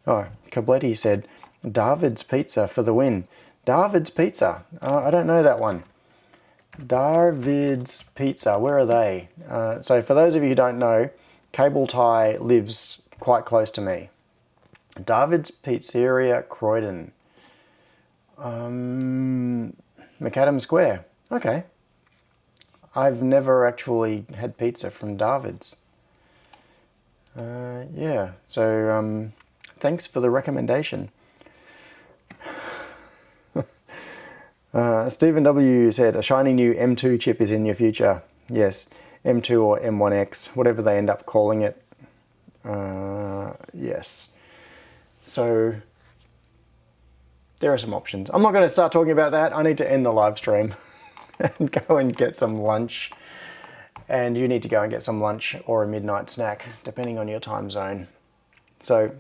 Kableti said, David's Pizza for the win. David's Pizza. I don't know that one. David's Pizza. Where are they? So for those of you who don't know, Cable Tie lives quite close to me. David's Pizzeria, Croydon. Macadam Square. Okay. I've never actually had pizza from David's. Yeah, so thanks for the recommendation. Stephen W. said, a shiny new M2 chip is in your future. Yes, M2 or M1X, whatever they end up calling it. Yes. So there are some options. I'm not going to start talking about that. I need to end the live stream and go and get some lunch. And you need to go and get some lunch or a midnight snack, depending on your time zone. So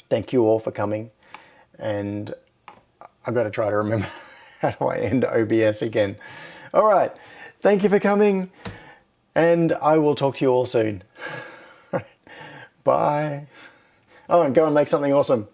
thank you all for coming. And I've got to try to remember how do I end OBS again. All right. Thank you for coming. And I will talk to you all soon. Bye. Oh, and go and make something awesome.